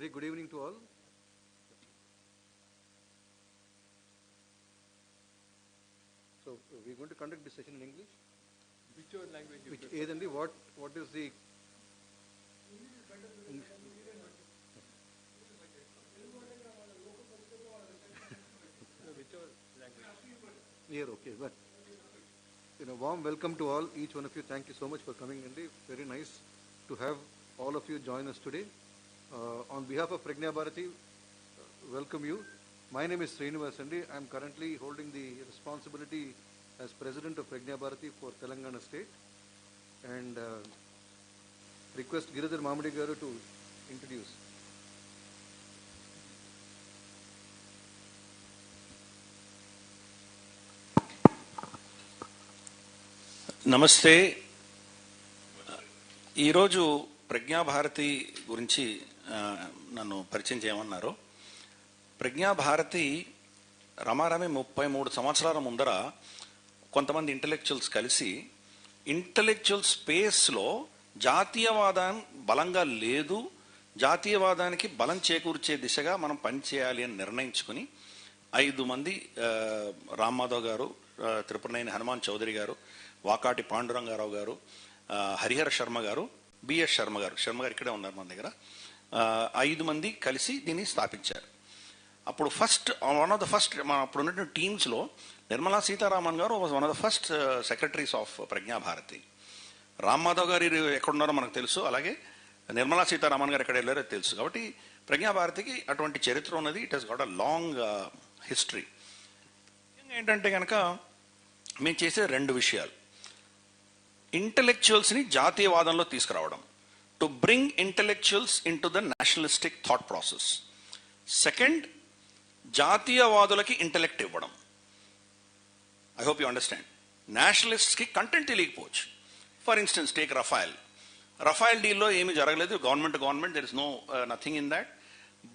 Very good evening to all. So we're going to conduct this session in English. Which language? Which either what is the English? Whichever language. Here, okay, but warm welcome to all, each one of you. Thank you so much for coming, Andy. Very nice to have all of you join us today. On behalf of Pragna Bharati, welcome you. My name is Srinivas Andy. I am currently holding the responsibility as President of Pragna Bharati for Telangana State, and request Giridhar Mamadi Garu to introduce. నమస్తే. ఈరోజు ప్రజ్ఞాభారతి గురించి నన్ను పరిచయం చేయమన్నారు. ప్రజ్ఞాభారతి రమారమి 33 సంవత్సరాల ముందర కొంతమంది ఇంటలెక్చువల్స్ కలిసి ఇంటలెక్చువల్ స్పేస్లో జాతీయవాదం బలంగా లేదు, జాతీయవాదానికి బలం చేకూర్చే దిశగా మనం పనిచేయాలి అని నిర్ణయించుకుని 5 మంది, రామ్మాధవ్ గారు, త్రిపురనేని హనుమాన్ చౌదరి గారు, వాకాటి పాండురంగారావు గారు, హరిహర శర్మ గారు, బిఎస్ శర్మ గారు ఇక్కడే ఉన్నారు మన దగ్గర, 5 మంది కలిసి దీన్ని స్థాపించారు. అప్పుడు వన్ ఆఫ్ ద ఫస్ట్ మన అప్పుడు ఉన్నటువంటి టీమ్స్లో Nirmala Sitharaman garu one of the first secretaries of Pragna Bharati. Ram Madhav garu ఎక్కడున్నారో మనకు తెలుసు, అలాగే నిర్మలా సీతారామన్ గారు ఎక్కడ వెళ్ళారో తెలుసు. కాబట్టి ప్రజ్ఞాభారతికి అటువంటి చరిత్ర ఉన్నది. It has got a long history. ఏంటంటే కనుక మేము చేసే 2 విషయాలు. ఇంటలెక్చువల్స్ని జాతీయవాదంలో తీసుకురావడం, to bring intellectuals in to the nationalistic thought process. Second, జాతీయవాదులకి ఇంటలెక్ట్ ఇవ్వడం. I hope you understand. నేషనలిస్ట్స్కి కంటెంట్ తెలియకపోవచ్చు. ఫర్ ఇన్స్టెన్స్ టేక్ రఫాయల్ డీల్లో ఏమీ జరగలేదు, government there is no nothing in that.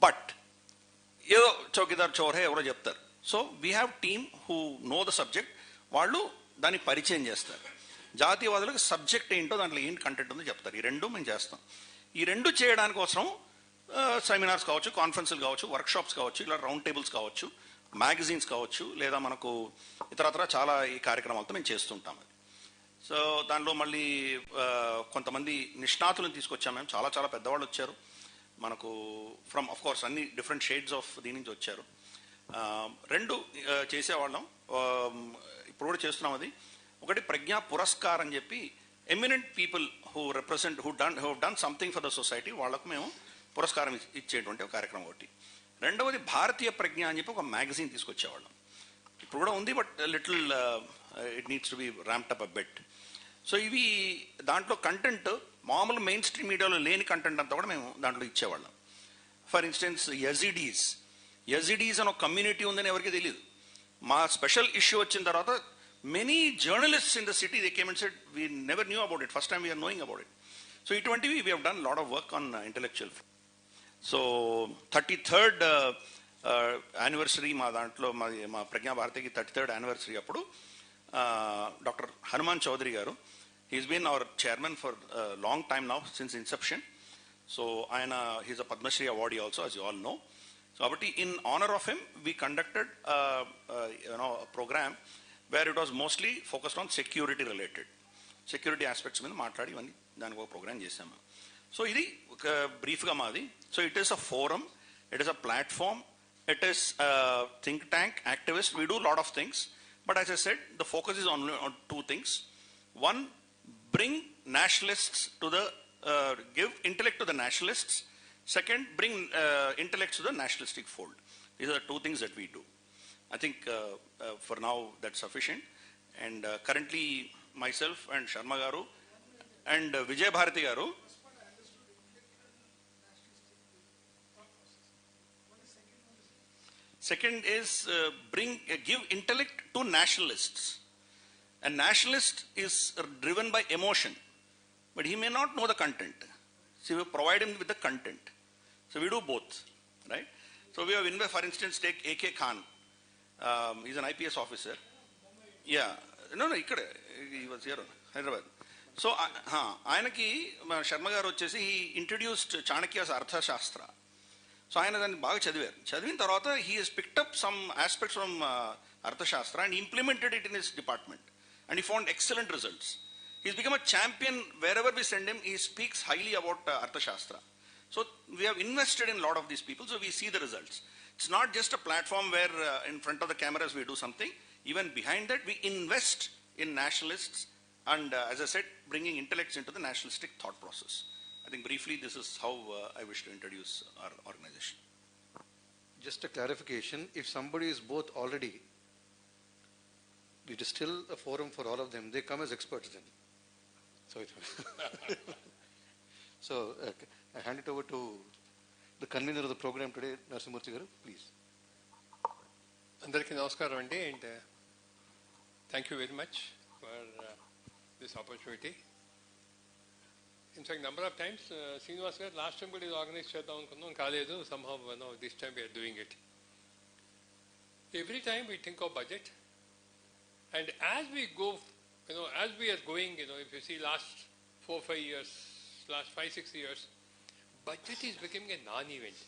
But ఏదో చౌకీదార్ చోరే ఎవరో చెప్తారు. So we have team who know the subject. వాళ్ళు దాన్ని పరిచయం చేస్తారు. జాతీయవాదులకు సబ్జెక్ట్ ఏంటో, దాంట్లో ఏంటి కంటెంట్ ఉందో చెప్తారు. ఈ 2 మేము చేస్తాం. ఈ 2 చేయడానికి కోసం సెమినార్స్ కావచ్చు, కాన్ఫరెన్స్లు కావచ్చు, వర్క్షాప్స్ కావచ్చు, ఇలా రౌండ్ టేబుల్స్ కావచ్చు, మ్యాగజైన్స్ కావచ్చు, లేదా మనకు ఇతరత్ర చాలా ఈ కార్యక్రమాలతో మేము చేస్తుంటాం. సో దానిలో మళ్ళీ కొంతమంది నిష్ణాతులను తీసుకొచ్చాము మేము. చాలా పెద్దవాళ్ళు వచ్చారు మనకు, ఫ్రమ్ ఆఫ్ కోర్స్ అన్ని డిఫరెంట్ షేడ్స్ ఆఫ్ దీని నుంచి వచ్చారు. 2 చేసేవాళ్ళం, ఇప్పుడు కూడా చేస్తున్నాం. అది ఒకటి ప్రజ్ఞా పురస్కార్ అని చెప్పి eminent people who represent who done something for the society, వాళ్ళకు మేము పురస్కారం ఇచ్చేటువంటి ఒక కార్యక్రమం ఒకటి. 2వది భారతీయ ప్రజ్ఞ అని చెప్పి ఒక మ్యాగజైన్ తీసుకొచ్చేవాళ్ళం. ఇప్పుడు కూడా ఉంది, but little it needs to be ramped up a bit. So ఇవి దాంట్లో కంటెంట్ మామూలు మెయిన్ స్ట్రీమ్ మీడియాలో లేని కంటెంట్ అంతా కూడా మేము దాంట్లో ఇచ్చేవాళ్ళం. ఫర్ ఇన్స్టెన్స్ యజీడీస్ అని ఒక కమ్యూనిటీ ఉందని ఎవరికి తెలియదు. మా స్పెషల్ ఇష్యూ వచ్చిన తర్వాత many journalists in the city, they came and said, we never knew about it. First time we are knowing about it. So itwantivi we have done a lot of work on intellectual. So 33rd anniversary ma dantlo ma Pragna Bharati ki 33rd anniversary appudu Dr. Hanuman Chaudhary garu, he's been our chairman for a long time now, since inception. So he's a Padma Shri awardee also, as you all know. So abati in honor of him we conducted a program where it was mostly focused on security aspects మీద మాట్లాడి ఇవన్నీ దానికి ఒక programme చేసాము. So ఇది ఒక బ్రీఫ్గా మాది. So it is a forum, it is a platform, it is think tank, activist. We do lot of things, but as I said the focus is on 2 things. One, bring nationalists to the give intellect to the nationalists. Second, bring intellects to the nationalistic fold. These are the 2 things that we do. I think for now that's sufficient. And currently myself and Sharma garu and Vijay Bharati garu, second is give intellect to nationalists. A nationalist is driven by emotion, but he may not know the content. So we provide him with the content. So we do both, right? So we have invested, for instance, take AK Khan. He's an IPS officer. Yeah. No, he was here, Hyderabad. So, ఆయనకి శర్మ గారు వచ్చేసి he introduced Chanakya's Arthashastra. So ఆయన దాన్ని బాగా చదివారు. చదివిన తర్వాత he has picked up some aspects from Arthashastra and implemented it in his department and he found excellent results. He's become a champion. Wherever we send him, he speaks highly about Arthashastra. So we have invested in a lot of these people, so we see the results. It's not just a platform where in front of the cameras we do something. Even behind that, we invest in nationalists and, as I said, bringing intellects into the nationalistic thought process. I think briefly this is how I wish to introduce our organization. Just a clarification, if somebody is both already, it is still a forum for all of them. They come as experts then. So I hand it over to the convener of the program today, Narasimhamurthy garu, please. Andariki namaskaram andi, and thank you very much for this opportunity. In fact, number of times, Srinivas garu last time kuda organize chedam anukunnam kaaledu. Somehow this time we are doing it. Every time we think of budget, and as we go, as we are going, if you see last 4-5 years, last 5-6 years, budget is becoming a non-event.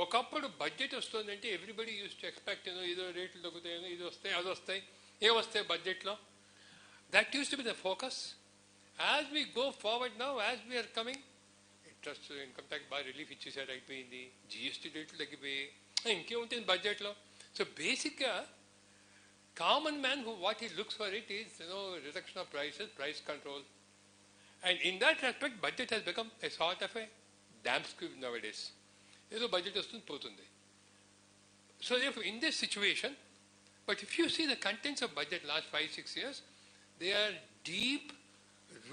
ఒకప్పుడు budget వస్తుందంటే everybody use to expect ఏదో రేట్లు తగ్గుతాయో ఇది వస్తాయి అది వస్తాయి ఏమొస్తాయి బడ్జెట్లో. That used to be the focus. As we go forward now, as we're coming, interest income tax బాగా రిలీఫ్ ఇచ్చేసారు, అయిపోయింది. జిఎస్టీ రేట్లు తగ్గిపోయి ఇంకేముంటుంది బడ్జెట్లో. సో బేసిక్గా common man, what he looks for it is, reduction of prices, price control. And in that respect, budget has become a sort of a damn squib nowadays. There's a budget is potundi. So therefore, in this situation, but if you see the contents of budget last 5-6 years, they are deep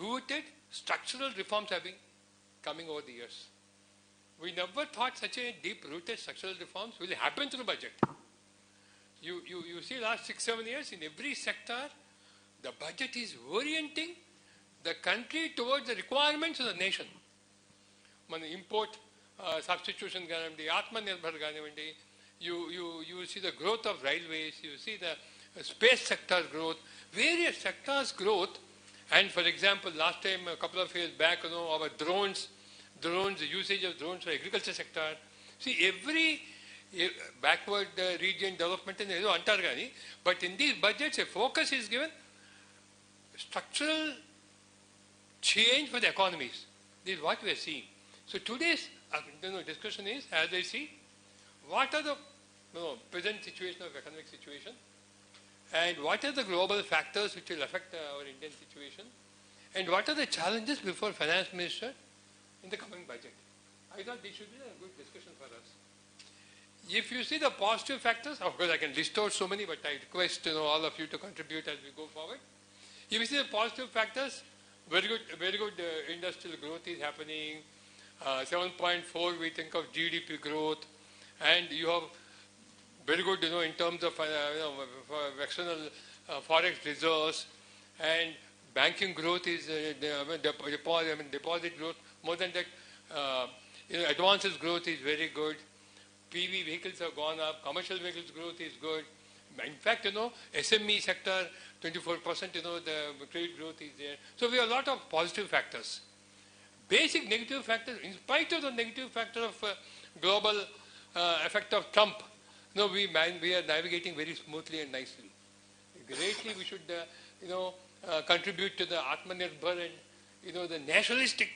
rooted structural reforms have been coming over the years. We never thought such a deep rooted structural reforms will happen through budget. You see last 6-7 years, in every sector, the budget is orienting the country towards the requirements of the nation. Man import substitution ganavandi, Atmanirbhar ganavandi, you see the growth of railways, you see the space sector growth, various sectors growth. And for example, last time, a couple of years back, our drones, the usage of drones for agriculture sector. See, every backward region development and edo antaru gani, but in these budgets a focus is given structural change for the economies. This is what we are seeing. So today's discussion is, as I see, what are the present situation of economic situation, and what are the global factors which will affect our Indian situation, and what are the challenges before finance minister in the coming budget. I thought this should be a good discussion for us. If you see the positive factors, of course I can list out so many, but I request all of you to contribute as we go forward. If you see the positive factors, very good industrial growth is happening. 7.4 we think of GDP growth, and you have very good in terms of external forex reserves, and banking growth is deposit growth. More than that, advances growth is very good. PV vehicles have gone up, commercial vehicles growth is good. In fact, SME sector, 24%, the credit growth is there. So we have a lot of positive factors. Basic negative factors, in spite of the negative factor of global effect of Trump, we are navigating very smoothly and nicely. Greatly we should, contribute to the Atmanirbhar and, the nationalistic,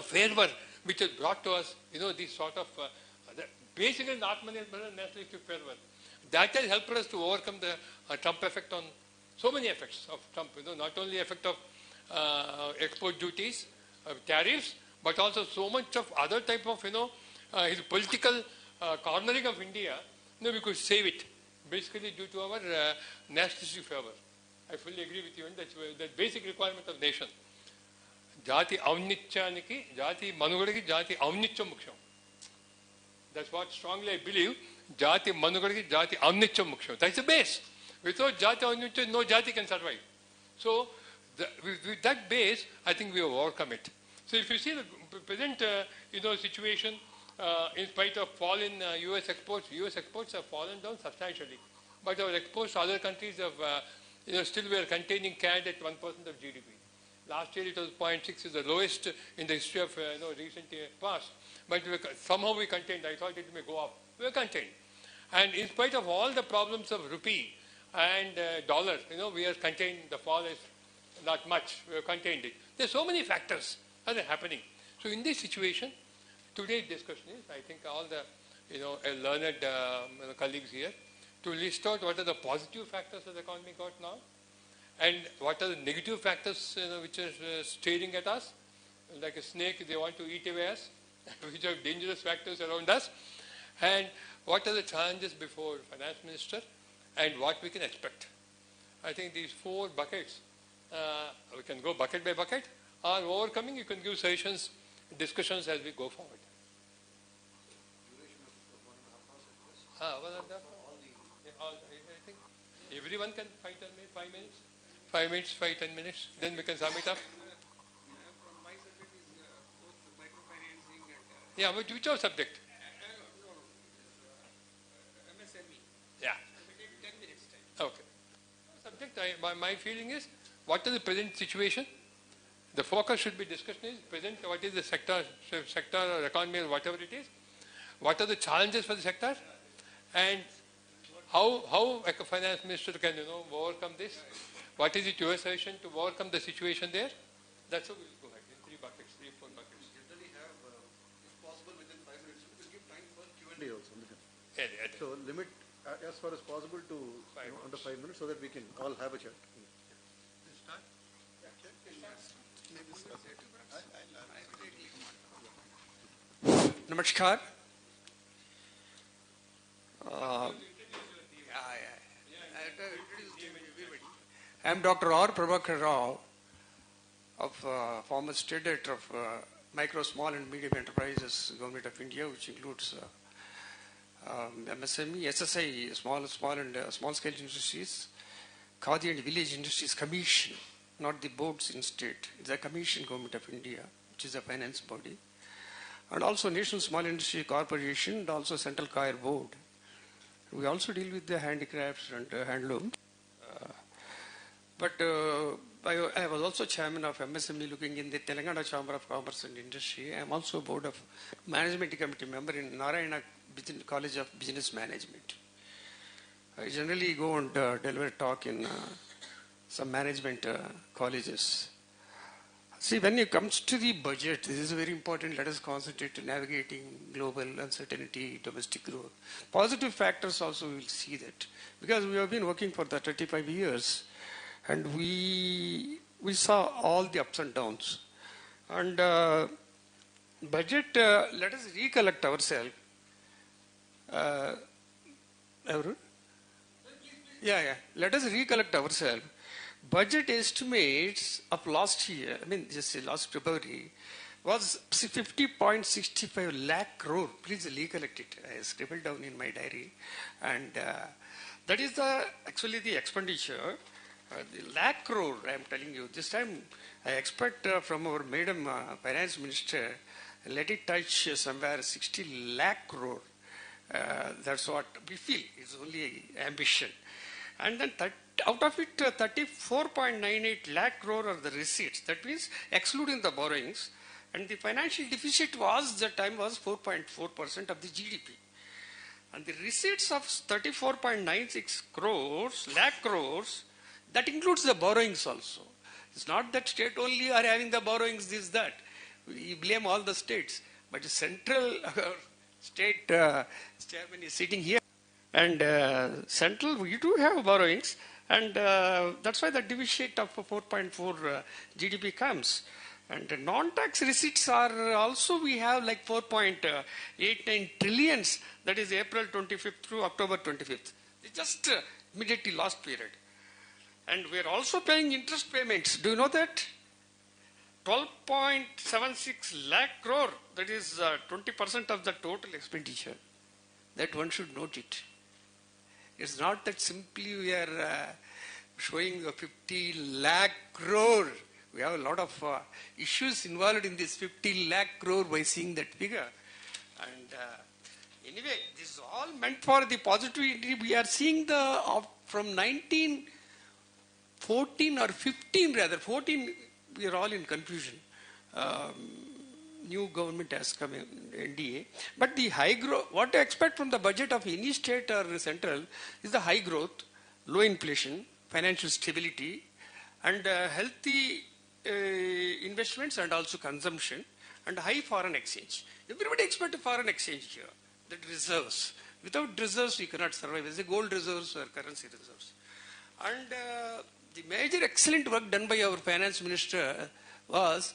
fervor which has brought to us, this sort of basically the Atmanirbhar and nationalistic fervor. That has helped us to overcome the Trump effect on so many effects of Trump. Not only effect of export duties, tariffs, but also so much of other type of, his political cornering of India. We could save it, basically due to our nationalistic fervor. I fully agree with you, and that's the basic requirement of nation. Jati avnityaniki, jati manugadi, jati avnitya mukhyam. That's what strongly I believe. Jati manugadi, jati avnitya mukhyam. That's the base. Without jati avnitya, no jati can survive. So with that base, I think we have overcome it. So if you see the present situation, in spite of fall in US exports have fallen down substantially. But our exports to other countries have, still we are containing CAD at 1% of GDP. Last year it was 0.6, is the lowest in the history of recent year past. but somehow we contained. I thought it may go up. We were contained. And in spite of all the problems of rupee and dollar, we are contained. The fall is not much. We have contained it. There's so many factors that are happening. So in this situation, today's discussion is, I think all the, learned colleagues here, to list out what are the positive factors that the economy got now, and what are the negative factors which are staring at us, like a snake they want to eat away us, which are dangerous factors around us, and what are the challenges before finance minister, and what we can expect. I think these 4 buckets, we can go bucket by bucket, are overcoming. You can give suggestions, discussions as we go forward. I think everyone can 5 minutes. 5 minutes, 5-10 minutes. Then we can sum it up. From my subject is both microfinancing and Yeah, but which subject? MSME. Yeah. We take 10 minutes time. Okay. Subject, my feeling is, what is the present situation? The focus should be discussion is present, what is the sector or economy or whatever it is. What are the challenges for the sector? And how a finance minister can, overcome this? What is it your suggestion to overcome the situation there? That's how we'll go ahead in 3 buckets, 3-4 buckets. Generally have, if possible, within 5 minutes, we give time for Q&A also. Yeah. So limit as far as possible to under 5 minutes so that we can all have a chat. Namaskar. I am Dr. R. Prabhakar Rao, of former State Director of Micro, Small and Medium Enterprises, Government of India, which includes MSME, SSI, small scale industries, Khadi and Village Industries Commission, not the boards in state. It's a commission, Government of India, which is a finance body, and also National Small Industry Corporation, and also Central Coir Board. We also deal with the handicrafts and handloom. I was also chairman of MSME looking in the Telangana Chamber of Commerce and Industry. I am also board of management committee member in Narayana College of Business Management. I generally go and deliver talk in some management colleges. See, when it comes to the budget, this is very important. Let us concentrate on navigating global uncertainty, domestic growth. Positive factors also we will see that. Because we have been working for the 35 years and we saw all the ups and downs. And budget, let us recollect ourselves. Let us recollect ourselves. Budget estimates of last year, last February, was 50.65 lakh crore. Please recollect it. I scribbled down in my diary. And that is actually the expenditure. The lakh crore, I am telling you. This time, I expect from our Madam Finance Minister, let it touch somewhere 60 lakh crore. That's what we feel is only ambition. And then out of it, 34.98 lakh crore are the receipts. That means excluding the borrowings. And the financial deficit was, that time was 4.4% of the GDP. And the receipts of 34.96 crores, lakh crores, that includes the borrowings also. It's not that state only are having the borrowings, this, that. We blame all the states. But the central state chairman is sitting here. And central, we do have borrowings. And that's why the deficit of 4.4 GDP comes. And non-tax receipts are also, we have like 4.89 trillions. That is April 25th through October 25th. It's just immediately last period. And we are also paying interest payments. Do you know that? 12.76 lakh crore. That is 20% of the total expenditure. That one should note it. It's not that simply we are showing 50 lakh crore. We have a lot of issues involved in this 50 lakh crore by seeing that figure. And anyway, this is all meant for the positivity. We are seeing from 1914 or 15 rather, 14, we are all in confusion. new government has come in, NDA. But the high growth, what to expect from the budget of any state or central is the high growth, low inflation, financial stability, and healthy investments and also consumption, and high foreign exchange. Everybody expects foreign exchange here, that reserves. Without reserves, we cannot survive. It's the gold reserves or currency reserves. And the major excellent work done by our finance minister was,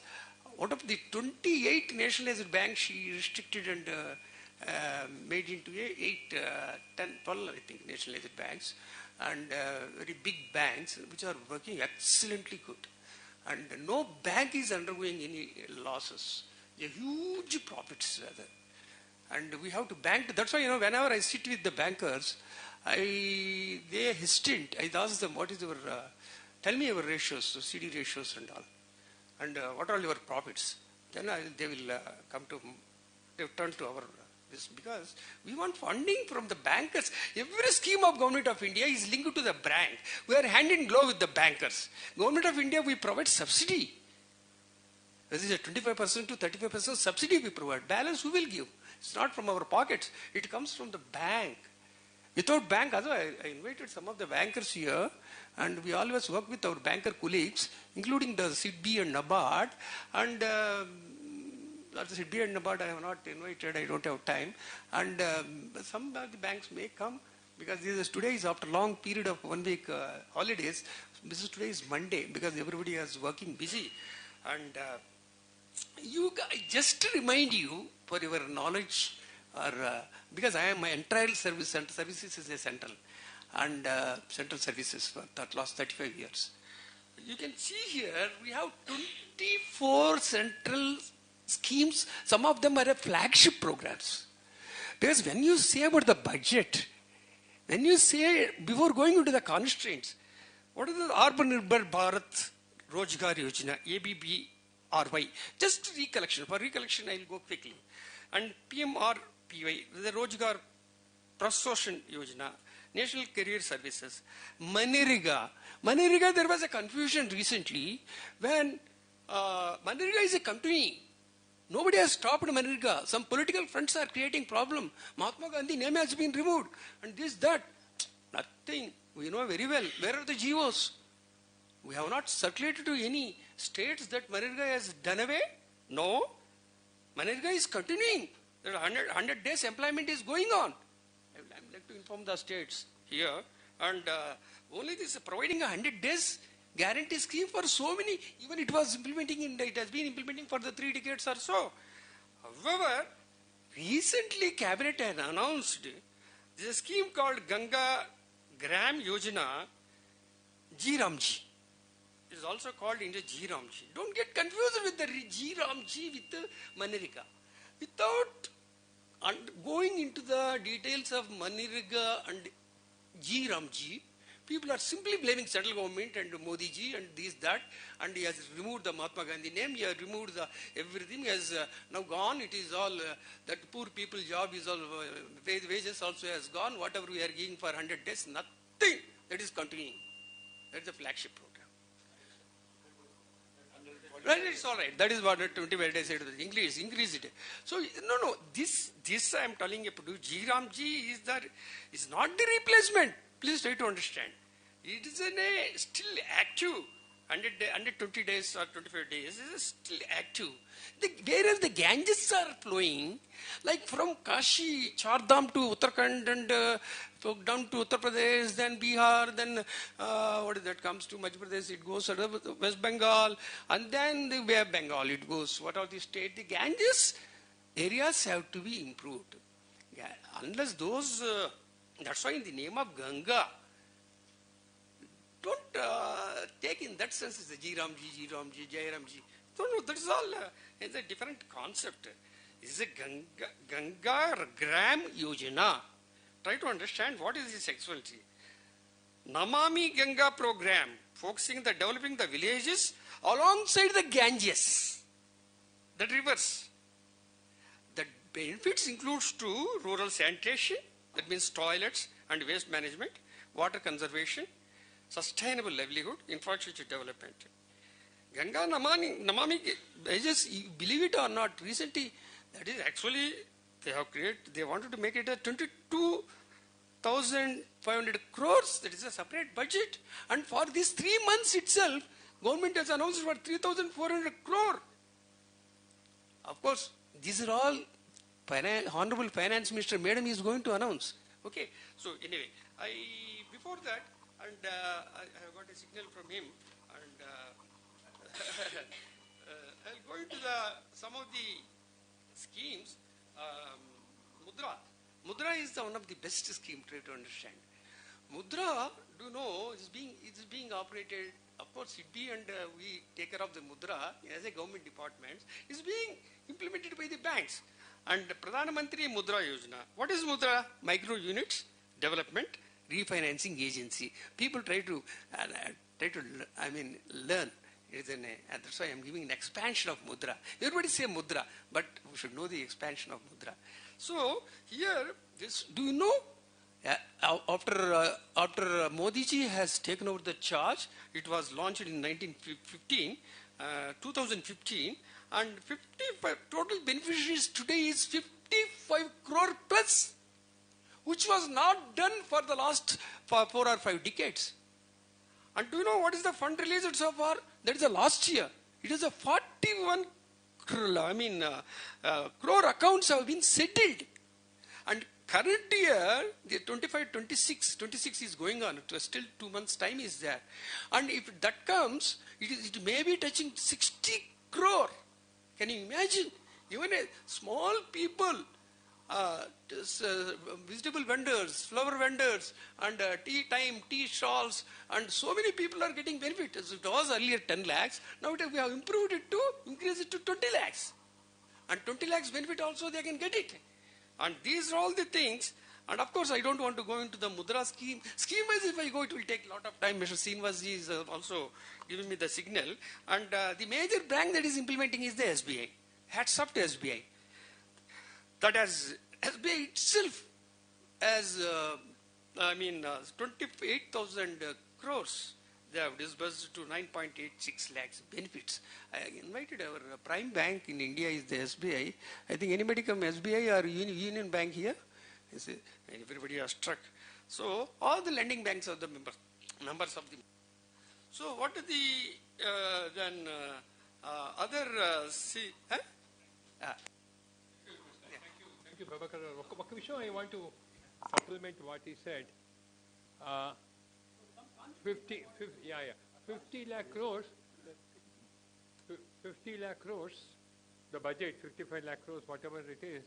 out of the 28 nationalized banks, she restricted and made into 8, 10, 12, I think, nationalized banks, and very big banks, which are working excellently good. And no bank is undergoing any losses. They're huge profits rather. And we have to bank. That's why, whenever I sit with the bankers, they hesitate. I ask them, what is your, tell me your ratios, so CD ratios and all. And what are your profits? Then they will turn to our, this, because we want funding from the bankers. Every scheme of Government of India is linked to the bank. We are hand in glove with the bankers. Government of India, we provide subsidy. This is a 25% to 35% subsidy we provide. Balance who will give? It's not from our pockets. It comes from the bank. Without bank, otherwise I invited some of the bankers here, and we always work with our banker colleagues, including the SIDBI and NABARD. And the SIDBI and NABARD I have not invited, I don't have time. And some of the banks may come, because today is after long period of 1 week holidays. Today is Monday, because everybody is working busy. And just to remind you, for your knowledge, or because I am my entire services is a central, and central services for that last 35 years. You can see here we have 24 central schemes. Some of them are flagship programs. Because when you say about the budget, when you say before going into the constraints, what is the Atmanirbhar Bharat Rozgar Yojana, ABBRY? Just recollection. For recollection, I will go quickly. And PMRPY, the Rozgar Prasoshan Yojana, National Career Services, Manirega. Manirega, there was a confusion recently when Manirega is a company. Nobody has stopped Manirega. Some political fronts are creating problem. Mahatma Gandhi name has been removed. And this, that. Nothing. We know very well. Where are the GOs? We have not circulated to any states that Manirega has done away. No. Manirega is continuing. There are 100 days employment is going on. I would like to inform the states here. And only this providing 100 days guarantee scheme for so many, even it was implementing it has been implementing for the 3 decades or so. However, recently cabinet had announced this scheme called Ganga Gram Yojana, G-Ramji. It is also called India G-Ramji. Don't get confused with the G-Ramji with the Manirega. Without going into the details of Manirega and G-Ramji, people are simply blaming central government and Modi ji and this, that, and he has removed the Mahatma Gandhi name, he has removed the everything, he has now gone, it is all, that poor people job is all, wages also has gone, whatever we are giving for 100 days, nothing, that is continuing. That is the flagship program. Right, it's all right. That is what 25 days said. Increase it. So no. This I am telling you, G-Ramji is not the replacement. Please try to understand. It is still active. 120 days or 25 days is still active. Whereas the Ganges are flowing, like from Kashi, Chardham to Uttarakhand and down to Uttar Pradesh, then Bihar, then what is that comes to Madhya Pradesh, it goes to West Bengal, and then the Bay of Bengal, it goes. What are the states? The Ganges areas have to be improved. Yeah, unless those, that's why in the name of Ganga, don't take in that sense as the G-Ramji, Jai-Ramji. No, that is all, it's a different concept. It's a Ganga Gram Yojana. Try to understand what is this actuality. Namami Ganga program, focusing on developing the villages alongside the Ganges, the rivers. The benefits includes to rural sanitation, that means toilets and waste management, water conservation, sustainable livelihood, infrastructure development. Ganga Namami, I just, you believe it or not, recently, that is actually, they wanted to make it a 22,500 crores, that is a separate budget. And for these 3 months itself, government has announced for 3,400 crore. Of course, these are all Honorable Finance Minister Madam is going to announce. Okay, so anyway, before that, and I have got a signal from him, and I'll go into some of the schemes. Mudra is one of the best scheme, try to understand. Mudra, do you know, is being operated, of course, SIDBI and we take care of the Mudra as a government department, is being implemented by the banks. And Pradhan Mantri Mudra Yojana. What is Mudra? Micro Units Development Refinancing Agency. People try to learn. That's why I'm giving an expansion of Mudra. Everybody say Mudra, but we should know the expansion of Mudra. So here, do you know? After Modi ji has taken over the charge, it was launched in 2015, and 55 total beneficiaries today is 55 crore plus, which was not done for the last 4 or 5 decades. And do you know what is the fund released so far? That is the last year. It is a 41 crore accounts have been settled. And current year, the 26 is going on. It was still 2 months time is there. And if that comes, it may be touching 60 crore. Can you imagine? Even a small people, vegetable vendors, flower vendors, and tea stalls, and so many people are getting benefit. It was earlier 10 lakhs. Now we have improved it to increase it to 20 lakhs. And 20 lakhs benefit also they can get it. And these are all the things. And of course, I don't want to go into the Mudra scheme. Scheme-wise, if I go, it will take a lot of time. Mr. Srinivasji is also giving me the signal. And the major bank that is implementing is the SBI. Hats up to SBI. That has SBI itself has 28,000 crores. They have disbursed to 9.86 lakhs benefits. I invited our prime bank in India is the SBI. I think anybody come SBI or Union Bank here? Everybody are struck. So all the lending banks are the members of the. So what are the other Thank you, Prabhakar. One I want to supplement what he said. 50 lakh crores, 50 lakh crores, the budget, 55 lakh crores, whatever it is.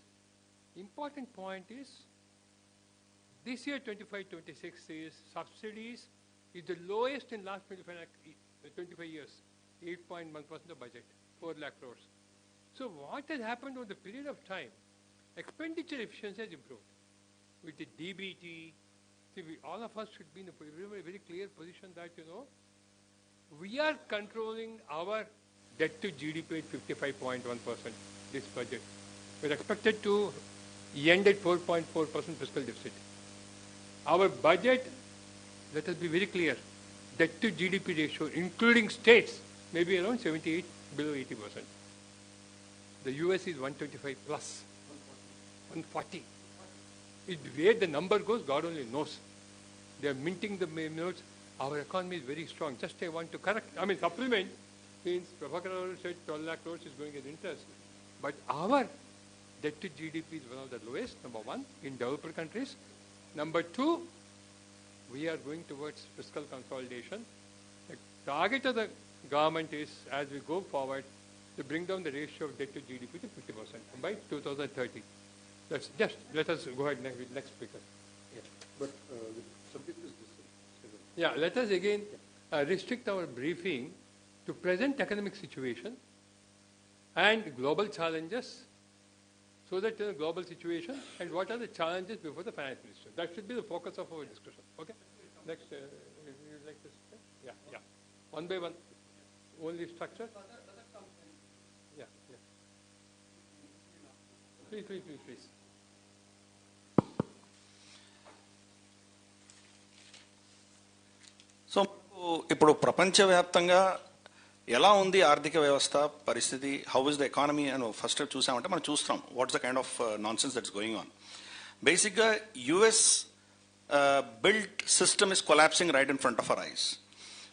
Important point is, this year 25-26 is subsidies is the lowest in last 25 years, 8.1% of budget, 4 lakh crores. So what has happened over the period of time? Expenditure efficiency has improved. With the DBT, all of us should be in a very clear position that, we are controlling our debt to GDP at 55.1%, this budget. We're expected to end at 4.4% fiscal deficit. Our budget, let us be very clear, debt to GDP ratio, including states, may be around 78, below 80%. The US is 125 plus, 140. Where the number goes, God only knows. They are minting the notes. Our economy is very strong. Just I want to supplement means Prabhakar said 12 lakh crores is going as interest. But our debt to GDP is one of the lowest, number one, in developed countries. Number two, we are going towards fiscal consolidation. The target of the government is, as we go forward, to bring down the ratio of debt to GDP to 50% by 2030. Let us go ahead with next speaker. Yeah. But the subject is this. Yeah, let us again restrict our briefing to present economic situation and global challenges, so that global situation and what are the challenges before the finance minister. That should be the focus of our discussion. Okay? Next, you would like this? Yeah. One by one. Only structure? Yeah. Please. So ఇప్పుడు ప్రపంచవ్యాప్తంగా ఎలా ఉంది ఆర్థిక వ్యవస్థ పరిస్థితి, how is the economy అని first చూసామంటే మనం చూస్తాం what's the kind of nonsense that's going on. బేసిక్గా US built system is collapsing right in front of our eyes.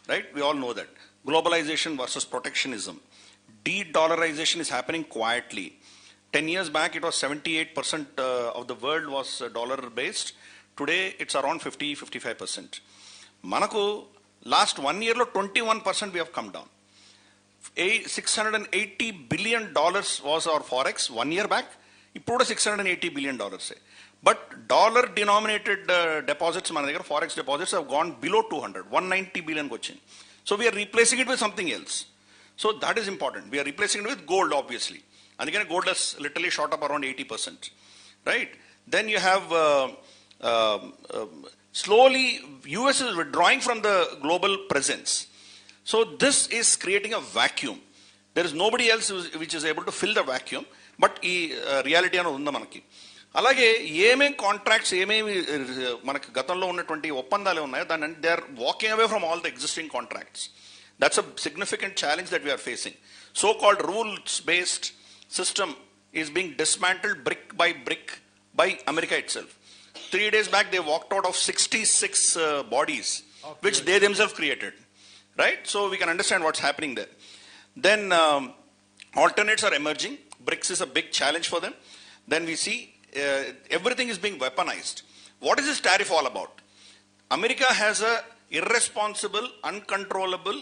Right? We all know that. Globalization versus protectionism. De-dollarization is happening quietly. 10 years back, it was 78% of the world was dollar-based. Today, it's around 50-55%. Manaku, last 1 year, 21% we have come down. $680 billion was our forex 1 year back. Ippudu $680 billion. But dollar-denominated deposits, forex deposits have gone below 200, 190 billion gochin. So we are replacing it with something else. So that is important. We are replacing it with gold, obviously. And again, gold has literally shot up around 80%. Right? Then you have slowly US is withdrawing from the global presence. So this is creating a vacuum. There is nobody else which is able to fill the vacuum. But reality anu unda manaki. అలాగే ఏమేం contracts ఏమేమి మనకు గతంలో ఉన్నటువంటి ఒప్పందాలు ఉన్నాయో దాన్ని they are walking away from all the existing contracts. That's a significant challenge that we're facing. So called rules based system is being dismantled brick by America itself. 3 days back they walked out of 66 bodies which they themselves created. Right? So we can understand what's happening there. Then alternates are emerging. BRICS is a big challenge for them. Then we see everything is being weaponized. What is this tariff all about? America has a irresponsible, uncontrollable,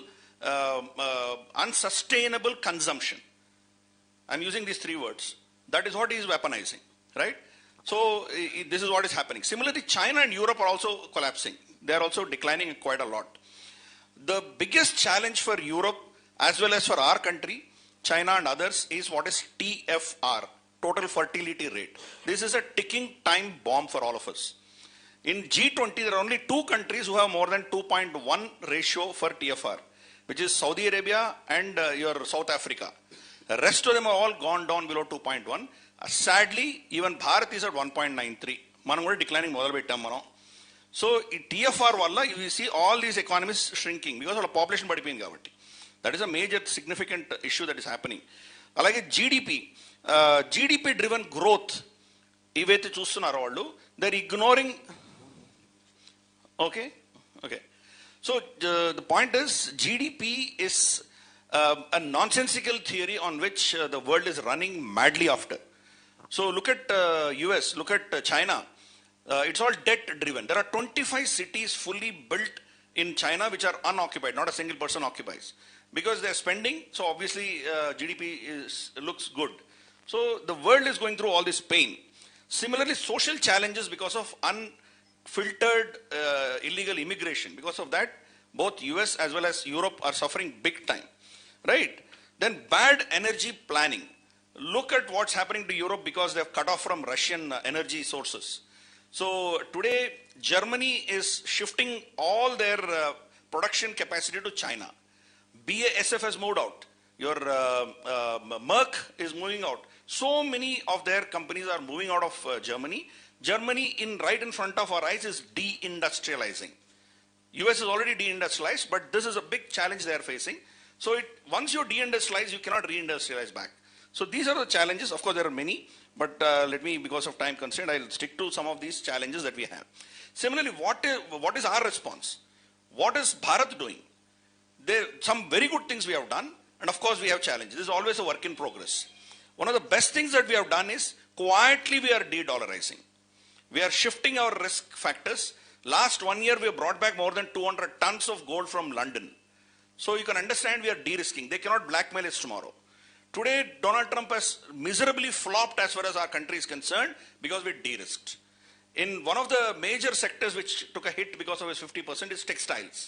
unsustainable consumption. I'm using these 3 words. That is what he is weaponizing, right? So this is what is happening. Similarly, China and Europe are also collapsing. They are also declining quite a lot. The biggest challenge for Europe as well as for our country, China and others, is what is TFR. Total fertility rate. This is a ticking time bomb for all of us. In G20, there are only 2 countries who have more than 2.1 ratio for TFR, which is Saudi Arabia and your South Africa. The rest of them are all gone down below 2.1. Sadly, even Bharat is at 1.93. Manam kuda declining modalu pettam manam. So, TFR valla you see all these economies shrinking because of the population padipoyindi kabatti. That is a major significant issue that is happening. Alage GDP driven growth ఇవైతే చూస్తున్నారో వాళ్ళు they are ignoring. Okay so the point is GDP is a nonsensical theory on which the world is running madly after. So look at US, look at China. It's all debt driven. There are 25 cities fully built in China which are unoccupied, not a single person occupies. Because they're spending, so obviously GDP looks good. So the world is going through all this pain. Similarly, social challenges because of unfiltered illegal immigration. Because of that, both US as well as Europe are suffering big time. Right? Then bad energy planning. Look at what's happening to Europe because they have cut off from Russian energy sources. So today, Germany is shifting all their production capacity to China. BASF has moved out. Your Merck is moving out. So many of their companies are moving out of Germany. Germany, right in front of our eyes, is deindustrializing. US is already deindustrialized, but this is a big challenge they are facing. So once you deindustrialize, you cannot reindustrialize back. So these are the challenges. Of course, there are many, but let me, because of time constraint, I'll stick to some of these challenges that we have. Similarly, what is our response? What is Bharat doing? There some very good things we have done, and of course we have challenges. This is always a work in progress. One of the best things that we have done is quietly we are de-dollarizing. We are shifting our risk factors. Last 1 year, we have brought back more than 200 tons of gold from London. So you can understand we are de-risking. They cannot blackmail us tomorrow. Today, Donald Trump has miserably flopped as far as our country is concerned because we de-risked. In one of the major sectors which took a hit because of his 50% is textiles.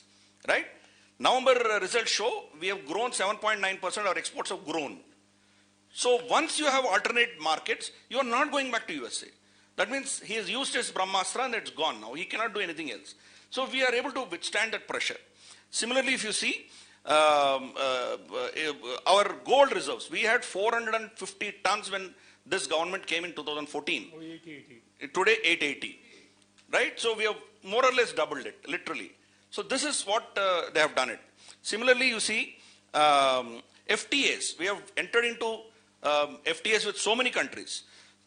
Right? November results show we have grown 7.9%. Our exports have grown. So once you have alternate markets, you are not going back to USA. That means he has used his Brahmastra and it's gone now. He cannot do anything else. So we are able to withstand that pressure. Similarly, if you see our gold reserves, we had 450 tons when this government came in 2014. 880. Today 880. Right? So we have more or less doubled it, literally. So this is what they have done it. Similarly, you see FTAs. We have entered into FTAs with so many countries.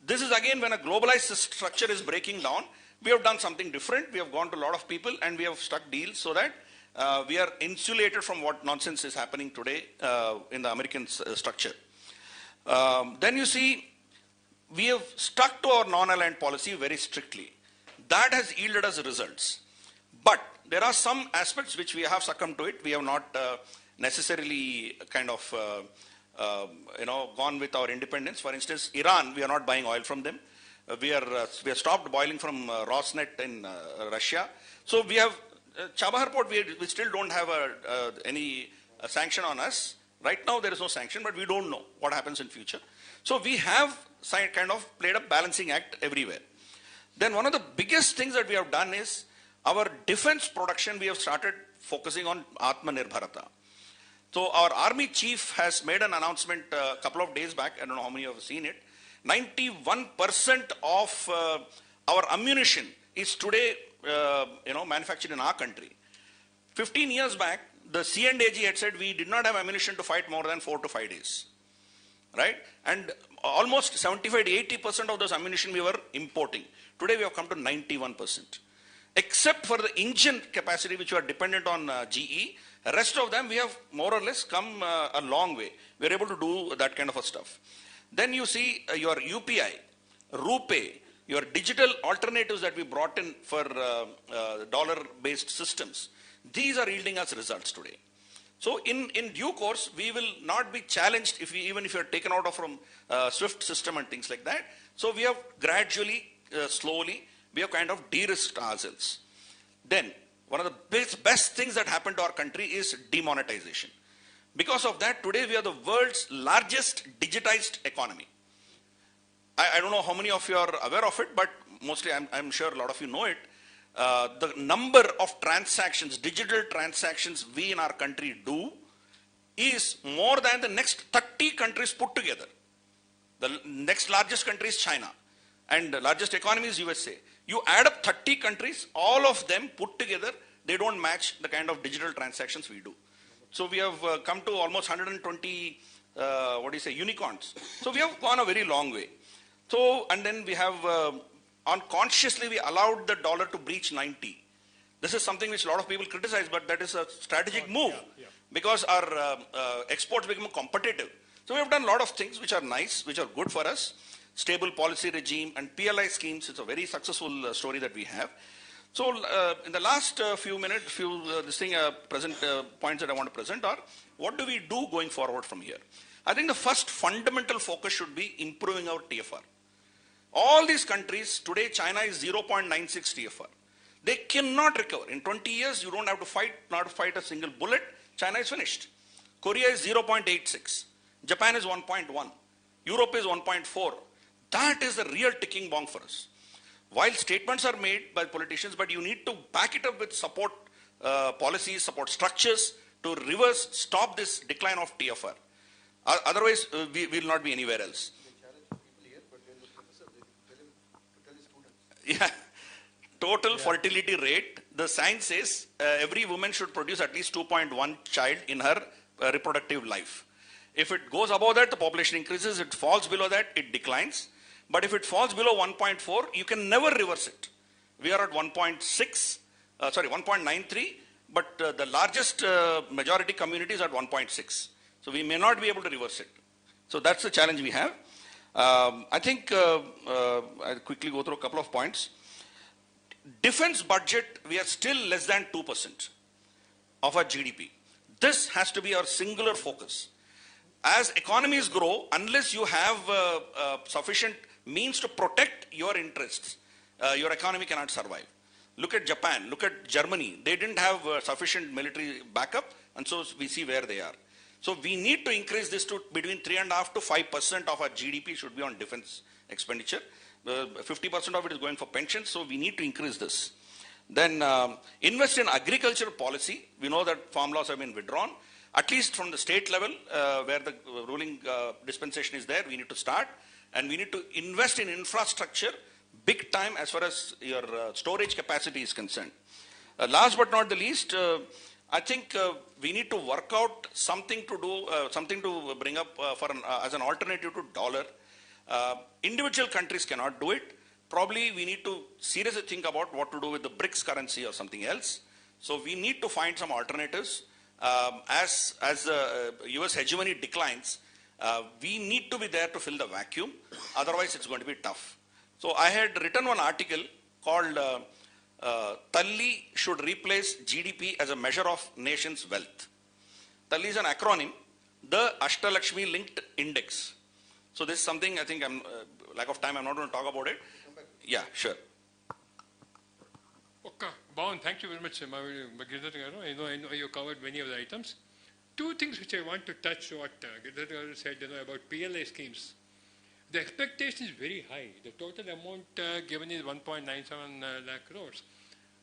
This is again when a globalized structure is breaking down. We have done something different. We have gone to a lot of people and we have struck deals so that we are insulated from what nonsense is happening today in the American structure. Then you see, we have stuck to our non-aligned policy very strictly. That has yielded us results. But there are some aspects which we have succumbed to it. We have not necessarily kind of gone with our independence. For instance, Iran, we are not buying oil from them. We have stopped boiling from Rosneft in Russia. So we have Chabahar port. We still don't have any sanction on us. Right now there is no sanction, but we don't know what happens in future. So we have kind of played a balancing act everywhere. Then one of the biggest things that we have done is our defense production. We have started focusing on Atmanirbharata. So our army chief has made an announcement a couple of days back. I don't know how many of you have seen it. 91% of our ammunition is today, manufactured in our country. 15 years back, the C&AG had said we did not have ammunition to fight more than 4 to 5 days, right? And almost 75 to 80% of those ammunition we were importing. Today we have come to 91%. Except for the engine capacity, which were dependent on GE, the rest of them we have more or less come a long way. We are able to do that kind of a stuff. Then you see your UPI, RuPay, your digital alternatives that we brought in for dollar-based systems. These are yielding us results today. So in due course, we will not be challenged even if you are taken out of from SWIFT system and things like that. So we have gradually, slowly, we have kind of de-risked ourselves. Then one of the best things that happened to our country is demonetization. Because of that, today we are the world's largest digitized economy. I don't know how many of you are aware of it, but mostly I'm sure a lot of you know it. The number of transactions, digital transactions we in our country do is more than the next 30 countries put together. The next largest country is China and the largest economy is USA. You add up 30 countries, all of them put together, they don't match the kind of digital transactions we do. So we have come to almost 120, unicorns. So we have gone a very long way. So, and then we have, unconsciously we allowed the dollar to breach 90. This is something which a lot of people criticize, but that is a strategic move because our exports become competitive. So we have done a lot of things which are nice, which are good for us. Stable policy regime and PLI schemes, it's a very successful story that we have. So in the last few minutes, points that I want to present are, what do we do going forward from here? I think the first fundamental focus should be improving our TFR. All these countries, today China is 0.96 TFR. They cannot recover. In 20 years, you don't have to not to fight a single bullet. China is finished. Korea is 0.86. Japan is 1.1. Europe is 1.4. That is the real ticking bomb for us. While statements are made by politicians, but you need to back it up with support policies, support structures to reverse, stop this decline of TFR. Otherwise, we will not be anywhere else. Yeah. Total fertility rate, the science says every woman should produce at least 2.1 child in her reproductive life. If it goes above that, the population increases. If it falls below that, it declines. But if it falls below 1.4, you can never reverse it. We are at 1.93, but the largest majority community is at 1.6. So we may not be able to reverse it. So that's the challenge we have. I think I'll quickly go through a couple of points. Defense budget, we are still less than 2% of our GDP. This has to be our singular focus. As economies grow, unless you have sufficient means to protect your interests, your economy cannot survive. Look at Japan, look at Germany. They didn't have sufficient military backup, and so we see where they are. So we need to increase this to between 3.5% to 5% of our GDP should be on defense expenditure. 50% of it is going for pensions, so we need to increase this. Then invest in agricultural policy. We know that farm laws have been withdrawn. At least from the state level, where the ruling dispensation is there, we need to start. And we need to invest in infrastructure big time as far as your storage capacity is concerned. Last but not the least, I think we need to work out something to do, something to bring up as an alternative to dollar. Individual countries cannot do it. Probably we need to seriously think about what to do with the BRICS currency or something else. So we need to find some alternatives. As the US hegemony declines, we need to be there to fill the vacuum. Otherwise, it's going to be tough. So I had written one article called Talli should replace GDP as a measure of nation's wealth. Talli is an acronym, the Ashtalakshmi linked index. So this is something I think lack of time, I'm not going to talk about it. Yeah, sure. Okay, Bhavan, thank you very much, Girdhar Garu. I know you covered many of the items. Two things which I want to touch what Girdhar Garu said about PLA schemes. The expectation is very high. The total amount given is 1.97 lakh crores.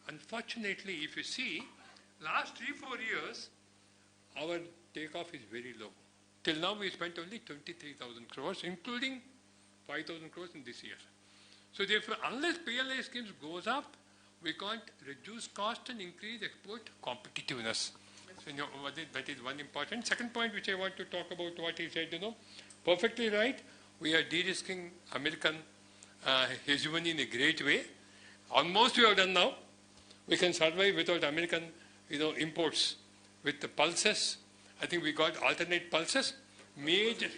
Unfortunately, if you see, last 3-4 years, our takeoff is very low. Till now, we spent only 23,000 crores, including 5,000 crores in this year. So therefore, unless PLA schemes goes up, we can't reduce cost and increase export competitiveness. So that is one important. Second point which I want to talk about what he said, perfectly right. We are de-risking American hegemony in a great way. Almost we have done now. We can survive without American, imports. With the pulses, I think we got alternate pulses. Major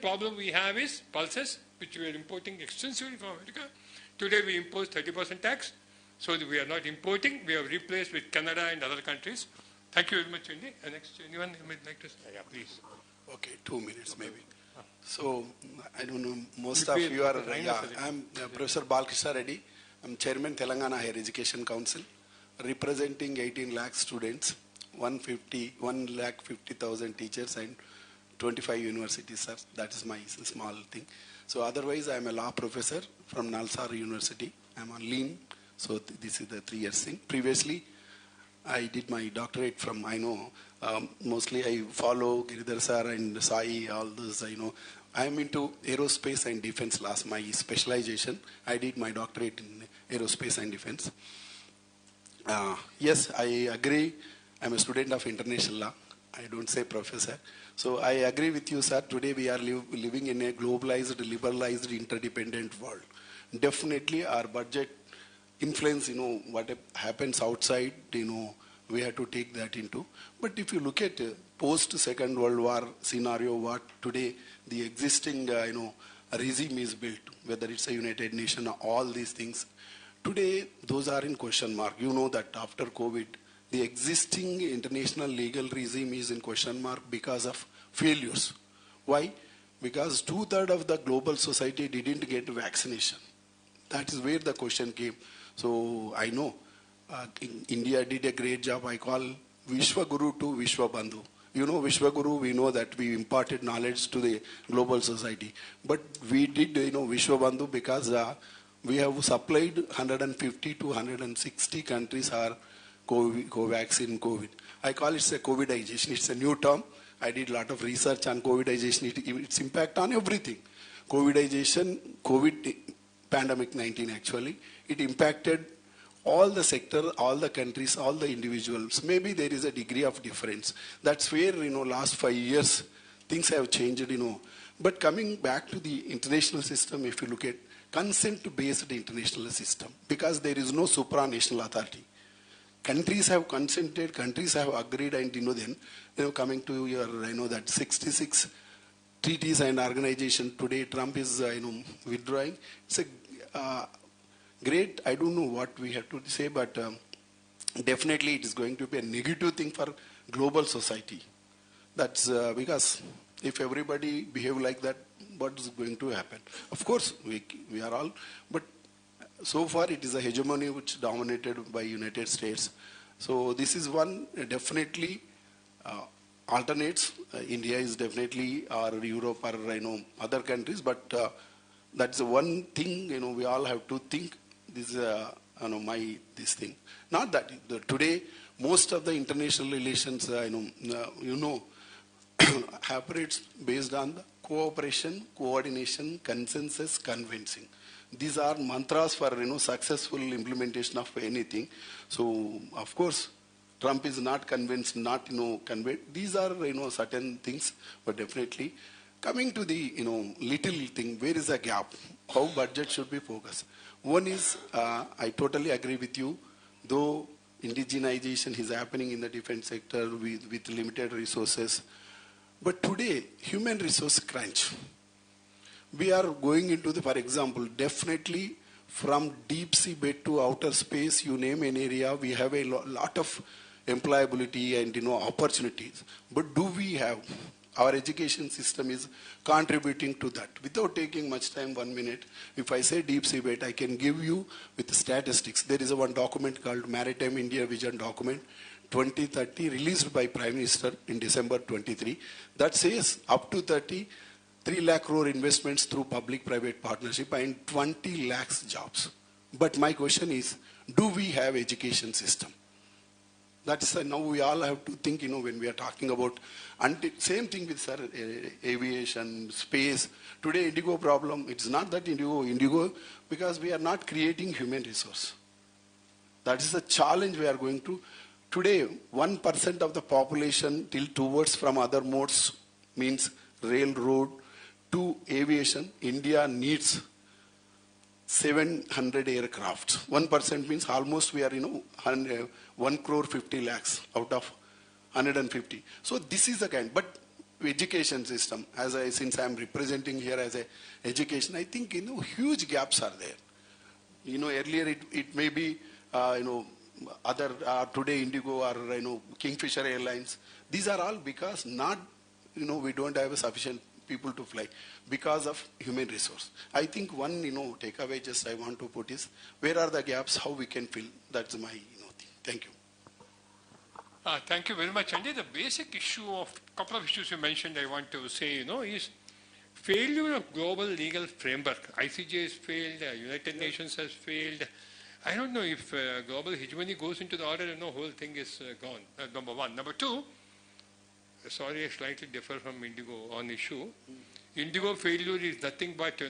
problem we have is pulses, which we are importing extensively from America. Today we impose 30% tax, so we are not importing. We have replaced with Canada and other countries. Thank you very much, Indy. Next, anyone who would like to say? Yeah, please. Okay, 2 minutes maybe. So, I don't know, most of you are, I'm Professor Balkrishna Reddy. I'm Chairman Telangana Higher Education Council, representing 18 lakh students, 1,50,000 teachers and 25 universities, sir. That is my small thing. So otherwise, I'm a law professor from Nalsar University. I'm on lean, so this is the 3 years thing. Previously, I did my doctorate from, mostly I follow Giridhar sir and Sai, all those, I'm into aerospace and defense laws, my specialization. I did my doctorate in aerospace and defense. Yes, I agree. I'm a student of international law. I don't say professor. So I agree with you, sir. Today we are living in a globalized, liberalized, interdependent world. Definitely our budget influence, what happens outside, we have to take that into. But if you look at post-Second World War scenario, what today the existing, regime is built, whether it's a United Nations, all these things, today those are in question mark. You know that after COVID, the existing international legal regime is in question mark because of failures. Why? Because 2/3 of the global society didn't get vaccination. That is where the question came. So I know India did a great job. I call Vishwaguru to Vishwabandhu. Vishwaguru, we know that we imparted knowledge to the global society. But we did, Vishwabandhu because we have supplied 150 to 160 countries are co-vaccine COVID. I call it a COVIDization. It's a new term. I did a lot of research on COVIDization, its impact on everything. COVIDization, COVID pandemic 19 actually, it impacted all the sector, all the countries, all the individuals. Maybe there is a degree of difference. That's where, last 5 years, things have changed, But coming back to the international system, if you look at consent-based international system, because there is no supranational authority. Countries have consented, countries have agreed, and then, coming to your, that 66 treaties and organization today, Trump is, withdrawing. It's a great, I don't know what we have to say, but definitely it is going to be a negative thing for global society. That's because if everybody behave like that, what is going to happen? Of course, we are all, but so far it is a hegemony which dominated by United States. So this is one definitely alternates. India is definitely, or Europe, or other countries, but that's the one thing we all have to think. This is this thing. Not that today most of the international relations operates based on the cooperation, coordination, consensus, convincing. These are mantras for successful implementation of anything. So of course Trump is not convinced, not, conveyed. These are, certain things, but definitely. Coming to the, little thing, where is the gap? How budget should be focused? One is, I totally agree with you, though indigenization is happening in the defense sector with limited resources. But today, human resource crunch. We are going into for example, definitely from deep sea bed to outer space, you name an area, we have a lot of employability and, opportunities. But do we have, our education system is contributing to that. Without taking much time, 1 minute, if I say deep sea bed, I can give you with statistics. There is one document called Maritime India Vision Document 2030, released by Prime Minister in December 23, that says up to 3 lakh crore investments through public-private partnership and 20 lakhs jobs. But my question is, do we have education system? That's now we all have to think, when we are talking about, and same thing with aviation, space. Today, Indigo problem, it's not that Indigo, because we are not creating human resource. That is the challenge we are going to. Today, 1% of the population till towards from other modes means railroad to aviation. India needs 700 aircraft. 1% means almost we are, 1 crore 50 lakhs out of 150. So this is the kind, but education system, since I am representing here as a education, I think, huge gaps are there. Earlier it may be, other, today Indigo or, Kingfisher Airlines. These are all because not, we don't have a sufficient people to fly because of human resource. I think one, takeaway just I want to put is, where are the gaps, how we can fill? That's my, thing. Thank you. Thank you very much, Andy. The basic issue of couple of issues you mentioned, I want to say, is failure of global legal framework. ICJ has failed, United Nations has failed. I don't know if global hegemony goes into the order, whole thing is gone. Number one. Number two, sorry, I slightly differ from Indigo on issue. Indigo failure is nothing but,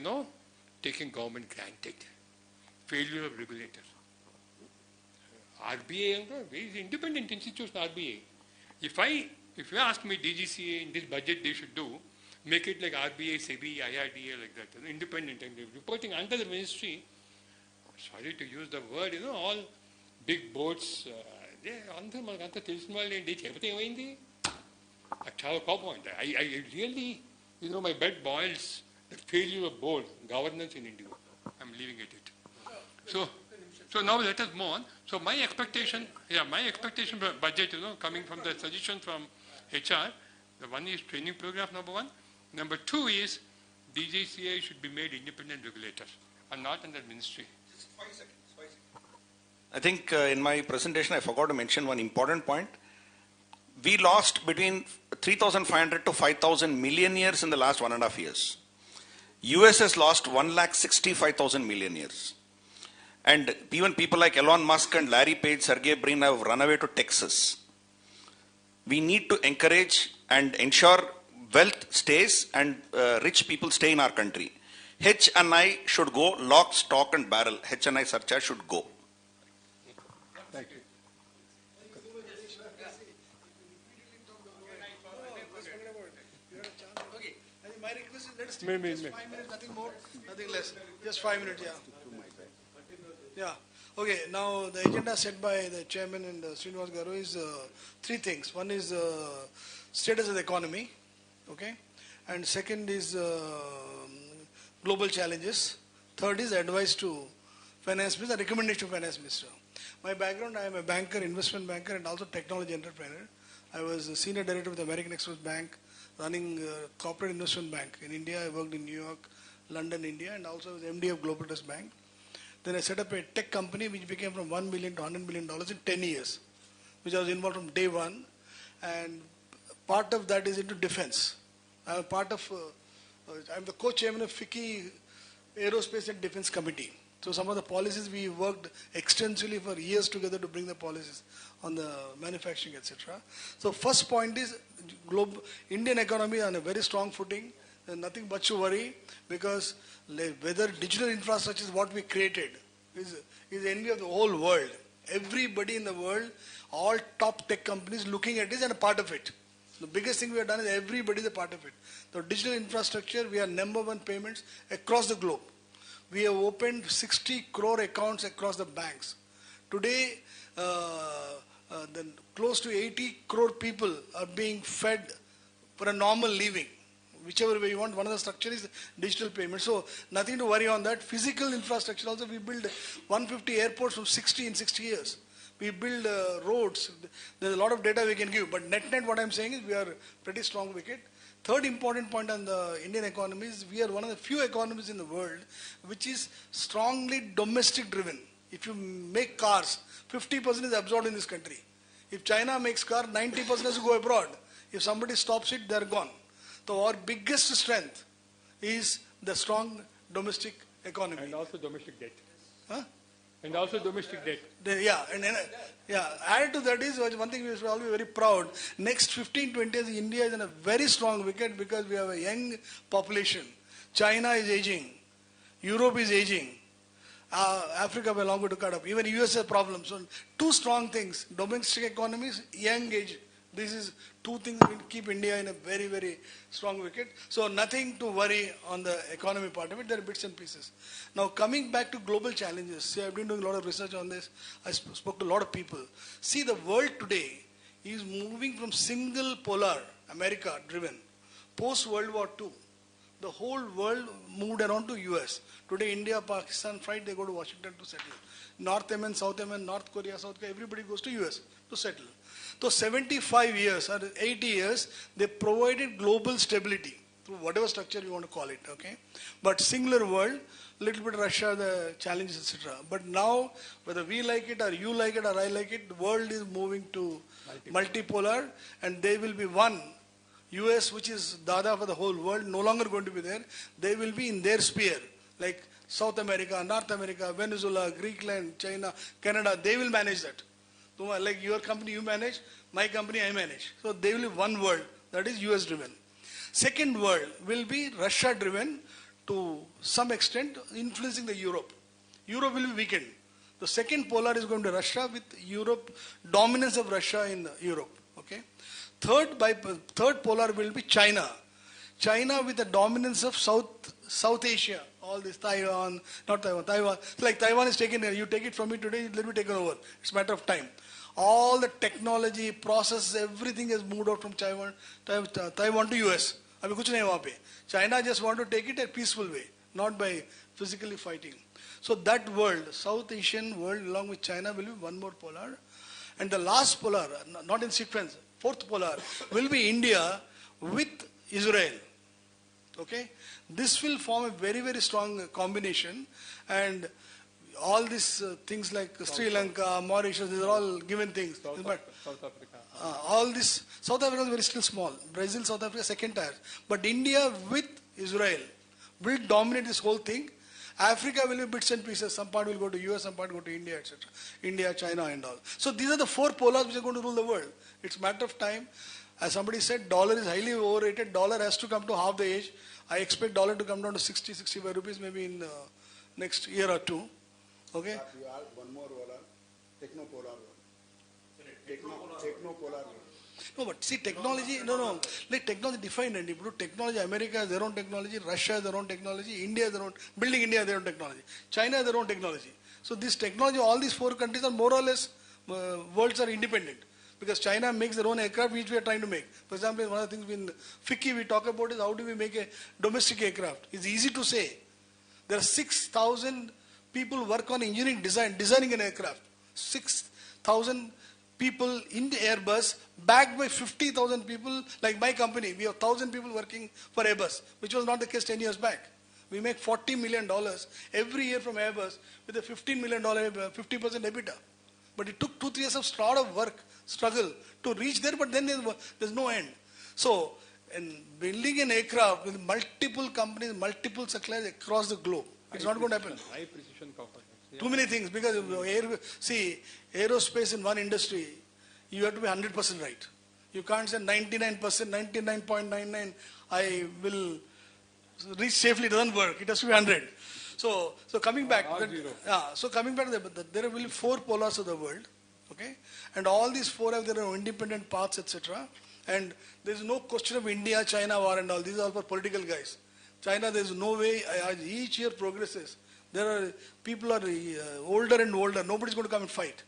taking government granted. Failure of regulators. RBI is independent institution, RBI. If you ask me DGCA in this budget they should do, make it like RBI, SEBI, IRDA like that, independent and reporting under the ministry. Sorry to use the word, all big boards, I really, my bed boils the failure of board governance in India. I'm leaving it. So now let us move on. So my expectation for budget, coming from the suggestion from HR, the one is training program, number one. Number two is DGCA should be made independent regulators and not under ministry. Just 5 seconds. I think in my presentation I forgot to mention one important point. We lost between 3,500 to 5,000 millionaires in the last 1.5 years. US has lost 1,65,000 millionaires. And even people like Elon Musk and Larry Page, Sergey Brin have run away to Texas. We need to encourage and ensure wealth stays and rich people stay in our country. H&I should go lock, stock and barrel. H&I surcharge should go. Thank you. Okay, I think my request is let us take just 5 minutes, nothing more, nothing less. Just 5 minutes, yeah. Yeah. Okay, now the agenda set by the chairman and Srinivas Garu is 3 things. One is status of the economy, okay, and second is global challenges. Third is advice to finance minister, recommendation to finance minister. My background, I am a banker, investment banker, and also technology entrepreneur. I was a senior director of the American Express Bank, running corporate investment bank in India. I worked in New York, London, India, and also was MD of Global Trust Bank. Then I set up a tech company which became from $1 million to $100 million in 10 years, which I was involved from day one. And part of that is into defense. I'm I'm the co-chairman of FICCI Aerospace and Defense Committee. So some of the policies we worked extensively for years together to bring the policies on the manufacturing, etc. So first point is Indian economy on a very strong footing. There's nothing much to worry because whether digital infrastructure is what we created is the envy of the whole world. Everybody in the world, all top tech companies looking at this and a part of it. The biggest thing we have done is everybody is a part of it. The digital infrastructure, we are number one payments across the globe. We have opened 60 crore accounts across the banks. Today, close to 80 crore people are being fed for a normal living. Whichever way you want, one of the structure is digital payment. So nothing to worry on that. Physical infrastructure also, we build 150 airports from 60 in 60 years. We build roads. There's a lot of data we can give. But net what I'm saying is we are pretty strong wicket. Third important point on the Indian economy is we are one of the few economies in the world which is strongly domestic driven. If you make cars, 50% is absorbed in this country. If China makes car, 90% has to go abroad. If somebody stops it, they're gone. So our biggest strength is the strong domestic economy. And also domestic debt. Huh? And also domestic debt. Added to that is one thing we should all be very proud. Next 15-20 years, India is in a very strong wicket because we have a young population. China is aging. Europe is aging. Africa will long to cut up. Even US has problems. So two strong things. Domestic economies, young age. This is two things that will keep India in a very, very strong wicket. So nothing to worry on the economy part of it. There are bits and pieces. Now coming back to global challenges. See, I've been doing a lot of research on this. I spoke to a lot of people. See, the world today is moving from single polar, America driven. Post World War II, the whole world moved around to US. Today India, Pakistan fight, they go to Washington to settle. North Yemen, South Yemen, North Korea, South Korea, everybody goes to US to settle. So 75 years or 80 years, they provided global stability through whatever structure you want to call it, okay? But singular world, little bit Russia, the challenges, etc. But now, whether we like it or you like it or I like it, the world is moving to multipolar and they will be one. US, which is Dada for the whole world, no longer going to be there. They will be in their sphere, like South America, North America, Venezuela, Greenland, China, Canada, they will manage that. So like your company you manage, my company I manage. So they will be one world, that is US driven. Second world will be Russia driven to some extent, influencing the Europe. Europe will be weakened. The second polar is going to Russia with Europe, dominance of Russia in Europe. Okay. Third polar will be China. China with the dominance of South Asia. All this Taiwan. It's like Taiwan is taken here. You take it from me today, it will be taken over. It's a matter of time. All the technology, process, everything has moved out from Taiwan to US. Abhi kuch nahi wahan pe. China just want to take it a peaceful way, not by physically fighting. So that world, South Asian world along with China will be one more polar. And the last polar, not in sequence, fourth polar will be India with Israel. Okay? This will form a very, very strong combination, and all these things like Sri Lanka, Mauritius, these are all given things. South Africa. All this, South Africa is very still small. Brazil, South Africa, second tier. But India with Israel will dominate this whole thing. Africa will be bits and pieces. Some part will go to US, some part go to India, etc. India, China and all. So these are the four polars which are going to rule the world. It's a matter of time. As somebody said, dollar is highly overrated. Dollar has to come to half the age. I expect dollar to come down to 60, 65 rupees maybe in next year or two. Okay? You have one more polar, technopolar one. Technopolar one. No, but see, technology, let technology define and improve. Technology, America has their own technology, Russia has their own technology, India has their own, building India has their own technology, China has their own technology. So this technology, all these four countries are more or less, worlds are independent. Because China makes their own aircraft which we are trying to make. For example, one of the things in FICCI we talk about is how do we make a domestic aircraft. It's easy to say. There are 6,000 people work on engineering designing an aircraft. 6,000 people in the Airbus, backed by 50,000 people, like my company. We have 1,000 people working for Airbus, which was not the case 10 years back. We make $40 million every year from Airbus with a $15 million, 50% EBITDA. But it took 2-3 years of lot of work, struggle to reach there, but then there's no end. So, in building an aircraft with multiple companies, multiple suppliers across the globe, it's not going to happen. High precision components. Yeah. Too many things, because aerospace in one industry, you have to be 100% right. You can't say 99%, 99.99, I will reach safely, it doesn't work. It has to be 100. So coming back, so coming back, there will be 4 polars of the world, okay, and all these 4 have their own independent paths, etc. And there is no question of India, China war and all. These are all for political guys. China, there is no way. As each year progresses, there are people are older and older. Nobody's going to come and fight.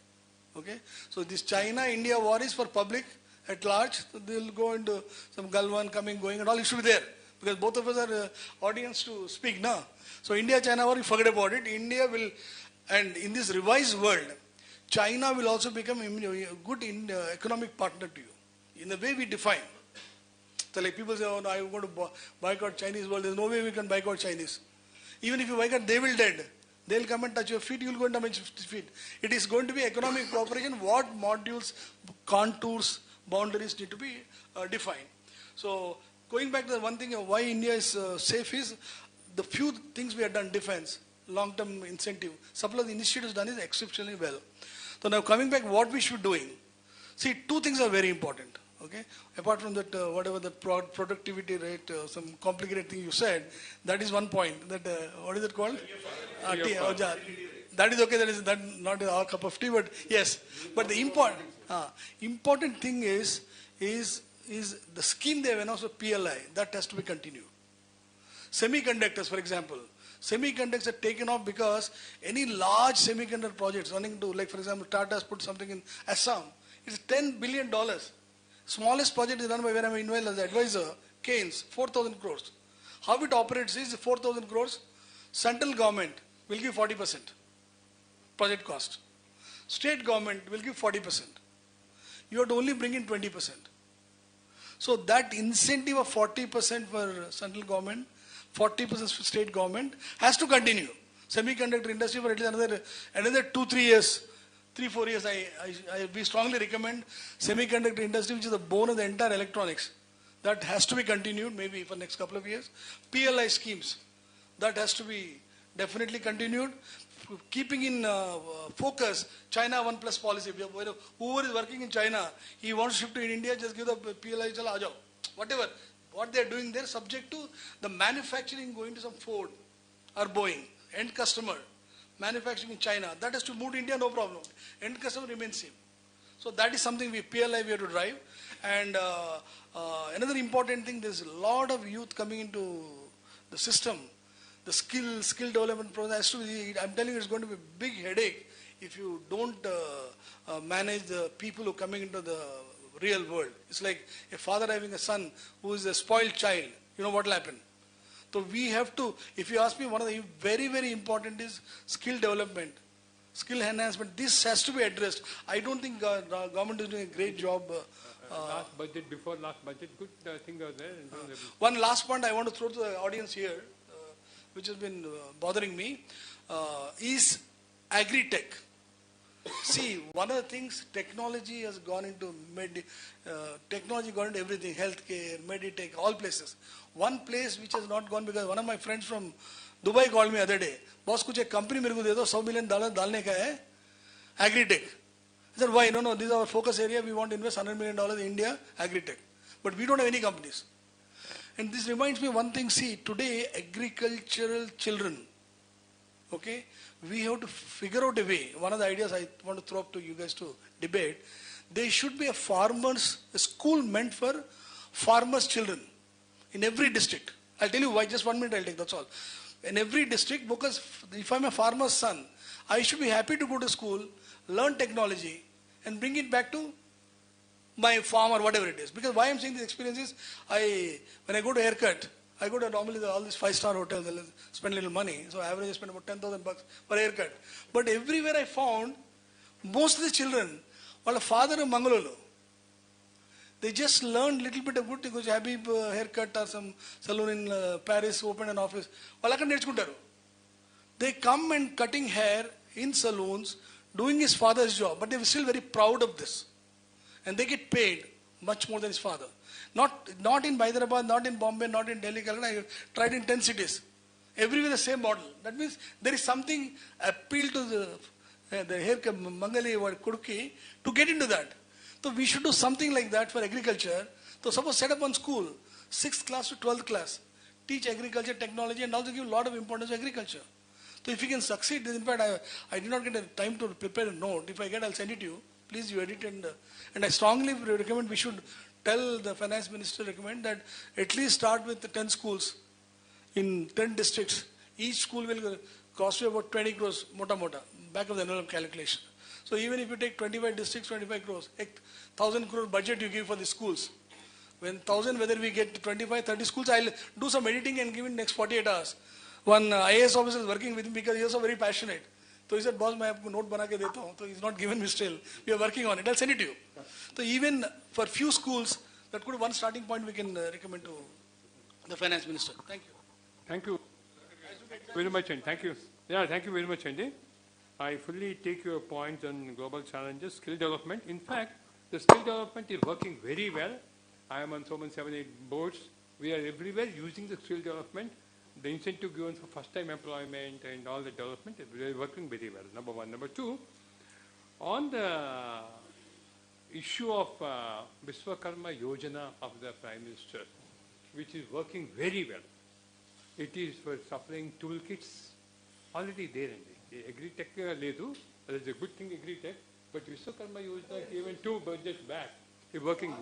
Okay, so this China-India war is for public at large. So they'll go into some Galwan coming, going, and all. It should be there because both of us are audience to speak now. So India-China war, you forget about it. India will, and in this revised world, China will also become a good economic partner to you in the way we define. So like people say, oh no, I'm going to boycott Chinese world. There's no way we can boycott Chinese. Even if you boycott, they will dead. They'll come and touch your feet, you'll go and damage your feet. It is going to be economic cooperation. What modules, contours, boundaries need to be defined. So going back to the one thing of why India is safe is the few things we have done, defense, long-term incentive, supply the initiatives done is exceptionally well. So now coming back, what we should be doing. See, 2 things are very important. Okay, apart from that, whatever the productivity rate, some complicated thing you said, that is one point. That what is it called? That is okay. That is not our cup of tea, but yes. But the important thing is the scheme they have announced for PLI that has to be continued. Semiconductors, for example, semiconductors are taken off because any large semiconductor projects running to, like for example, Tata has put something in Assam. It's $10 billion. Smallest project is run by where I'm involved as advisor, Keynes, 4,000 crores. How it operates is 4,000 crores. Central government will give 40% project cost. State government will give 40%. You have to only bring in 20%. So that incentive of 40% for central government, 40% for state government has to continue. Semiconductor industry for at least another 2-3 years. 3-4 years, we strongly recommend semiconductor industry, which is the bone of the entire electronics. That has to be continued, maybe for next couple of years. PLI schemes, that has to be definitely continued. Keeping in focus China 1+ policy. Whoever is working in China, he wants to shift to India, just give the PLI, chala aa jao. Whatever. What they are doing there, subject to the manufacturing going to some Ford or Boeing, end customer. Manufacturing in China, that has to move to India, no problem. End customer remains same. So that is something PLI we have to drive. And another important thing, there's a lot of youth coming into the system. The skill development process has to be, I'm telling you, it's going to be a big headache if you don't manage the people who are coming into the real world. It's like a father having a son who is a spoiled child. You know what will happen? So we have to, if you ask me, one of the very, very important is skill development, skill enhancement. This has to be addressed. I don't think government is doing a great job. Last budget, before last budget, good thing was there. One last point I want to throw to the audience here, which has been bothering me, is agri-tech. See, one of the things, technology has gone into everything, healthcare, meditech, all places. One place which has not gone, because one of my friends from Dubai called me the other day, boss, कुछ एक company मेरे को दे दो, $100 million डालने का है, agri-tech. I said, why? No, this is our focus area. We want to invest $100 million in India, agri-tech. But we don't have any companies. And this reminds me of one thing. See, today, agricultural children, okay, we have to figure out a way. One of the ideas I want to throw up to you guys to debate, there should be a school meant for farmers' children in every district. I'll tell you why, just 1 minute I'll take, that's all. In every district, because if I'm a farmer's son, I should be happy to go to school, learn technology, and bring it back to my farm or whatever it is. Because why I'm saying this experience is, when I go to haircut, I go to normally all these 5-star hotels, I'll spend a little money. So average I spend about $10,000 per haircut. But everywhere I found, most of the children, while a father of Mangalore, they just learned little bit of good things. Habib haircut or some salon in Paris opened an office. They come and cutting hair in saloons, doing his father's job, but they were still very proud of this. And they get paid much more than his father. Not in Hyderabad, not in Bombay, not in Delhi, Calcutta. I tried in 10 cities. Everywhere the same model. That means there is something appeal to the haircut, Mangali or Kuduki, to get into that. So we should do something like that for agriculture. So suppose set up one school, 6th class to 12th class, teach agriculture technology and also give a lot of importance to agriculture. So if you can succeed, in fact, I did not get a time to prepare a note. If I get, I'll send it to you. Please, you edit and I strongly recommend we should tell the finance minister, recommend that at least start with the 10 schools in 10 districts. Each school will cost you about 20 crores, mota, back of the envelope calculation. So even if you take 25 districts, 25 crores, 1,000 crore budget you give for the schools. When 1,000, whether we get 25, 30 schools, I'll do some editing and give in next 48 hours. One IAS officer is working with me because he is also very passionate. So he said, boss, I have note bana ke deta hu. So he's not given me still. We are working on it. I'll send it to you. So even for few schools, that could be one starting point we can recommend to the finance minister. Thank you. Thank you very much, and thank you. Yeah, thank you very much, Andy. I fully take your point on global challenges, skill development. In fact, the skill development is working very well. I am on so many 7, 8 boards. We are everywhere using the skill development. The incentive given for first-time employment and all the development is working very well, number one. Number two, on the issue of Vishwakarma Yojana of the Prime Minister, which is working very well. It is for supplying toolkits already there. Agri-tech ledu, that is a good thing, agri-tech, but Vishwakarma Yojana even 2 budgets back is working.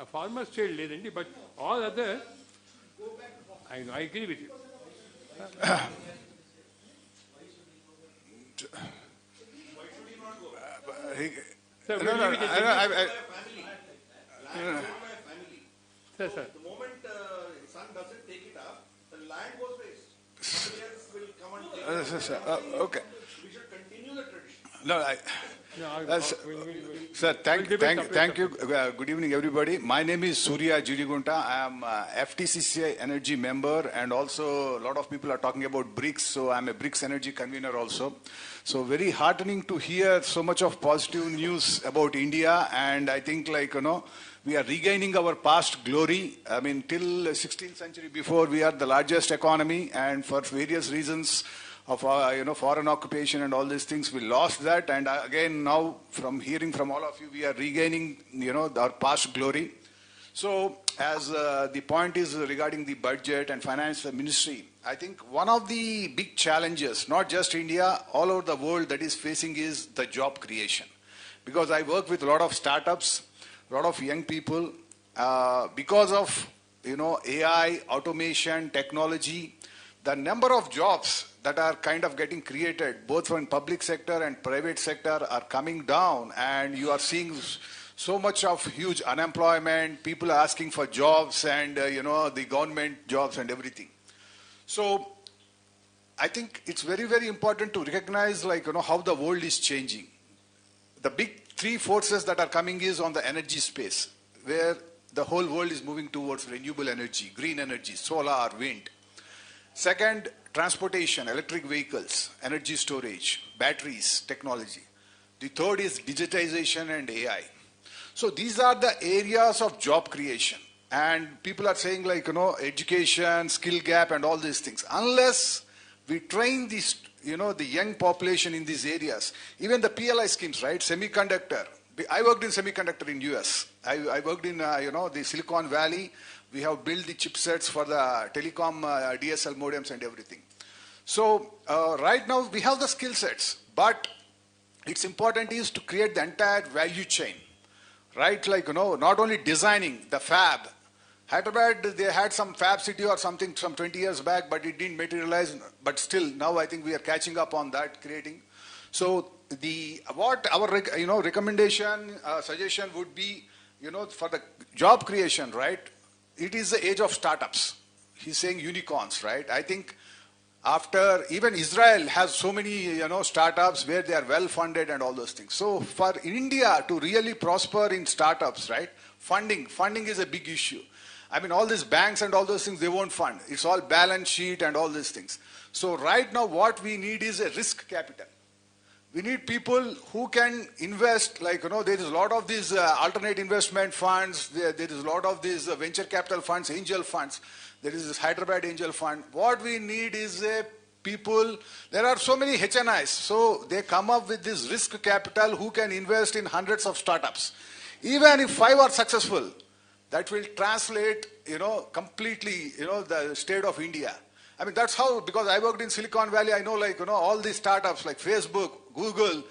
A farmer's child ledu, but all other, I agree with you. Sir, Sir. The moment son doesn't take it up, the land goes waste. Somebody else will come and take it. Okay. We should continue the tradition. No, sir, thank you. Good evening, everybody. My name is Surya Jirigunta. I am FTCCI Energy member, and also a lot of people are talking about BRICS, so I'm a BRICS Energy convener also. So very heartening to hear so much of positive news about India, and I think we are regaining our past glory. I mean, till 16th century before, we are the largest economy, and for various reasons of foreign occupation and all these things, we lost that. And again, now from hearing from all of you, we are regaining, our past glory. So as the point is regarding the budget and finance ministry, I think one of the big challenges, not just India, all over the world that is facing is the job creation. Because I work with a lot of startups, a lot of young people, because of, AI, automation, technology, the number of jobs that are kind of getting created, both from public sector and private sector, are coming down, and you are seeing so much of huge unemployment, people are asking for jobs, and the government jobs and everything. So I think it's very, very important to recognize how the world is changing. The big 3 forces that are coming is on the energy space, where the whole world is moving towards renewable energy, green energy, solar, wind. Second, transportation, electric vehicles, energy storage, batteries, technology. The third is digitization and AI. So these are the areas of job creation. And people are saying education, skill gap and all these things. Unless we train these, the young population in these areas, even the PLI schemes, right? Semiconductor. I worked in semiconductor in US. I worked in, the Silicon Valley. We have built the chipsets for the telecom DSL modems and everything. So right now we have the skill sets, but it's important is to create the entire value chain, right? Not only designing the fab. Hyderabad, they had some fab city or something some 20 years back, but it didn't materialize. But still, now I think we are catching up on that, creating. So what our recommendation, suggestion would be, for the job creation, right? It is the age of startups. He's saying unicorns, right? I think after, even Israel has so many, startups where they are well funded and all those things. So for India to really prosper in startups, right? Funding is a big issue. I mean, all these banks and all those things, they won't fund. It's all balance sheet and all these things. So right now what we need is a risk capital. We need people who can invest, there is a lot of these alternate investment funds, there is a lot of these venture capital funds, angel funds. There is this Hyderabad Angel Fund. What we need is people, there are so many HNIs, so they come up with this risk capital who can invest in hundreds of startups. Even if 5 are successful, that will translate, completely, the state of India. I mean, that's how, because I worked in Silicon Valley, I know, like, all these startups like Facebook, Google,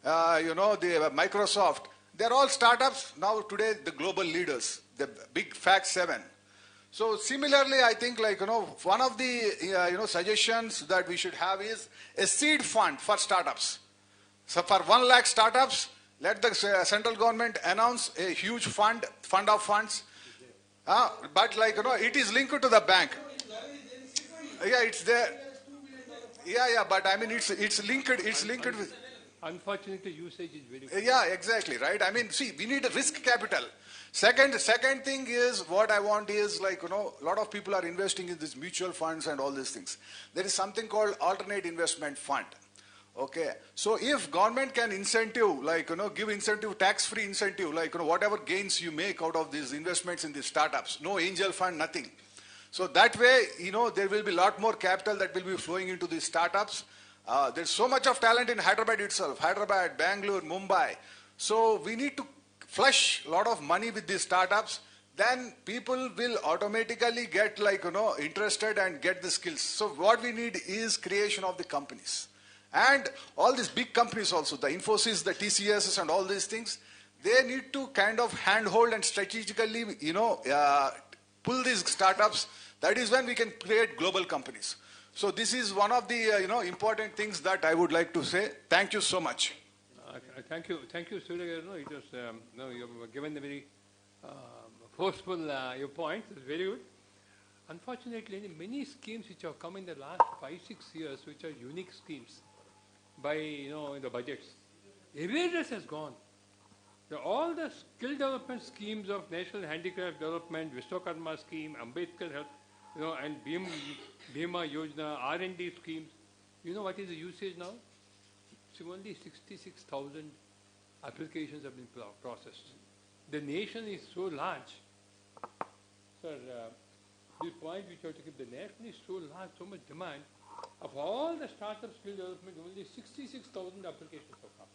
the Microsoft, they're all startups now today, the global leaders, the big fact 7. So similarly, I think, like, one of the, suggestions that we should have is a seed fund for startups. So for 1 lakh startups, let the central government announce a huge fund of funds. But, like, it is linked to the bank. Yeah, it's there. Yeah, but I mean, it's linked with. Unfortunately, usage is very good. Yeah, exactly, right? I mean, see, we need a risk capital. Second thing is, what I want is, like, a lot of people are investing in these mutual funds and all these things. There is something called alternate investment fund. Okay, so if government can incentive, like, give incentive, tax-free incentive, like, whatever gains you make out of these investments in these startups, no angel fund, nothing. So that way, there will be a lot more capital that will be flowing into these startups. There's so much of talent in Hyderabad itself, Hyderabad, Bangalore, Mumbai. So we need to flush a lot of money with these startups. Then people will automatically get, like, interested and get the skills. So what we need is creation of the companies. And all these big companies also, the Infosys, the TCSs and all these things, they need to kind of handhold and strategically, pull these startups. That is when we can create global companies. So this is one of the, important things that I would like to say. Thank you so much. Thank you, Surya. It was, you've given a very forceful your point. It's very good. Unfortunately, many schemes which have come in the last 5-6 years, which are unique schemes, by in the budgets, awareness has gone. All the skill development schemes of National Handicraft Development, Vishwakarma scheme, Ambedkar Health, and Bhima Yojana, R&D schemes. You know what is the usage now? So only 66,000 applications have been processed. The nation is so large. Sir, this point which you have to keep, the nation is so large, so much demand. Of all the startup skill development, only 66,000 applications have come.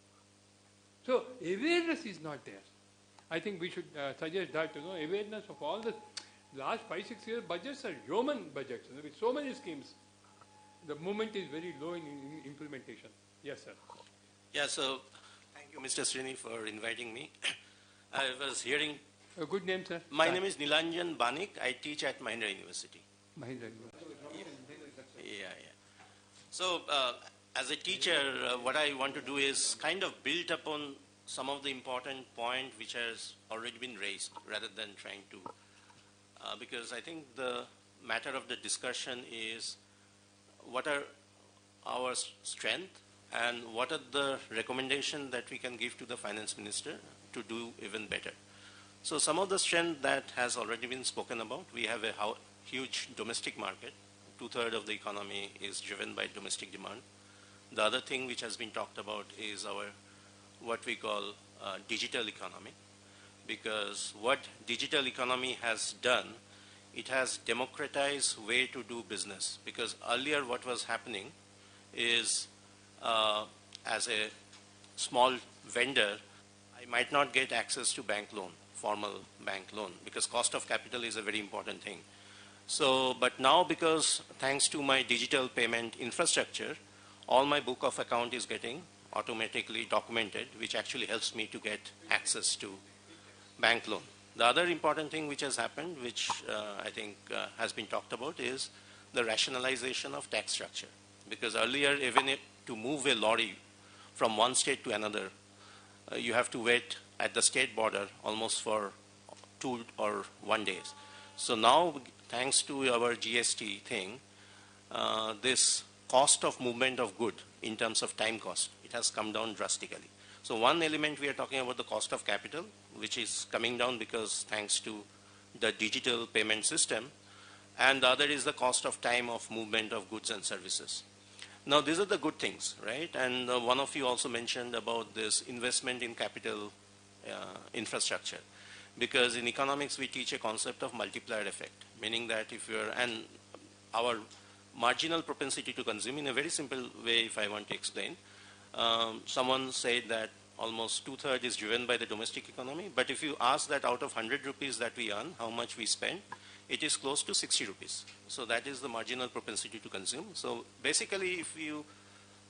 So awareness is not there. I think we should suggest that, awareness of all the last 5-6 years budgets are human budgets, with so many schemes. The movement is very low in implementation. Yes, sir. Yeah, so thank you, Mr. Srini, for inviting me. I was hearing. A good name, sir. My name is Nilanjan Banik. I teach at Mahindra University. Mahindra University. Yeah. So, as a teacher, what I want to do is kind of build upon some of the important point which has already been raised, rather than trying to, because I think the matter of the discussion is what are our strength and what are the recommendations that we can give to the finance minister to do even better. So some of the strength that has already been spoken about, we have a huge domestic market. 2/3 of the economy is driven by domestic demand. The other thing which has been talked about is our, what we call digital economy, because what digital economy has done, it has democratized way to do business. Because earlier what was happening is, as a small vendor, I might not get access to bank loan, formal bank loan, because cost of capital is a very important thing. So, but now, because thanks to my digital payment infrastructure, all my book of account is getting automatically documented, which actually helps me to get access to bank loan. The other important thing which has happened, which I think has been talked about, is the rationalization of tax structure. Because earlier, even to move a lorry from one state to another, you have to wait at the state border almost for 2 or 1 day. So now, thanks to our GST thing, this cost of movement of good in terms of time cost, it has come down drastically. So one element we are talking about the cost of capital, which is coming down because thanks to the digital payment system, and the other is the cost of time of movement of goods and services. Now these are the good things, right? And one of you also mentioned about this investment in capital infrastructure. Because in economics we teach a concept of multiplier effect, meaning that if you're, and our marginal propensity to consume, in a very simple way if I want to explain, someone said that almost 2/3 is driven by the domestic economy, but if you ask that out of 100 rupees that we earn, how much we spend, it is close to 60 rupees. So that is the marginal propensity to consume. So basically, if you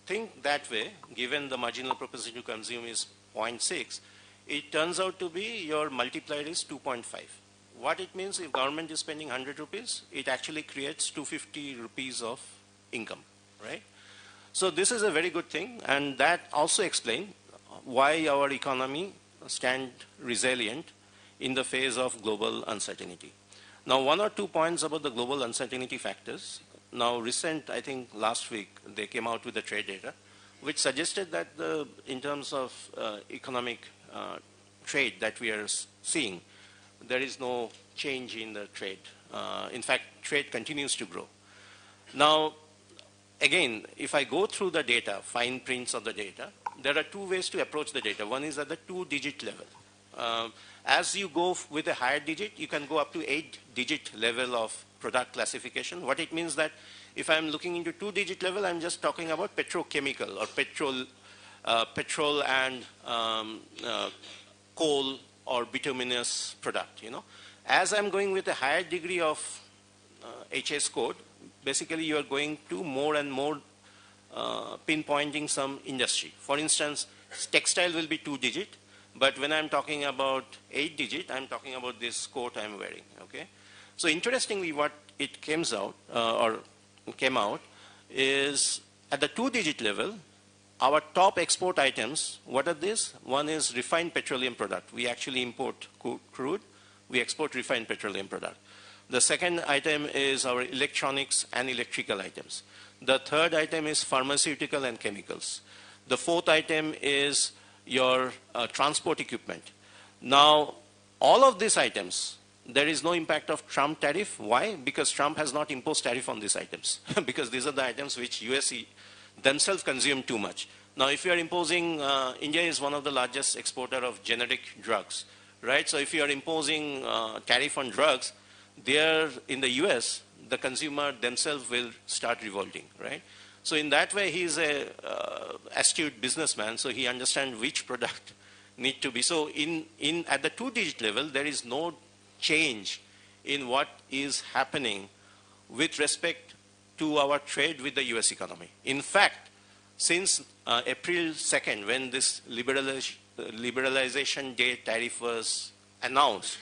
think that way, given the marginal propensity to consume is 0.6, it turns out to be your multiplier is 2.5. What it means, if government is spending 100 rupees, it actually creates 250 rupees of income, right? So this is a very good thing, and that also explains why our economy stand resilient in the face of global uncertainty. Now, one or two points about the global uncertainty factors. Now, I think last week, they came out with the trade data, which suggested that in terms of economic trade that we are seeing, there is no change in the trade. In fact, trade continues to grow. Now, again, if I go through the data, fine prints of the data, there are two ways to approach the data. One is at the 2-digit level. As you go with a higher digit, you can go up to 8-digit level of product classification. What it means that if I'm looking into 2-digit level, I'm just talking about petrochemical or petrol and coal or bituminous product, you know. As I'm going with a higher degree of HS code, basically you are going to more and more pinpointing some industry. For instance, textile will be 2-digit, but when I'm talking about 8-digit, I'm talking about this coat I'm wearing, okay? So interestingly, what it came out is at the 2-digit level, our top export items, what are these? One is refined petroleum product. We actually import crude. We export refined petroleum product. The second item is our electronics and electrical items. The third item is pharmaceutical and chemicals. The fourth item is your transport equipment. Now, all of these items, there is no impact of Trump tariff. Why? Because Trump has not imposed tariff on these items. Because these are the items which US themselves consume too much. Now, if you are imposing, India is one of the largest exporter of generic drugs, right? So if you are imposing tariff on drugs, there in the US, the consumer themselves will start revolting, right? So in that way, he is a astute businessman, so he understands which product need to be. So at the 2-digit level, there is no change in what is happening with respect to our trade with the US economy. In fact, since April 2nd, when this liberalization day tariff was announced,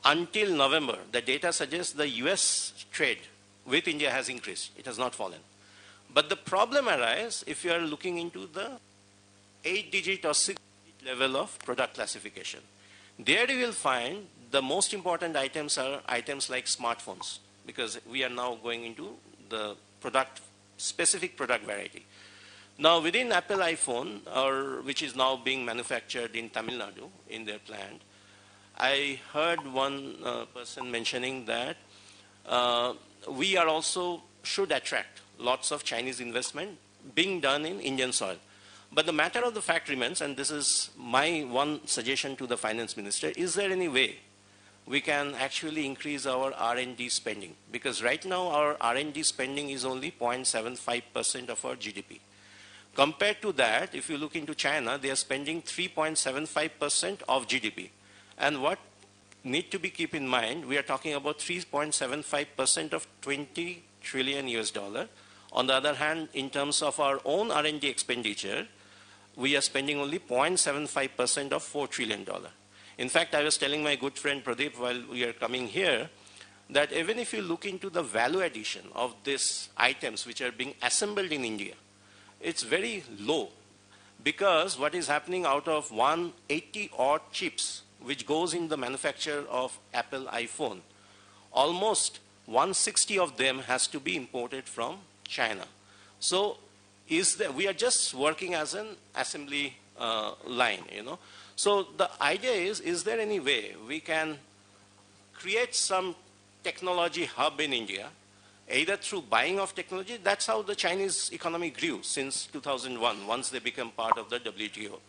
until November, the data suggests the US trade with India has increased. It has not fallen. But the problem arises if you are looking into the 8-digit or 6-digit level of product classification. There you will find the most important items are items like smartphones, because we are now going into the specific product variety. Now, within Apple iPhone, which is now being manufactured in Tamil Nadu in their plant, I heard one person mentioning that we are also should attract lots of Chinese investment being done in Indian soil. But the matter of the fact remains, and this is my one suggestion to the finance minister, is there any way we can actually increase our R&D spending? Because right now our R&D spending is only 0.75% of our GDP. Compared to that, if you look into China, they are spending 3.75% of GDP. And what need to be keep in mind, we are talking about 3.75% of 20 trillion US dollar. On the other hand, in terms of our own R&D expenditure, we are spending only 0.75% of $4 trillion. In fact, I was telling my good friend Pradeep while we are coming here, that even if you look into the value addition of these items which are being assembled in India, it's very low. Because what is happening out of 180 odd chips, which goes in the manufacture of Apple iPhone, almost 160 of them has to be imported from China. So we are just working as an assembly line, you know. So the idea is there any way we can create some technology hub in India, either through buying of technology? That's how the Chinese economy grew since 2001, once they become part of the WTO.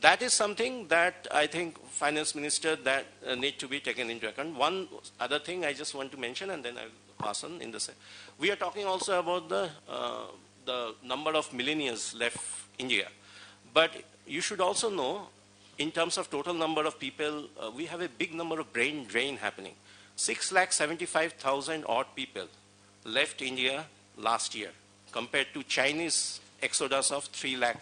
That is something that I think finance minister that need to be taken into account. One other thing I just want to mention, and then I'll pass on in the same. We are talking also about the number of millennials left India. But you should also know, in terms of total number of people, we have a big number of brain drain happening. 6,75,000 odd people left India last year compared to Chinese exodus of 3 lakh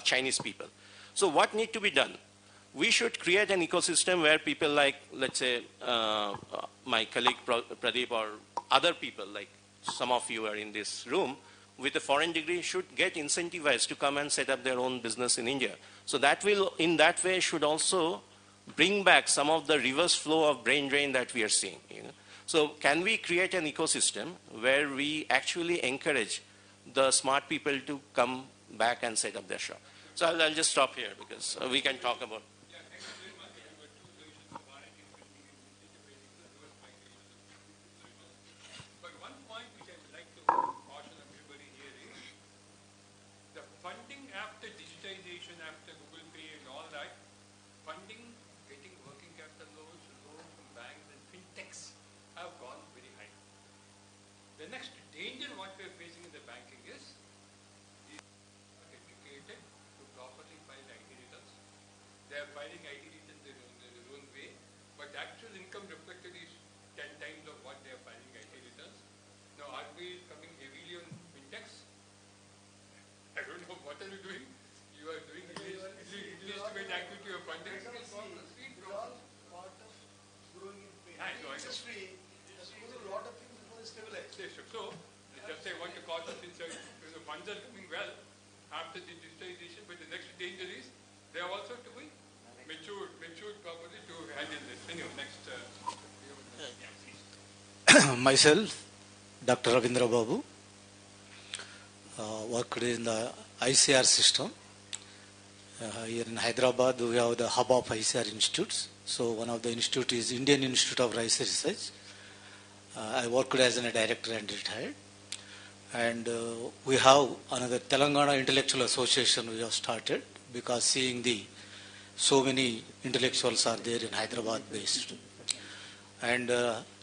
Chinese people. So what need to be done? We should create an ecosystem where people like, let's say, my colleague Pradeep or other people like some of you are in this room with a foreign degree should get incentivized to come and set up their own business in India. So that will, in that way, should also bring back some of the reverse flow of brain drain that we are seeing. So can we create an ecosystem where we actually encourage the smart people to come back and set up their shop? So I'll just stop here because we can talk about. But one point which I would like to caution everybody here is the funding after digitization, after Google Pay and all that, funding, getting working capital loans, loans from banks and fintechs have gone very high. The next danger what we are facing in the banking is not educated to properly file IT returns. They are filing IT returns in their own way, but the actual income reflected is 10 times of what they are filing IT returns. Now RBI is coming heavily on fintechs. I don't know what are you doing. You are doing illegitimate activity of funding. I know. Industry, there's a lot of things before they stabilize. So, just I want to caution since the funds are coming well after the digitization, but the next danger is they are also to be matured properly to handle this. Anyway, next. Myself, Dr. Ravindra Babu, worked in the ICR system. Here in Hyderabad, we have the hub of ICR institutes. So one of the institute is Indian Institute of Rice Research. I worked as a director and retired. And we have another Telangana Intellectual Association we have started because seeing so many intellectuals are there in Hyderabad based. And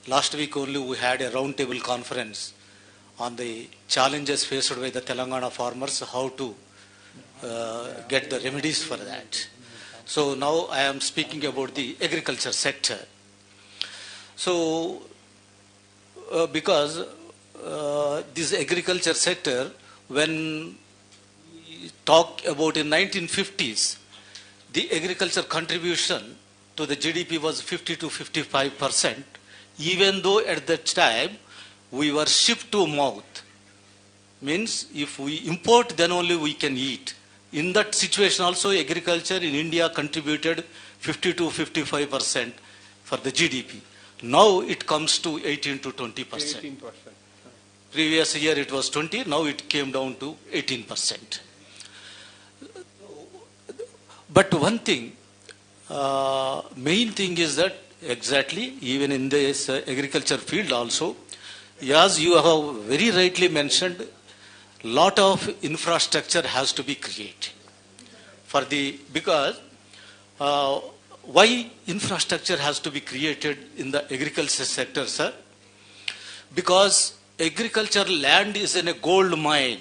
last week only we had a roundtable conference on the challenges faced by the Telangana farmers, how to get the remedies for that. So now I am speaking about the agriculture sector. So because this agriculture sector, when we talk about in 1950s, the agriculture contribution to the GDP was 50 to 55%, even though at that time we were ship to mouth. Means if we import, then only we can eat. In that situation also, agriculture in India contributed 50 to 55% for the GDP. Now it comes to 18 to 20%. 18%. Previous year it was 20, now it came down to 18%. But one thing, main thing is that exactly, even in this agriculture field also, as you have very rightly mentioned, lot of infrastructure has to be created because why infrastructure has to be created in the agriculture sector, sir? Because agriculture land is in a gold mine.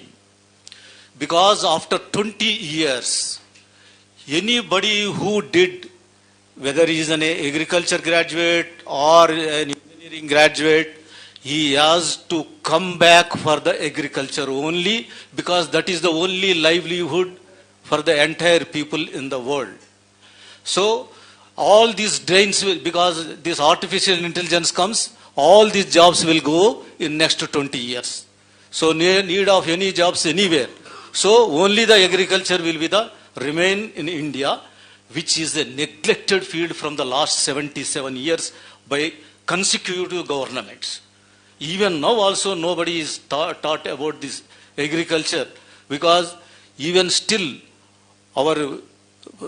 Because after 20 years, anybody who did, whether he is an agriculture graduate or an engineering graduate, he has to come back for the agriculture only, because that is the only livelihood for the entire people in the world. So all these drains, because this artificial intelligence comes, all these jobs will go in next 20 years. So need of any jobs anywhere. So only the agriculture will be the remain in India, which is a neglected field from the last 77 years by consecutive governments. Even now also nobody is taught about this agriculture, because even still our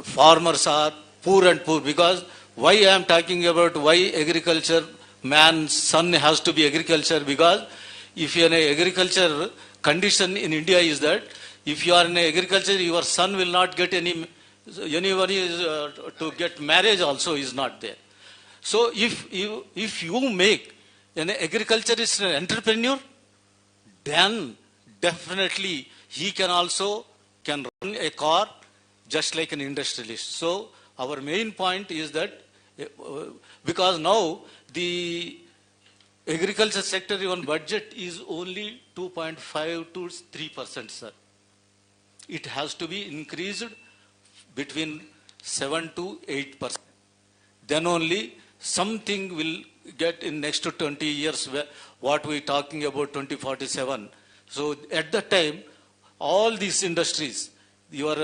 farmers are poor and poor. Because why I am talking about why agriculture, man's son has to be agriculture, because if you are in agriculture, condition in India is that if you are in agriculture, your son will not get anybody to get marriage also is not there. So if you make an agriculturist an entrepreneur, then definitely he can run a car just like an industrialist. So our main point is that Because now the agriculture sector even budget is only 2.5 to 3%, sir. It has to be increased between 7 to 8%. Then only something will get in next to 20 years, what we talking about 2047. So at that time, all these industries, your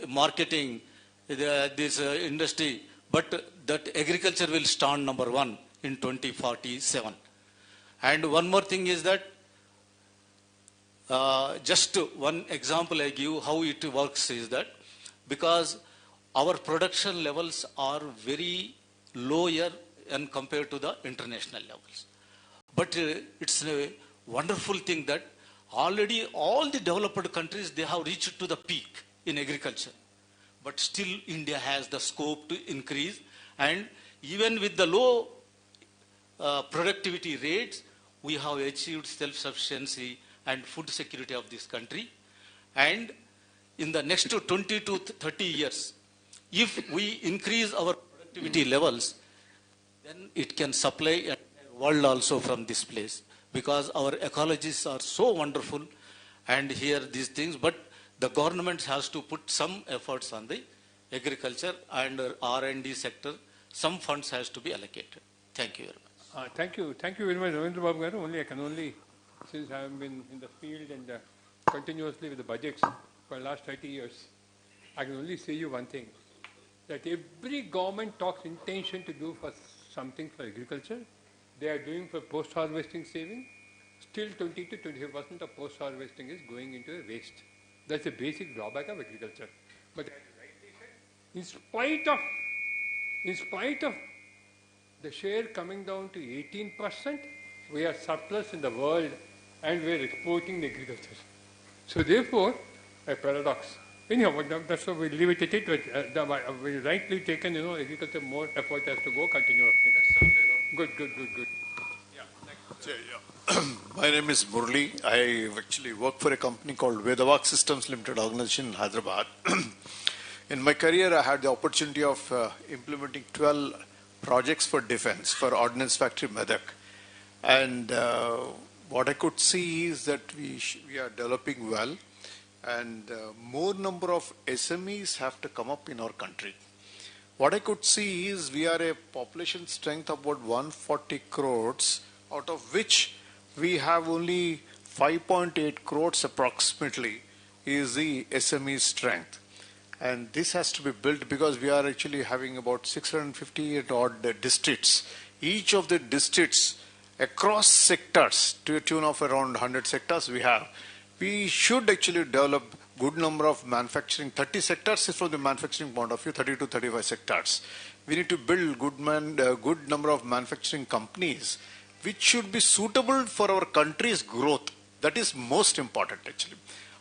marketing, this industry, but that agriculture will stand number one in 2047. And one more thing is that, just one example I give how it works is that, because our production levels are very lower and compared to the international levels. But it's a wonderful thing that already all the developed countries, they have reached to the peak in agriculture. But still India has the scope to increase, and even with the low productivity rates, we have achieved self-sufficiency and food security of this country. And in the next 20 to 30 years, if we increase our productivity levels, then it can supply a world also from this place, because our ecologies are so wonderful, and here these things, but the government has to put some efforts on the agriculture and R&D sector. Some funds has to be allocated. Thank you very much. Thank you very much, Ravindra Babu Garu. I can only, since I have been in the field and continuously with the budgets for the last 30 years, I can only say you one thing, that every government talks intention to do for something for agriculture. They are doing for post-harvesting saving. Still 20 to 25% of post-harvesting is going into a waste. That's a basic drawback of agriculture. But as rightly said, in spite of the share coming down to 18%, we are surplus in the world and we are exporting the agriculture. So therefore, a paradox. Anyhow, that's why we leave it at it. But we rightly taken, agriculture, more effort has to go continuously. Good. Yeah, next. My name is Murli. I actually work for a company called Vedavak Systems Limited organization in Hyderabad. In my career, I had the opportunity of implementing 12 projects for defense for Ordnance Factory Medak. And what I could see is that we are developing well, and more number of SMEs have to come up in our country. What I could see is we are a population strength of about 140 crores, out of which we have only 5.8 crores approximately is the SME strength. And this has to be built because we are actually having about 658 odd districts. Each of the districts across sectors, to a tune of around 100 sectors we have. We should actually develop good number of manufacturing, 30 sectors is from the manufacturing point of view, 30 to 35 sectors. We need to build good number of manufacturing companies which should be suitable for our country's growth. That is most important actually.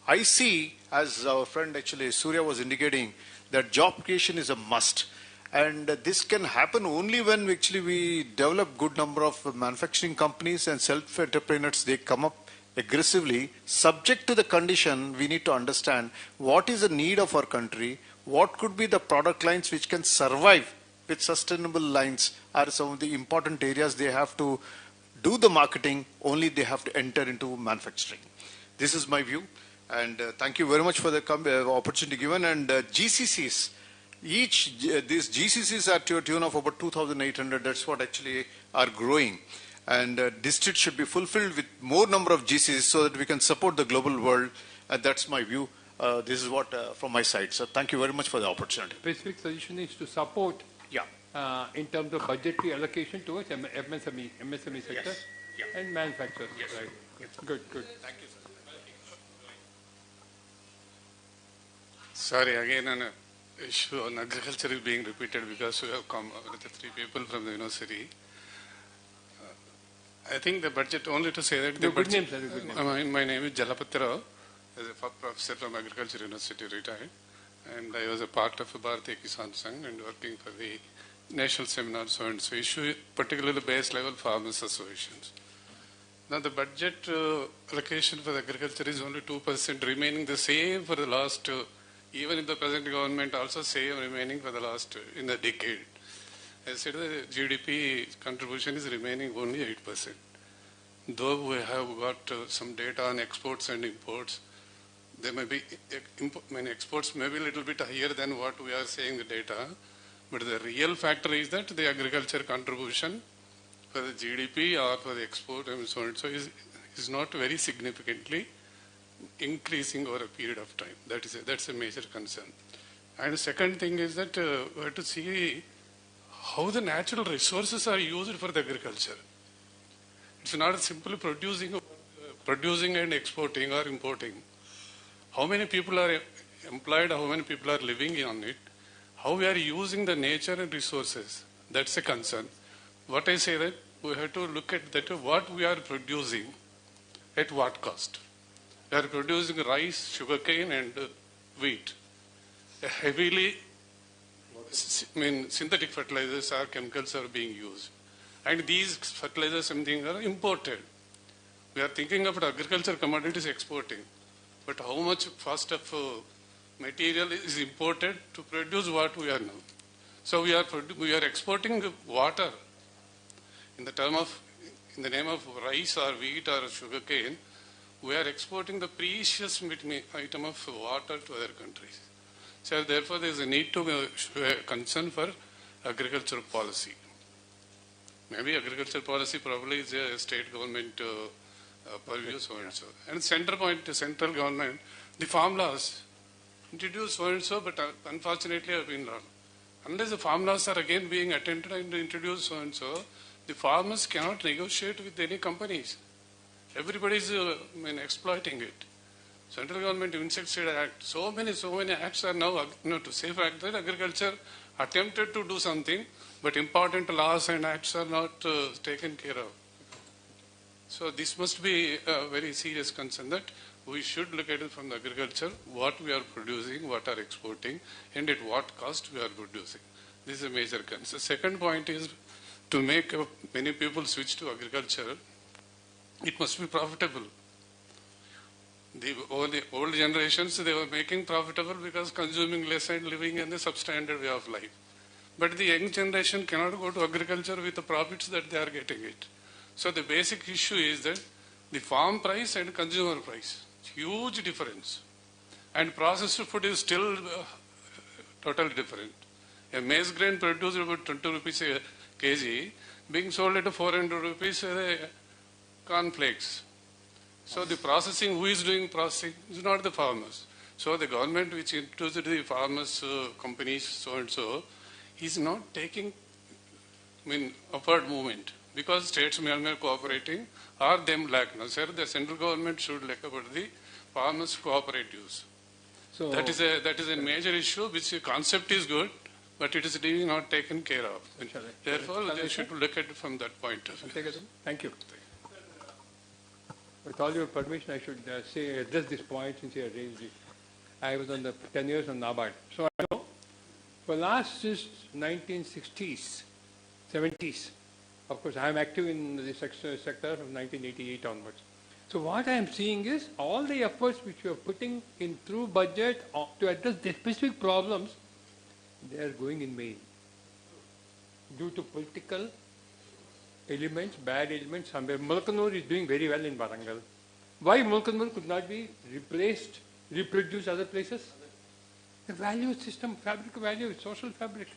I see, as our friend actually Surya was indicating, that job creation is a must. And this can happen only when we develop good number of manufacturing companies and self-entrepreneurs. They come up aggressively, subject to the condition. We need to understand what is the need of our country, what could be the product lines which can survive with sustainable lines are some of the important areas. They have to do the marketing, only they have to enter into manufacturing. This is my view, and thank you very much for the opportunity given. And GCCs, these GCCs are to a tune of about 2,800, that's what actually are growing. And districts should be fulfilled with more number of GCCs so that we can support the global world. And that's my view. This is what from my side. So thank you very much for the opportunity. Specific suggestion is to support in terms of budgetary allocation towards MSME sector and manufacturers. Yes. Right. Yes. Good. Thank you, sir. Sorry, again an issue on agriculture is being repeated because we have come with the three people from the university. I think the budget, only to say that the good budget, name, sir, good name. My name is Jalapatra, as a professor from Agriculture University, retired, and I was a part of Bharati Kisan Sangh and working for the national seminar, so and so issue, particularly base level farmers associations. Now the budget allocation for the agriculture is only 2%, remaining the same for the last, even in the present government also same remaining for the last, in a decade. I said the GDP contribution is remaining only 8%. Though we have got some data on exports and imports, there may be, exports may be a little bit higher than what we are saying the data, but the real factor is that the agriculture contribution for the GDP or for the export and so on and so is not very significantly increasing over a period of time. That's a major concern. And the second thing is that we have to see how the natural resources are used for the agriculture. It's not simply producing and exporting or importing. How many people are employed, how many people are living on it, how we are using the nature and resources. That's a concern. What I say that we have to look at that what we are producing at what cost. We are producing rice, sugarcane and wheat. Heavily synthetic fertilizers or chemicals are being used. And these fertilizers something are imported. We are thinking about agriculture commodities exporting. But how much cost of material is imported to produce what we are now? So we are exporting water in the name of rice or wheat or sugarcane. We are exporting the precious item of water to other countries. So therefore there is a need to show a concern for agricultural policy. Maybe agricultural policy probably is a state government purview, so and so. And central government, the farm laws introduced so and so, but unfortunately have been wrong. Unless the farm laws are again being attempted and introduced so and so, the farmers cannot negotiate with any companies. Everybody is exploiting it. Central government Insecticide Act, so many acts are now to safeguard that agriculture attempted to do something, but important laws and acts are not taken care of. So this must be a very serious concern that we should look at it from the agriculture, what we are producing, what are exporting, and at what cost we are producing. This is a major concern. Second point is to make many people switch to agriculture, it must be profitable. The old generations, they were making profitable because consuming less and living in a substandard way of life. But the young generation cannot go to agriculture with the profits that they are getting it. So the basic issue is that the farm price and consumer price, huge difference. And processed food is still totally different. A maize grain produced about 20 rupees a kg, being sold at 400 rupees cornflakes. So the processing, who is doing processing? Is not the farmers. So the government which introduced the farmers, companies, so and so, is not taking upward movement because states may not cooperating or them lack. Now, sir, the central government should look about the farmers' cooperatives. So that is a major issue which the concept is good, but it is really not taken care of. Therefore, they should look at it from that point of view. Thank you. With all your permission, I should address this point since you have raised it. I was on the 10 years on NABARD. So I know for last since 1960s, 70s, of course I am active in the sector from 1988 onwards. So what I am seeing is all the efforts which you are putting in through budget to address the specific problems, they are going in vain. Due to political elements, bad elements, somewhere. Mulkanur is doing very well in Warangal. Why Mulkanur could not be reproduced other places? The value system, fabric value, social fabric.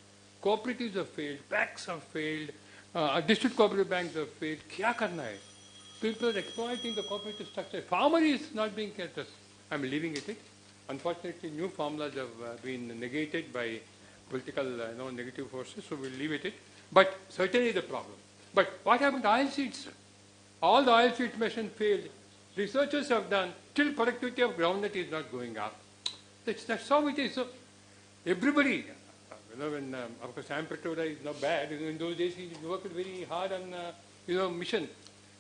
Cooperatives have failed, banks have failed, district cooperative banks have failed. Kya karna hai? People are exploiting the cooperative structure. Farmer is not being cared for. I'm leaving it. Unfortunately, new formulas have been negated by political negative forces, so we'll leave it. But certainly the problem. But what happened to oil seeds? All the oil seeds mission failed. Researchers have done, till productivity of groundnut is not going up. That's how it is. So everybody, when of course Sam Petroda is not bad. In those days he worked very hard on mission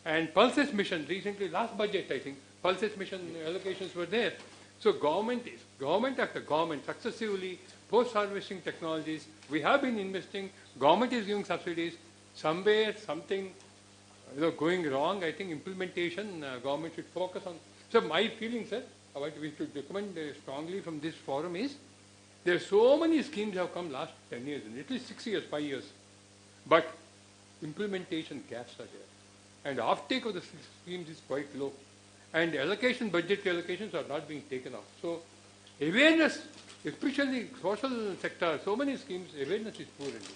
and pulses mission. Recently, last budget I think, pulses mission allocations were there. So government after government successively post-harvesting technologies. We have been investing. Government is giving subsidies. Somewhere something going wrong. I think implementation government should focus on. So my feeling, sir, what we should recommend strongly from this forum is there are so many schemes have come last 10 years, at least 6 years, 5 years. But implementation gaps are there. And offtake of the schemes is quite low. And budget allocations are not being taken off. So awareness, especially social sector, so many schemes, awareness is poor in this.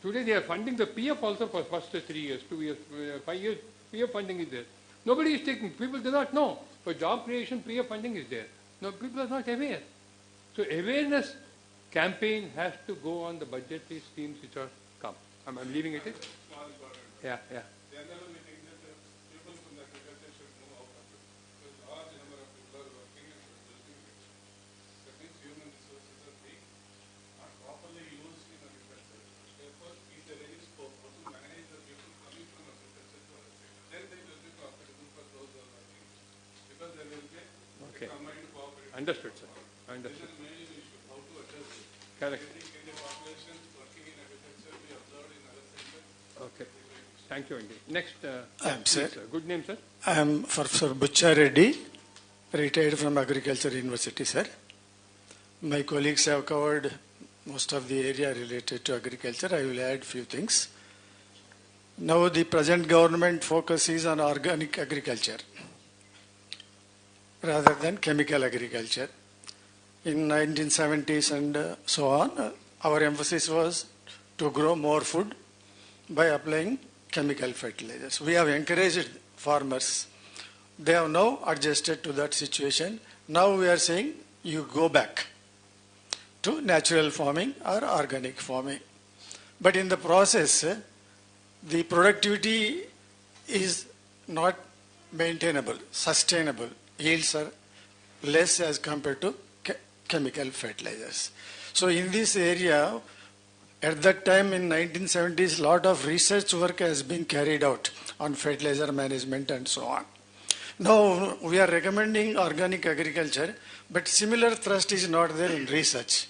Today they are funding the PF also for first 3 years, 2 years, 5 years, PF funding is there. Nobody is taking, people do not know. For job creation, PF funding is there. No, people are not aware. So awareness campaign has to go on the budgetary schemes which are come. I'm leaving it. Yeah, yeah. Okay. Understood, sir. Understood. Correct. Okay. Thank you, indeed. Next, sir. Good name, sir. I am Professor Bucha Reddy, retired from Agriculture University, sir. My colleagues have covered most of the area related to agriculture. I will add few things. Now the present government focuses on organic agriculture rather than chemical agriculture. In 1970s and so on, our emphasis was to grow more food by applying chemical fertilizers. We have encouraged farmers. They have now adjusted to that situation. Now we are saying you go back to natural farming or organic farming. But in the process, the productivity is not maintainable, sustainable. Yields are less as compared to chemical fertilizers. So in this area, at that time in 1970s, a lot of research work has been carried out on fertilizer management and so on. Now we are recommending organic agriculture, but similar thrust is not there in research.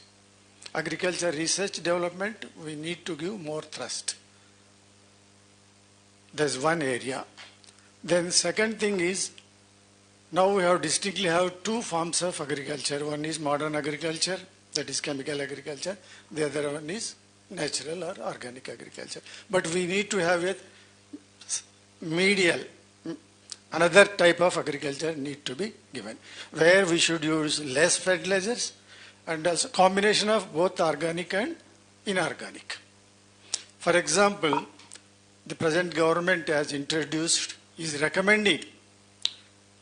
Agriculture research development, we need to give more thrust. That's one area. Then second thing is, now we have distinctly have two forms of agriculture. One is modern agriculture, that is chemical agriculture. The other one is natural or organic agriculture. But we need to have a medial, another type of agriculture need to be given, where we should use less fertilizers and also combination of both organic and inorganic. For example, the present government has introduced, is recommending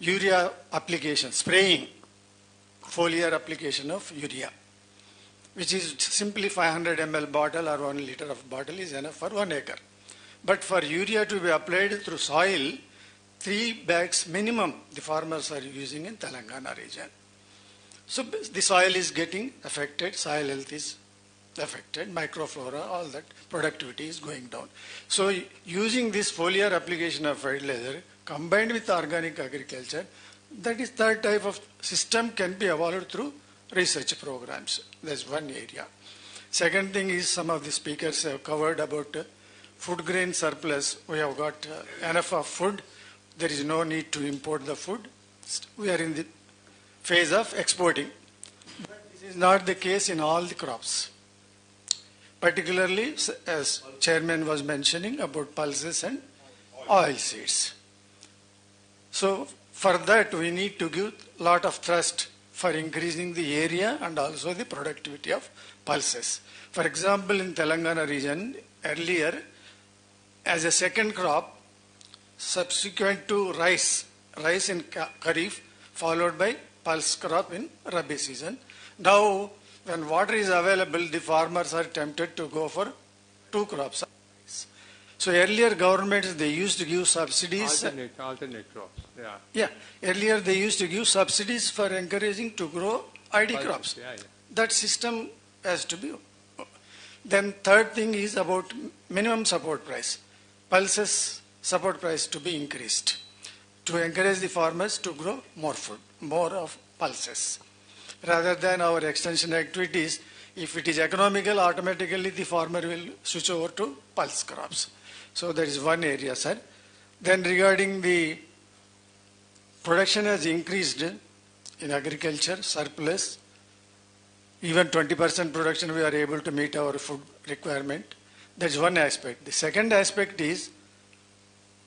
urea application, spraying, foliar application of urea, which is simply 500 ml bottle or 1 liter of bottle is enough for 1 acre. But for urea to be applied through soil, 3 bags minimum the farmers are using in Telangana region. So the soil is getting affected, soil health is affected, microflora, all that productivity is going down. So using this foliar application of fertilizer combined with organic agriculture, that is third type of system can be evolved through research programs. That's one area. Second thing is, some of the speakers have covered about food grain surplus. We have got enough of food. There is no need to import the food. We are in the phase of exporting. But this is not the case in all the crops. Particularly, as Chairman was mentioning, about pulses and oil seeds. So for that, we need to give a lot of thrust for increasing the area and also the productivity of pulses. For example, in Telangana region, earlier, as a second crop, subsequent to rice in Kharif, followed by pulse crop in Rabi season. Now, when water is available, the farmers are tempted to go for 2 crops. So earlier governments, they used to give subsidies. Alternate crops, yeah. Yeah, earlier they used to give subsidies for encouraging to grow ID crops. Yeah, yeah. That system has to be. Then third thing is about minimum support price. Pulses support price to be increased to encourage the farmers to grow more food, more of pulses. Rather than our extension activities, if it is economical, automatically the farmer will switch over to pulse crops. So that is one area, sir. Then regarding the production has increased in agriculture, surplus, even 20% production we are able to meet our food requirement. That's one aspect. The second aspect is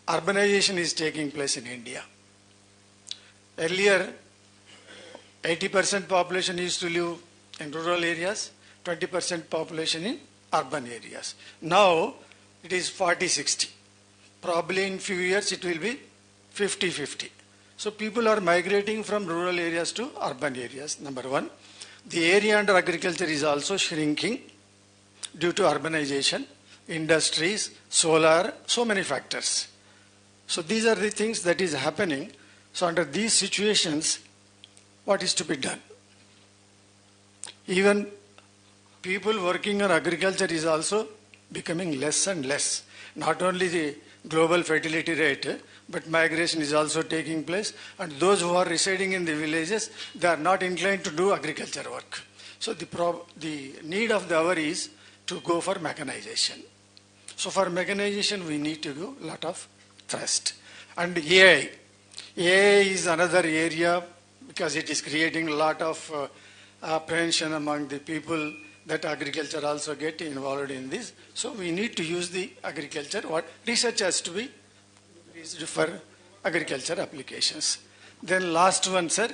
urbanization is taking place in India. Earlier, 80% population used to live in rural areas, 20% population in urban areas. Now, it is 40-60. Probably in few years, it will be 50-50. So people are migrating from rural areas to urban areas, number one. The area under agriculture is also shrinking due to urbanization, industries, solar, so many factors. So these are the things that is happening. So under these situations, what is to be done? Even people working on agriculture is also becoming less and less. Not only the global fertility rate, but migration is also taking place. And those who are residing in the villages, they are not inclined to do agriculture work. So the need of the hour is to go for mechanization. So for mechanization, we need to do a lot of thrust. And AI. AI is another area because it is creating a lot of apprehension among the people that agriculture also get involved in this. So we need to use the agriculture. What research has to be used for agriculture applications. Then last one, sir,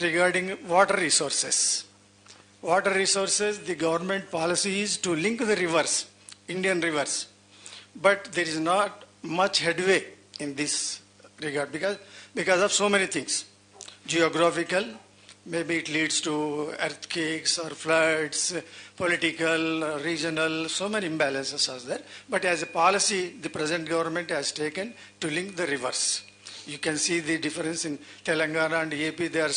regarding water resources. Water resources, the government policy is to link the rivers, Indian rivers. But there is not much headway in this regard because of so many things. Geographical, maybe it leads to earthquakes or floods, political, regional, so many imbalances are there. But as a policy, the present government has taken to link the rivers. You can see the difference in Telangana and AP, they are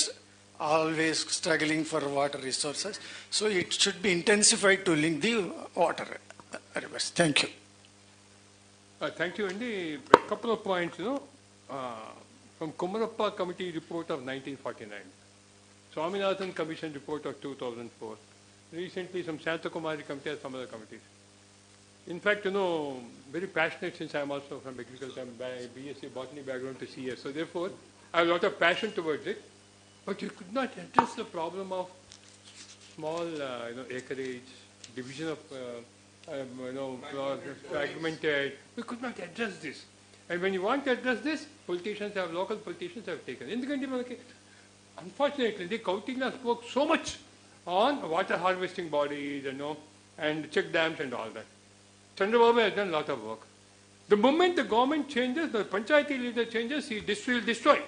always struggling for water resources. So it should be intensified to link the water rivers. Thank you. Thank you, Andy. A couple of points, from Kumarappa Committee report of 1949, Swaminathan Commission report of 2004, recently some Shantakumari committee and some other committees. In fact, very passionate since I'm also from agriculture, I'm BSc botany background to CS, so therefore I have a lot of passion towards it, but you could not address the problem of small, acreage, division of, fragmented. We could not address this. And when you want to address this, local politicians have taken. In the unfortunately, the Kautilya spoke so much on water harvesting bodies, and check dams and all that. Chandrababu has done a lot of work. The moment the government changes, the panchayati leader changes, he will destroy.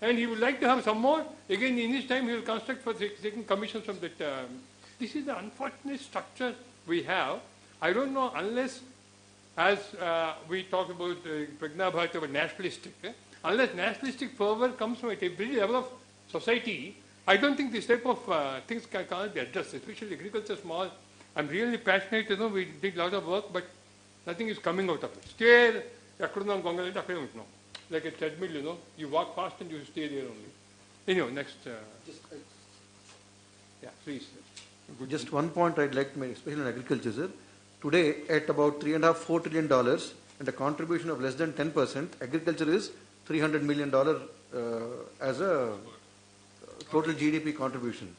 And he would like to have some more. Again, in his time, he will construct for taking commissions from that. This is the unfortunate structure we have. I don't know unless, as we talk about Pragna Bharat about nationalistic, unless nationalistic fervor comes from at every level of society, I don't think this type of things can't be addressed, especially agriculture small. I'm really passionate, we did a lot of work, but nothing is coming out of it. Stay there, like a treadmill, you walk fast and you stay there only. Anyway, next. Yeah, please. Just one point I'd like to make, especially in agriculture, sir. Today, at about $3.5–4 trillion and a contribution of less than 10%, agriculture is $300 million as a total GDP contribution.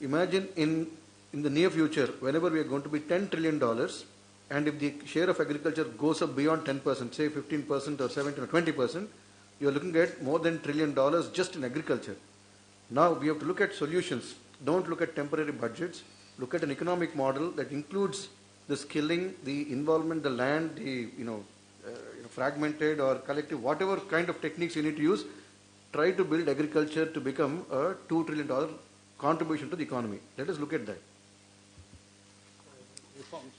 Imagine in the near future, whenever we are going to be $10 trillion, and if the share of agriculture goes up beyond 10%, say 15% or 17 or 20%, you are looking at more than $1 trillion just in agriculture. Now we have to look at solutions. Don't look at temporary budgets. Look at an economic model that includes the skilling, the involvement, the land, the fragmented or collective, whatever kind of techniques you need to use. Try to build agriculture to become a $2 trillion contribution to the economy. Let us look at that. Reforms.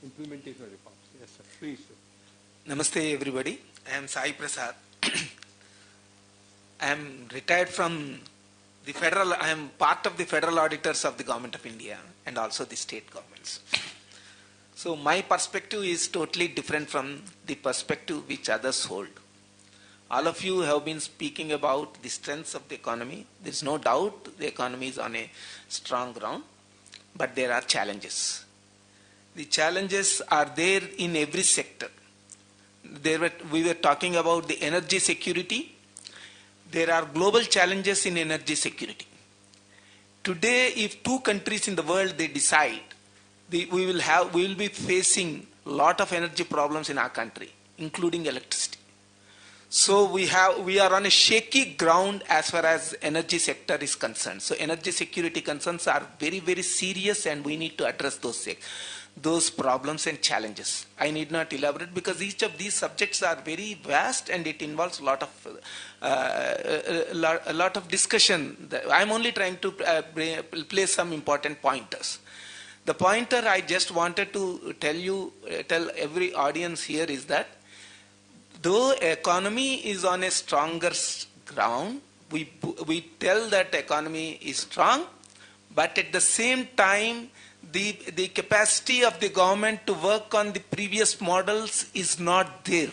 Implementation of reforms. Yes, sir. Please, sir. Namaste, everybody. I am Sai Prasad. I am retired from the federal, I am part of the federal auditors of the Government of India and also the state governments. So my perspective is totally different from the perspective which others hold. All of you have been speaking about the strengths of the economy. There is no doubt the economy is on a strong ground, but there are challenges. The challenges are there in every sector. We were talking about the energy security. There are global challenges in energy security. Today, if two countries in the world, they decide we will be facing a lot of energy problems in our country, including electricity. So we are on a shaky ground as far as energy sector is concerned. So energy security concerns are very, very serious, and we need to address those problems and challenges. I need not elaborate because each of these subjects are very vast and it involves a lot of discussion. I'm only trying to place some important pointers. The pointer I just wanted to tell every audience here is that though economy is on a stronger ground, we tell that economy is strong, but at the same time, the capacity of the government to work on the previous models is not there.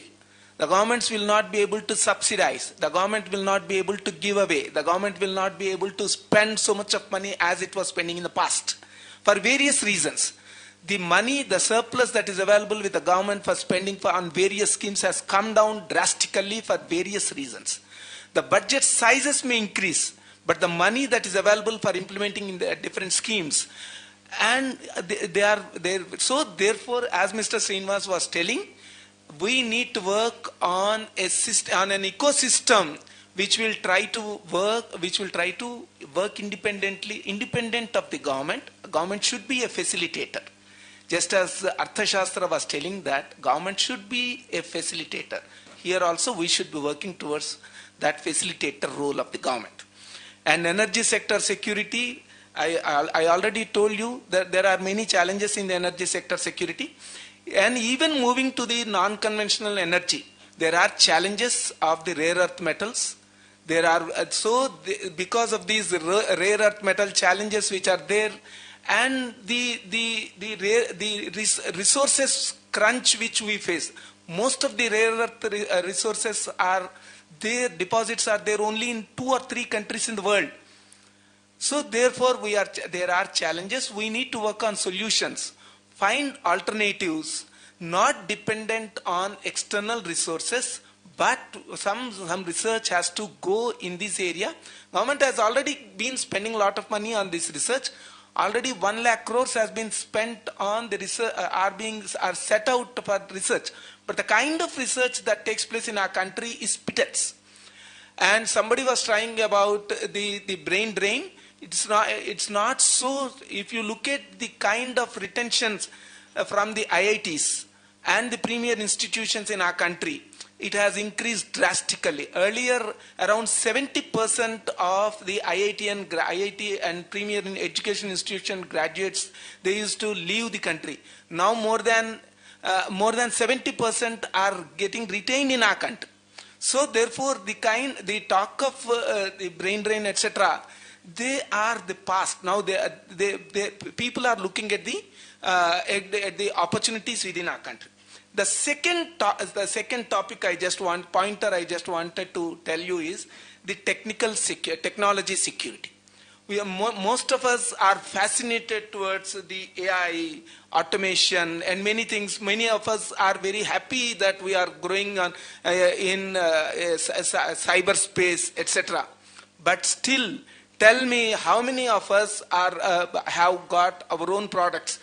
The governments will not be able to subsidize. The government will not be able to give away. The government will not be able to spend so much of money as it was spending in the past for various reasons. The money, the surplus that is available with the government for spending on various schemes has come down drastically for various reasons. The budget sizes may increase, but the money that is available for implementing in the different schemes, and they are there. So therefore, as Mr. Srinivas was telling, we need to work on an ecosystem which will try to work independent of the government. Government should be a facilitator. Just as Arthashastra was telling that government should be a facilitator. Here also we should be working towards that facilitator role of the government. And energy sector security, I already told you that there are many challenges in the energy sector security. And even moving to the non-conventional energy, there are challenges of the rare earth metals. There are, because of these rare earth metal challenges which are there, and the resources crunch which we face. Most of the rare earth resources are there, deposits are there only in 2 or 3 countries in the world. So therefore there are challenges. We need to work on solutions, find alternatives, not dependent on external resources, but some research has to go in this area. Government has already been spending a lot of money on this research. Already 1 lakh crores has been spent on the research, are set out for research. But the kind of research that takes place in our country is pittance. And somebody was trying about the brain drain. It's not so. If you look at the kind of retentions from the IITs and the premier institutions in our country, it has increased drastically. Earlier, around 70% of the IIT and premier education institution graduates, they used to leave the country. Now more than 70% are getting retained in our country. So therefore, the talk of the brain drain, etc., they are the past. Now people are looking at the opportunities within our country. The second topic I just wanted to tell you is the technology security. Most of us are fascinated towards the AI, automation, and many things. Many of us are very happy that we are growing on in cyberspace, etc. But still, tell me how many of us have got our own products.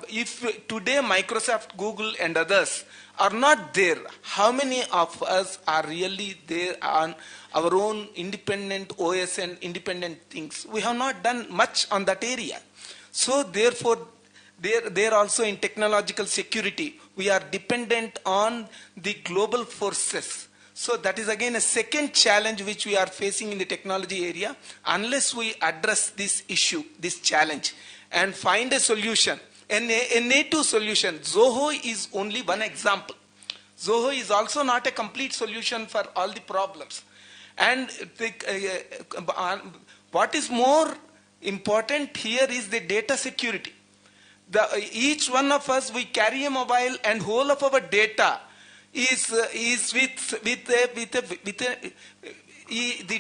If today Microsoft, Google and others are not there, how many of us are really there on our own independent OS and independent things? We have not done much on that area. So therefore, there also in technological security, we are dependent on the global forces. So that is again a second challenge which we are facing in the technology area. Unless we address this issue, this challenge, and find a solution, a native solution. Zoho is only one example. Zoho is also not a complete solution for all the problems. And what is more important here is the data security. Each one of us, we carry a mobile, and whole of our data is the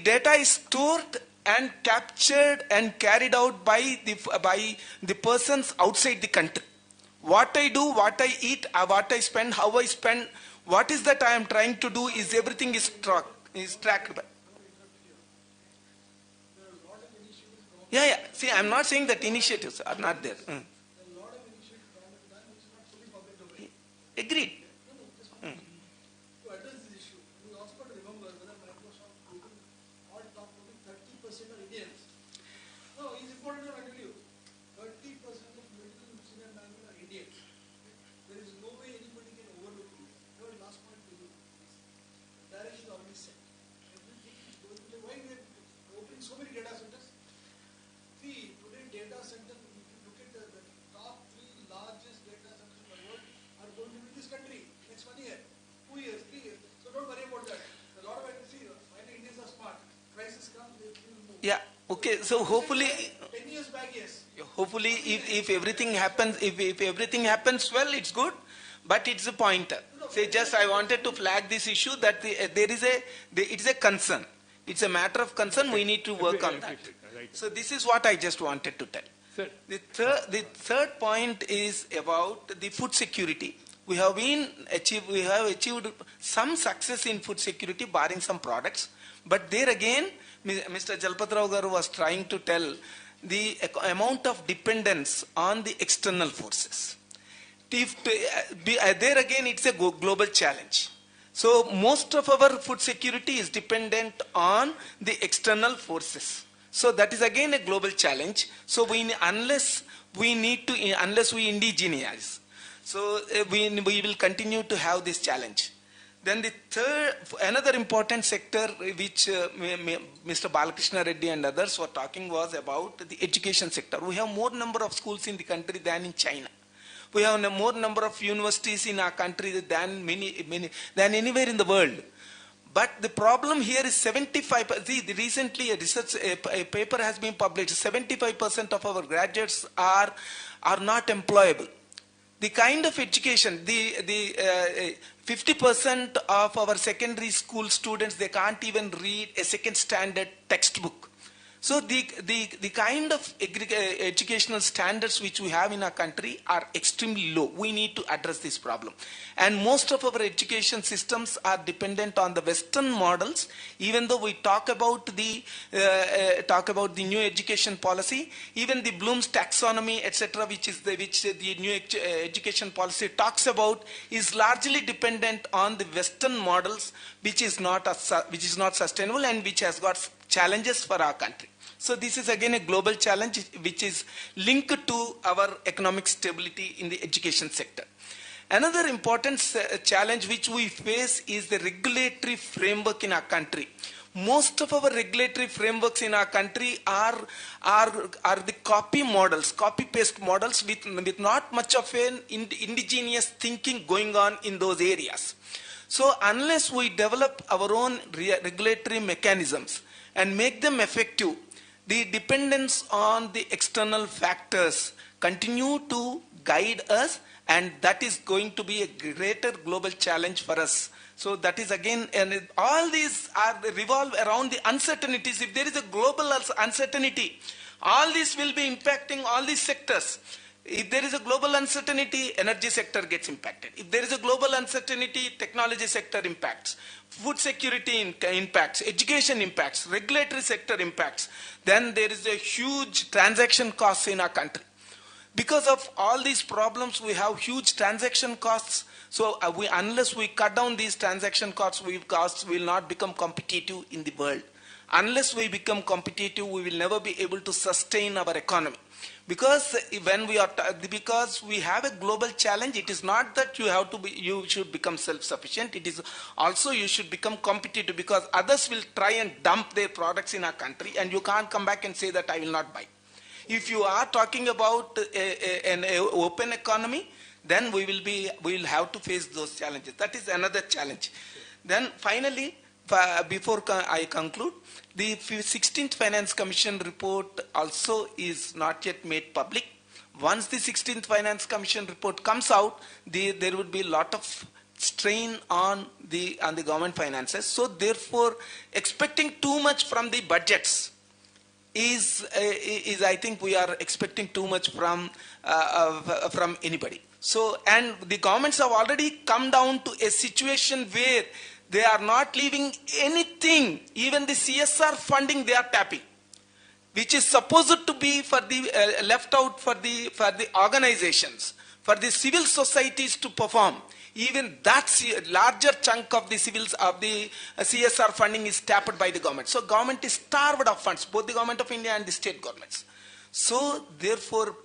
data is stored and captured and carried out by the persons outside the country. What I do, what I eat, what I spend, how I spend, what is that I am trying to do, is everything is tracked by. Yeah. See, I am not saying that initiatives are not there. Agreed. To address this issue, we also got to remember whether Microsoft, Google, all top 30% are Indians. No, it's important to tell you, 30% of medical senior management are Indians. There is no way anybody can overlook India. That was the last point to you. The direction is already set. Everything is going to why we are opening so many data centers. See, today data centers, if you look at the top 3 largest data centers in the world are going to be in this country next 1 year, 2 years, 3 years. So don't worry about that. A lot of I see, finally Indians are smart. Crisis comes, they will move. Yeah. Okay. So hopefully, 10 years back, yes. hopefully, if everything happens, if everything happens well, it's good. But it's a pointer. Say, just I wanted to flag this issue that it's a concern. It's a matter of concern. We need to work on that. So this is what I just wanted to tell. The third point is about the food security. We have achieved some success in food security, barring some products. But there again, Mr. Jalpatrao Garu was trying to tell the amount of dependence on the external forces. There again, it's a global challenge. So most of our food security is dependent on the external forces. So that is again a global challenge. So unless we indigenize, so we will continue to have this challenge. Then another important sector which Mr. Balakrishna Reddy and others were talking was about the education sector. We have more number of schools in the country than in China. We have more number of universities in our country than than anywhere in the world. But the problem here is 75%. See, recently a paper has been published. 75% of our graduates are not employable. The kind of education, 50% of our secondary school students, they can't even read a second standard textbook. So the kind of educational standards which we have in our country are extremely low. We need to address this problem. And most of our education systems are dependent on the Western models. Even though we talk about the new education policy, even the Bloom's taxonomy, etc., which the new education policy talks about, is largely dependent on the Western models, which is not sustainable and which has got challenges for our country. So this is again a global challenge which is linked to our economic stability in the education sector. Another important challenge which we face is the regulatory framework in our country. Most of our regulatory frameworks in our country are the copy-paste models with not much of an indigenous thinking going on in those areas. So unless we develop our own regulatory mechanisms and make them effective, the dependence on the external factors continue to guide us, and that is going to be a greater global challenge for us. So that is again, and all these revolve around the uncertainties. If there is a global uncertainty, all this will be impacting all these sectors. If there is a global uncertainty, energy sector gets impacted. If there is a global uncertainty, technology sector impacts. Food security impacts, education impacts, regulatory sector impacts. Then there is a huge transaction costs in our country. Because of all these problems, we have huge transaction costs. So unless we cut down these transaction costs, we will not become competitive in the world. Unless we become competitive, we will never be able to sustain our economy. Because because we have a global challenge, it is not that you should become self-sufficient. It is also you should become competitive, because others will try and dump their products in our country, and you can't come back and say that I will not buy. If you are talking about an open economy, then we will have to face those challenges. That is another challenge. Then finally, before I conclude, the 16th Finance Commission report also is not yet made public. Once the 16th Finance Commission report comes out, there would be a lot of strain on the government finances. So therefore, expecting too much from the budgets is I think we are expecting too much from anybody. So, and the governments have already come down to a situation where they are not leaving anything, even the CSR funding they are tapping, which is supposed to be for the left out for the organizations, for the civil societies to perform. even that larger chunk of the civils of the CSR funding is tapped by the government. So government is starved of funds, both the government of India and the state governments. So therefore,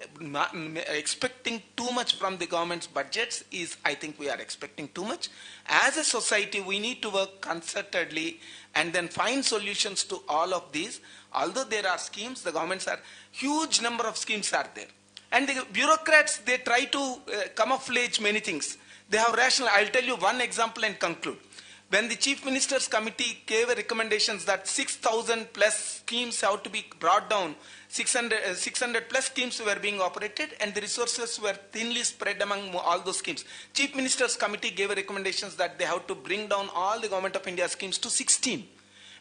expecting too much from the government's budgets is, I think we are expecting too much. As a society, we need to work concertedly and then find solutions to all of these. Although there are schemes, the governments are, huge number of schemes are there. And the bureaucrats, they try to camouflage many things. They have rational, I'll tell you one example and conclude. When the Chief Minister's Committee gave recommendations that 6,000 plus schemes have to be brought down, 600 plus schemes were being operated and the resources were thinly spread among all those schemes. Chief Minister's Committee gave recommendations that they have to bring down all the Government of India schemes to 16.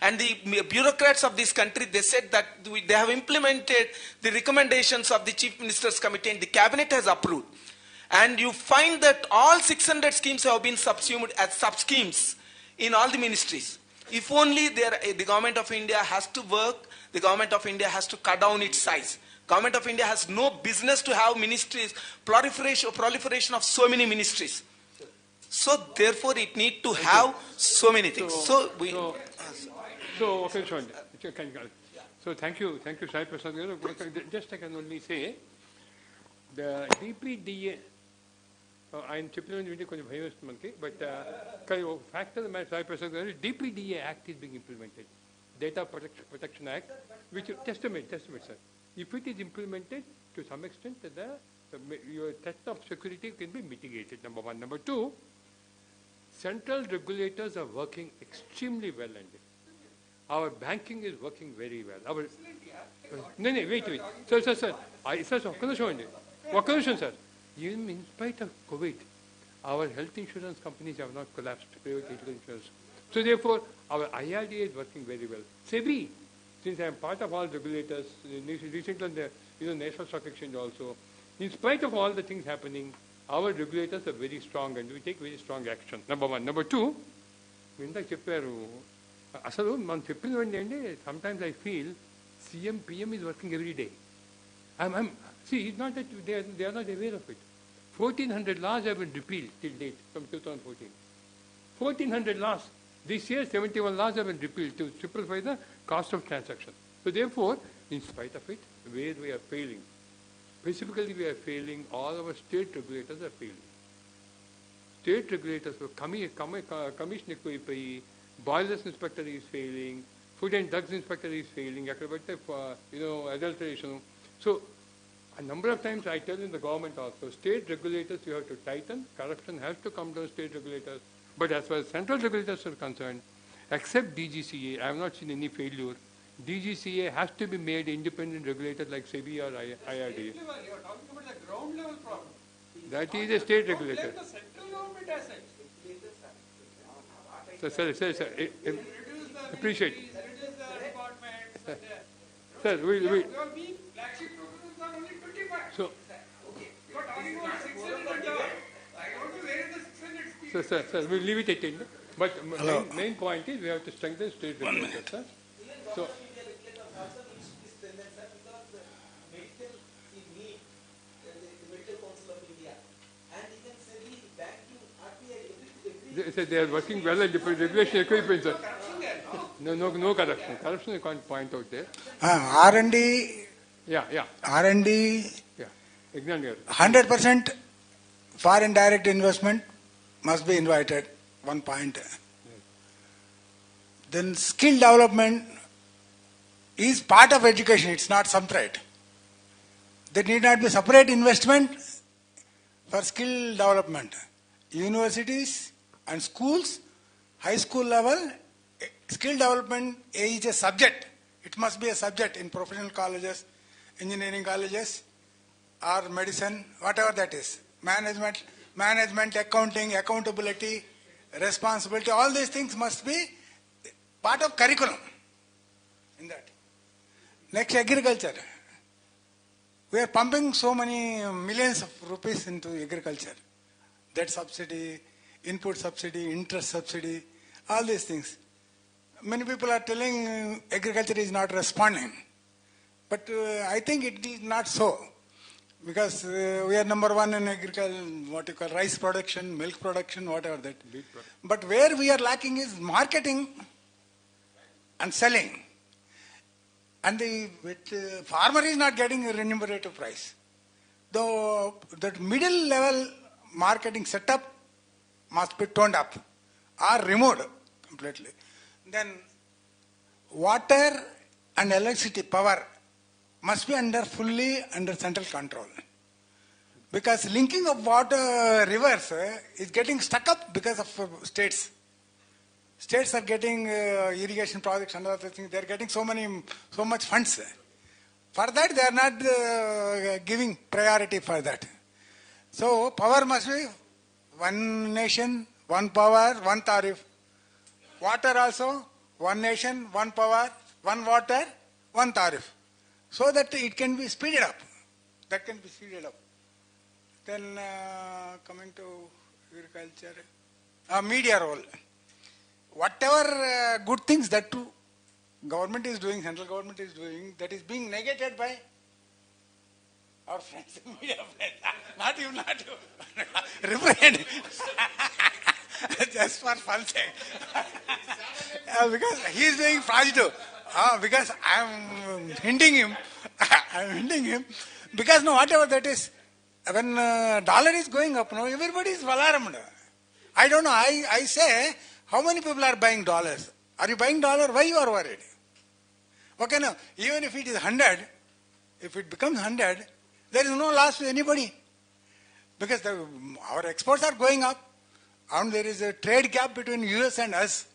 And the bureaucrats of this country, they said that they have implemented the recommendations of the Chief Minister's Committee and the Cabinet has approved. And you find that all 600 schemes have been subsumed as sub-schemes in all the ministries. If only the Government of India has to work, the Government of India has to cut down its size. Government of India has no business to have ministries, proliferation of so many ministries. So therefore it need to have so many things. So okay, Sean. So thank you, Sai Prasad. Just I can only say, the DPDA, ఆయన చెప్పిన కొంచెం భయం వేస్తుంది మనకి but కానీ ఒక factor Sai Prasad garu DPDA act is being implemented data protection act which estimate sir if it is implemented to some extent your threat of security can be mitigated, number one. Number two, central regulators are working extremely well, and our banking is working very well. No, wait. Sir. Even in spite of COVID, our health insurance companies have not collapsed, private health insurance. So therefore, our IRDA is working very well. SEBI, since I am part of all regulators, recently the National Stock Exchange also, in spite of all the things happening, our regulators are very strong and we take very strong action. Number one. Number two, ఇందాక చెప్పారు అసలు మనం చెప్పినవండి అండి sometimes I feel CM, PM is working every day. See, it's not that they are not aware of it. 1,400 laws have been repealed till date from 2014. 1,400 laws. This year, 71 laws have been repealed to simplify the cost of transaction. So therefore, in spite of it, where we are failing, specifically we are failing, all our state regulators are failing. State regulators, commission equipai, boilers inspector is failing, food and drugs inspector is failing, adulteration. So, a number of times I tell in the government also, state regulators you have to tighten, corruption has to come down state regulators. But as far as central regulators are concerned, except DGCA, I have not seen any failure. DGCA has to be made independent regulator like SEBI or IRDA. You are talking about the ground level problem. That is a state regulator. The central government has it. Sir, appreciate. Reduce the departments. Sir, we Flagship programs are only 25. So, You are talking about 600 and all. I don't know where is the 600 speed. sir, we'll leave it at 10. But main point is we have to strengthen state regulators, sir. So, they are working well at the regulation equipment, sir. No corruption. Corruption you can't point out there. R&D. Yeah. R&D. Yeah. Exactly. 100% foreign direct investment must be invited. One point. Then skill development is part of education. It's not separate. There need not be separate investment for skill development. Universities and schools, high school level, skill development is a subject. It must be a subject in professional colleges, engineering colleges, or medicine, whatever that is. Management, accounting, accountability, responsibility, all these things must be part of curriculum in that. Next, agriculture. We are pumping so many millions of rupees into agriculture. That subsidy, input subsidy, interest subsidy, all these things. Many people are telling agriculture is not responding. But I think it is not so. because we are number one in agriculture, what you call rice production, milk production, whatever that. But where we are lacking is marketing and selling. And the farmer is not getting a remunerative price. Though that middle level marketing setup must be toned up or removed completely. Then water and electricity power must be fully under central control. Because linking of water rivers is getting stuck up because of states. States are getting irrigation projects and other things. They are getting so much funds. For that, they are not giving priority for that. So power must be one nation, one power, one tariff. Water also, one nation, one power, one water, one tariff. So that it can be speeded up. That can be speeded up. Then coming to agriculture, media role. Whatever good things that too government is doing, central government is doing, that is being negated by our friends, media friends. Not you. Refrain. Just for fun sake. Because he is doing positive. Because I am hinting him. Because no, whatever that is, when dollar is going up, no, everybody is alarmed. I don't know. I say, how many people are buying dollars? Are you buying dollar? Why you are worried? Okay, now, even if it is 100, if it becomes 100, there is no loss to anybody. Because our exports are going up, and there is a trade gap between US and us.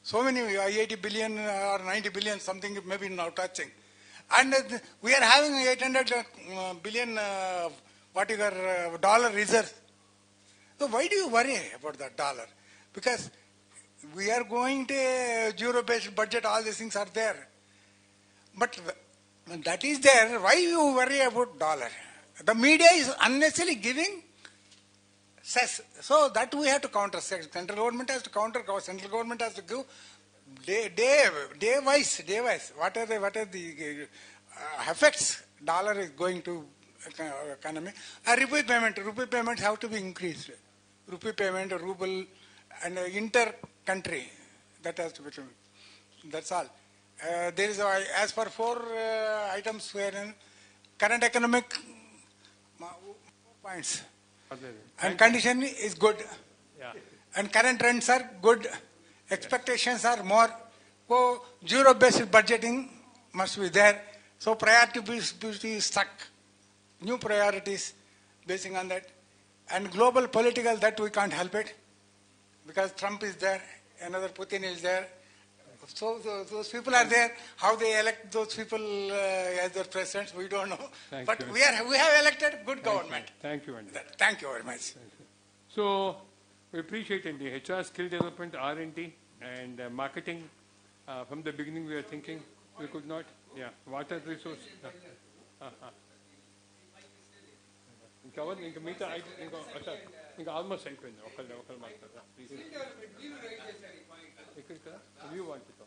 So many, 80 billion or 90 billion, something maybe now touching. And we are having 800 billion dollar reserves. So why do you worry about that dollar? Because we are going to zero-based budget, all these things are there. But when that is there, why you worry about dollar? The media is unnecessarily giving cess. So that we have to counter. Central government has to counter. Central government has to give day-wise, what are the effects dollar is going to economy. Rupee payments have to be increased. Rupee payment, ruble, and inter-country, that has to be true. That's all. There is, as for 4 items wherein current economic 4 points. And condition is good. Yeah. And current trends are good. Expectations are more. So zero-based budgeting must be there. So priority is stuck. New priorities basing on that. And global political, that we can't help it. Because Trump is there, another Putin is there. So those people are there. How they elect those people as their presidents, we don't know. But we have elected good government. Thank you, Andy. Thank you very much. So we appreciate in the HR skill development, R&D, and marketing. From the beginning, we were thinking we could not. Yeah, water resource. ఇంకా మిగతా ఇంకా almost అయిపోయింది ఒకళ్ళు మాట్లాడతా ఇక్కడ view వాంటితో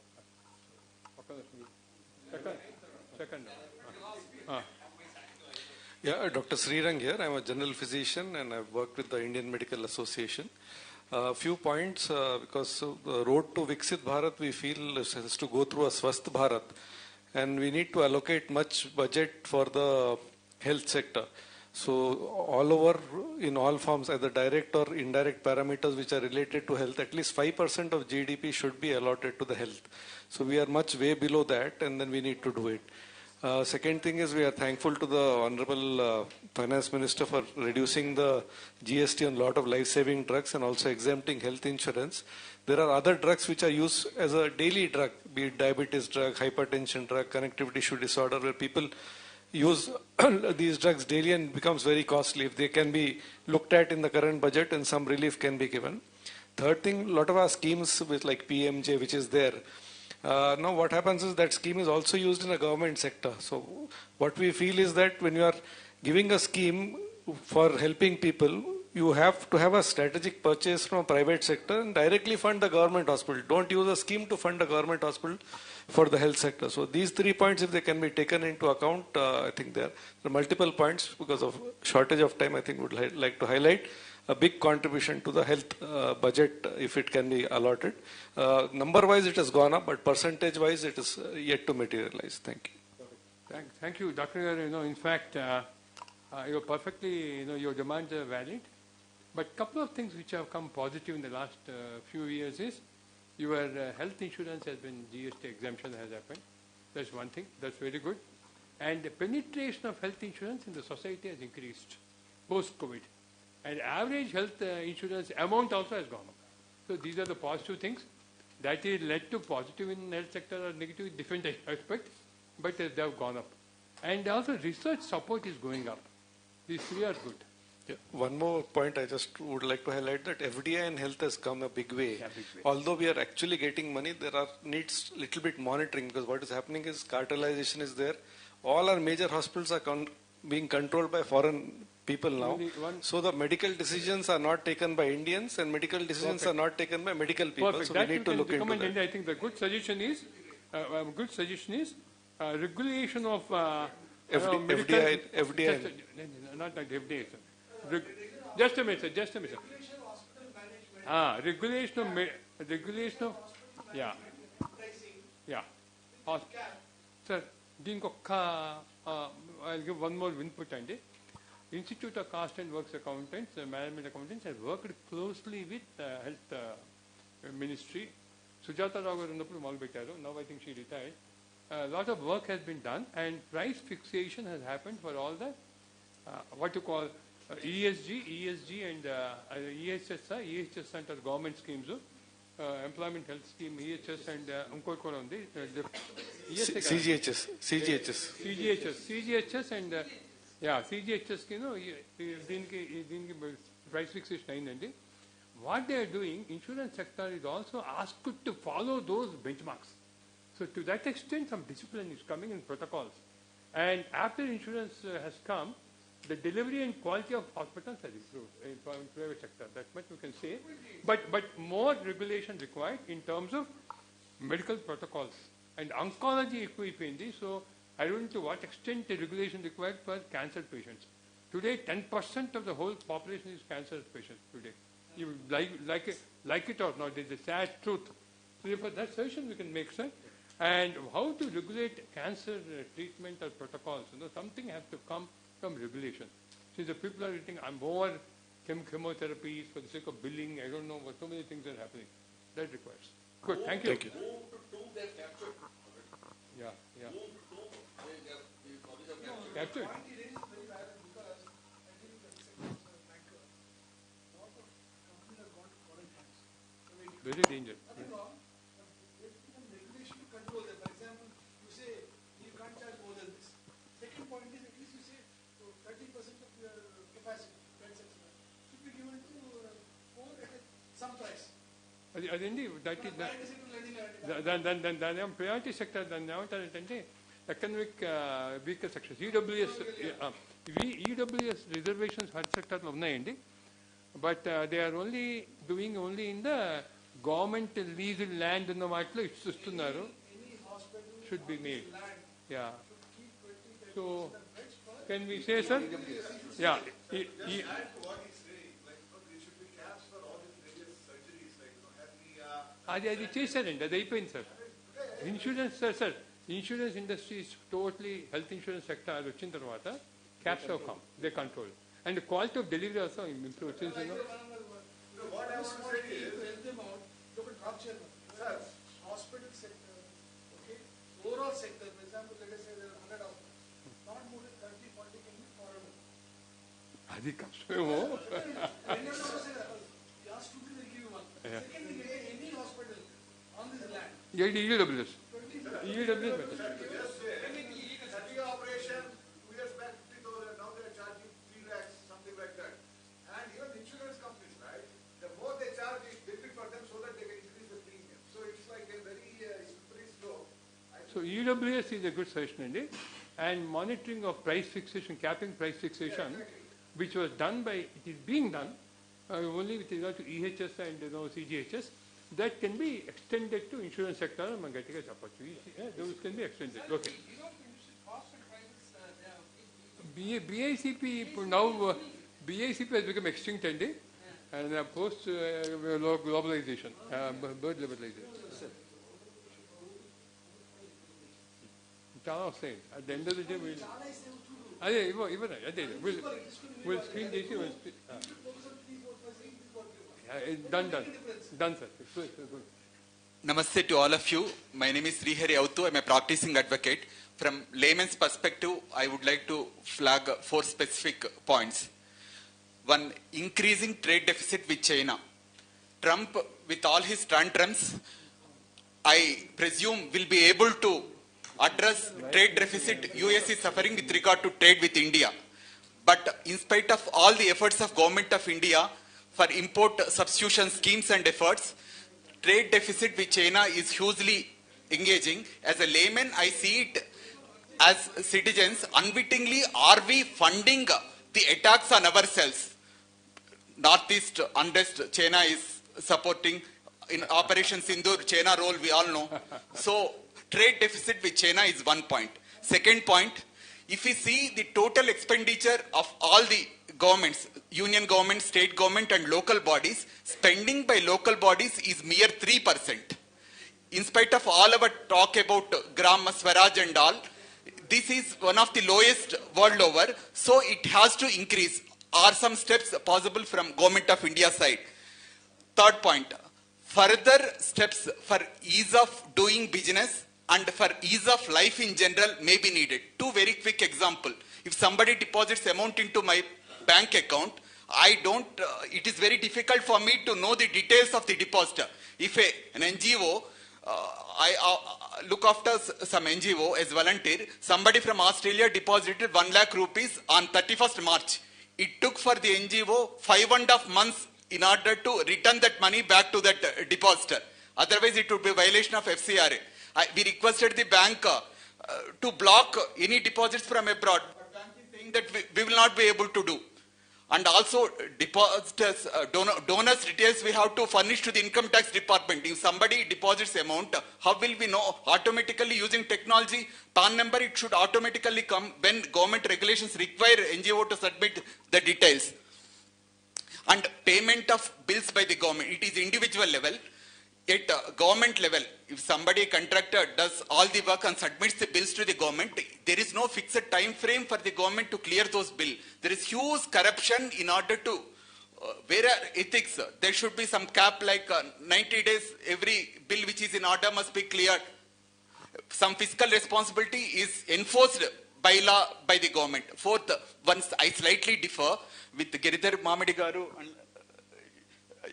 second Yeah, Dr. Srirang here. I'm a general physician and I've worked with the Indian Medical Association. A few points, because the road to Viksit Bharat, we feel has to go through a Swasth Bharat, and we need to allocate much budget for the health sector. So all over, in all forms, either direct or indirect parameters which are related to health, at least 5% of GDP should be allotted to the health. So we are much way below that, and then we need to do it. Second thing is, we are thankful to the Honorable Finance Minister for reducing the GST on a lot of life-saving drugs and also exempting health insurance. There are other drugs which are used as a daily drug, be it diabetes drug, hypertension drug, connectivity issue disorder, where people use these drugs daily and becomes very costly. If they can be looked at in the current budget and some relief can be given. Third thing, a lot of our schemes with like PMJ, which is there. Now what happens is that scheme is also used in the government sector. So what we feel is that when you are giving a scheme for helping people, you have to have a strategic purchase from a private sector and directly fund the government hospital. Don't use a scheme to fund a government hospital, for the health sector. So these 3 points, if they can be taken into account, I think there are multiple points. Because of shortage of time, I think would like to highlight a big contribution to the health budget if it can be allotted. Number-wise, it has gone up, but percentage-wise, it is yet to materialize. Thank you. Thank you, Dr. In fact, you're perfectly, your demands are valid. But a couple of things which have come positive in the last few years is your health insurance has been GST exemption has happened. That's one thing. That's very good. And the penetration of health insurance in the society has increased post-COVID. And average health insurance amount also has gone up. So these are the positive things. That is led to positive in the health sector or negative in different aspects, but they have gone up. And also research support is going up. These three are good. Yeah. One more point I just would like to highlight, that FDI in health has come a big way. Yeah, big way. Although we are actually getting money, there are needs little bit monitoring, because what is happening is cartelization is there. All our major hospitals are being controlled by foreign people now. So the medical decisions are not taken by Indians, and medical decisions are not taken by medical people. Perfect. So that we need to look into that. I think the good suggestion is regulation of FDI. Not like FDI. Just a minute. Regulation of Sir, I'll give one more input. Institute of Cost and Works Accountants, Management Accountants have worked closely with Health Ministry. Sujata Rao now I think she retired. A lot of work has been done, and price fixation has happened for all the what you call ESG and EHS under government schemes, employment health scheme, EHS and CGHS and CGHS price fixation aindandi. What they are doing, insurance sector is also asked to follow those benchmarks. So to that extent, some discipline is coming in protocols. And after insurance has come, the delivery and quality of hospitals has improved in private sector. That much we can say. But more regulation required in terms of medical protocols. And oncology equipment. So I don't know to what extent the regulation required for cancer patients. Today, 10% of the whole population is cancer patients today. You like it or not, it's a sad truth. So therefore, that suggestion we can make, sir. And how to regulate cancer treatment or protocols. Something has to come from regulation. Since the people are getting more chemotherapies for the sake of billing, I don't know, but so many things are happening. That requires. Good, thank you. Thank you. Yeah. Captured. Very dangerous. Then priority sector, then economic vehicle sections, EWS reservations health sector unnayandi, but they are only doing in the government lease land in the matlo istustunaru, should be made. Yeah. So can we say, sir? Yeah. అది చేశారండి, అది అయిపోయింది sir. Insurance sir insurance industry is totally health insurance sector వచ్చిన తర్వాత caps have come, they control and quality of delivery also improve. Hospital sector, okay, overall sector, for example, let us say there are 100 hospitals, not more than 30, 40 can be foreign. అది కష్టమేమో. Second thing, any hospital on this land. EWS. Operation 2 years back 50,000, now they are charging 3 lakhs, something like that. And even insurance companies, right? The more they charge is benefit for them so that they can increase the premium. So it's like a very slow. So EWS is a good suggestion, indeed. And monitoring of price fixation, capping price fixation, which was done by, it is being done only with regard to EHS and CGHS. that can be extended to insurance sector and getting a opportunity. Those can be extended. Okay. BICP now BICP has become extinct and post globalization, bird liberalization. Chana saying at the end of the day we'll screen this. Done, sir. Namaste to all of you. My name is Srihari Autu. I'm a practicing advocate. From layman's perspective, I would like to flag 4 specific points. One, increasing trade deficit with China. Trump, with all his tantrums, I presume will be able to address trade deficit US is suffering with regard to trade with India. But in spite of all the efforts of Government of India for import substitution schemes and efforts, trade deficit with China is hugely engaging. As a layman, I see it as citizens, unwittingly, are we funding the attacks on ourselves? Northeast unrest, China is supporting. In Operation Sindoor, China role, we all know. So, trade deficit with China is one point. Second point, if we see the total expenditure of all the governments, union government, state government and local bodies, spending by local bodies is mere 3%. In spite of all our talk about Gram Swaraj and all, this is one of the lowest world over, so it has to increase. Are some steps possible from Government of India side? Third point, further steps for ease of doing business and for ease of life in general may be needed. 2 very quick examples. If somebody deposits amount into my bank account, it is very difficult for me to know the details of the depositor. If an NGO, I look after some NGO as volunteer, somebody from Australia deposited 1 lakh rupees on 31st March. It took for the NGO 5.5 months in order to return that money back to that depositor. Otherwise, it would be a violation of FCRA. We requested the bank to block any deposits from abroad. But bank is saying that we will not be able to do. And also, depositors, donors details we have to furnish to the income tax department. If somebody deposits amount, how will we know? Automatically using technology, PAN number, it should automatically come when government regulations require NGO to submit the details. And payment of bills by the government, it is individual level. At government level, if somebody, contractor, does all the work and submits the bills to the government, there is no fixed time frame for the government to clear those bills. There is huge corruption in order to, where are ethics? There should be some cap like 90 days, every bill which is in order must be cleared. Some fiscal responsibility is enforced by law by the government. Fourth, once I slightly differ with Giridhar Mamadi Garu and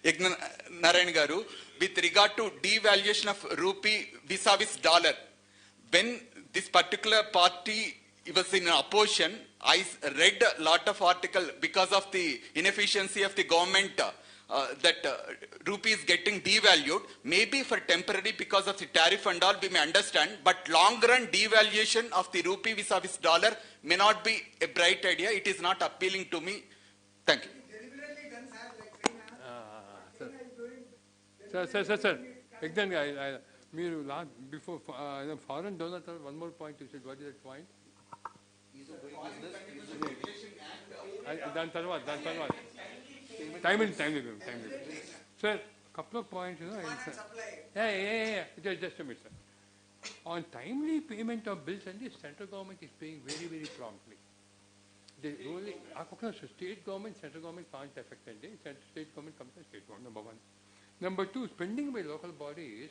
Yagna Narayan Garu, with regard to devaluation of rupee vis-a-vis dollar. When this particular party was in opposition, I read a lot of articles because of the inefficiency of the government that rupee is getting devalued. Maybe for temporary because of the tariff and all we may understand, but long run devaluation of the rupee vis-a-vis dollar may not be a bright idea. It is not appealing to me. Thank you. Sir. Again, before foreign donors, one more point you said. What is that point? Time. Sir, couple of points, Yeah. Just a minute, sir. On timely payment of bills, and the central government is paying very, very promptly. The only state government, central government can't affect it. State government comes to state government, number one. Number two, spending by local bodies.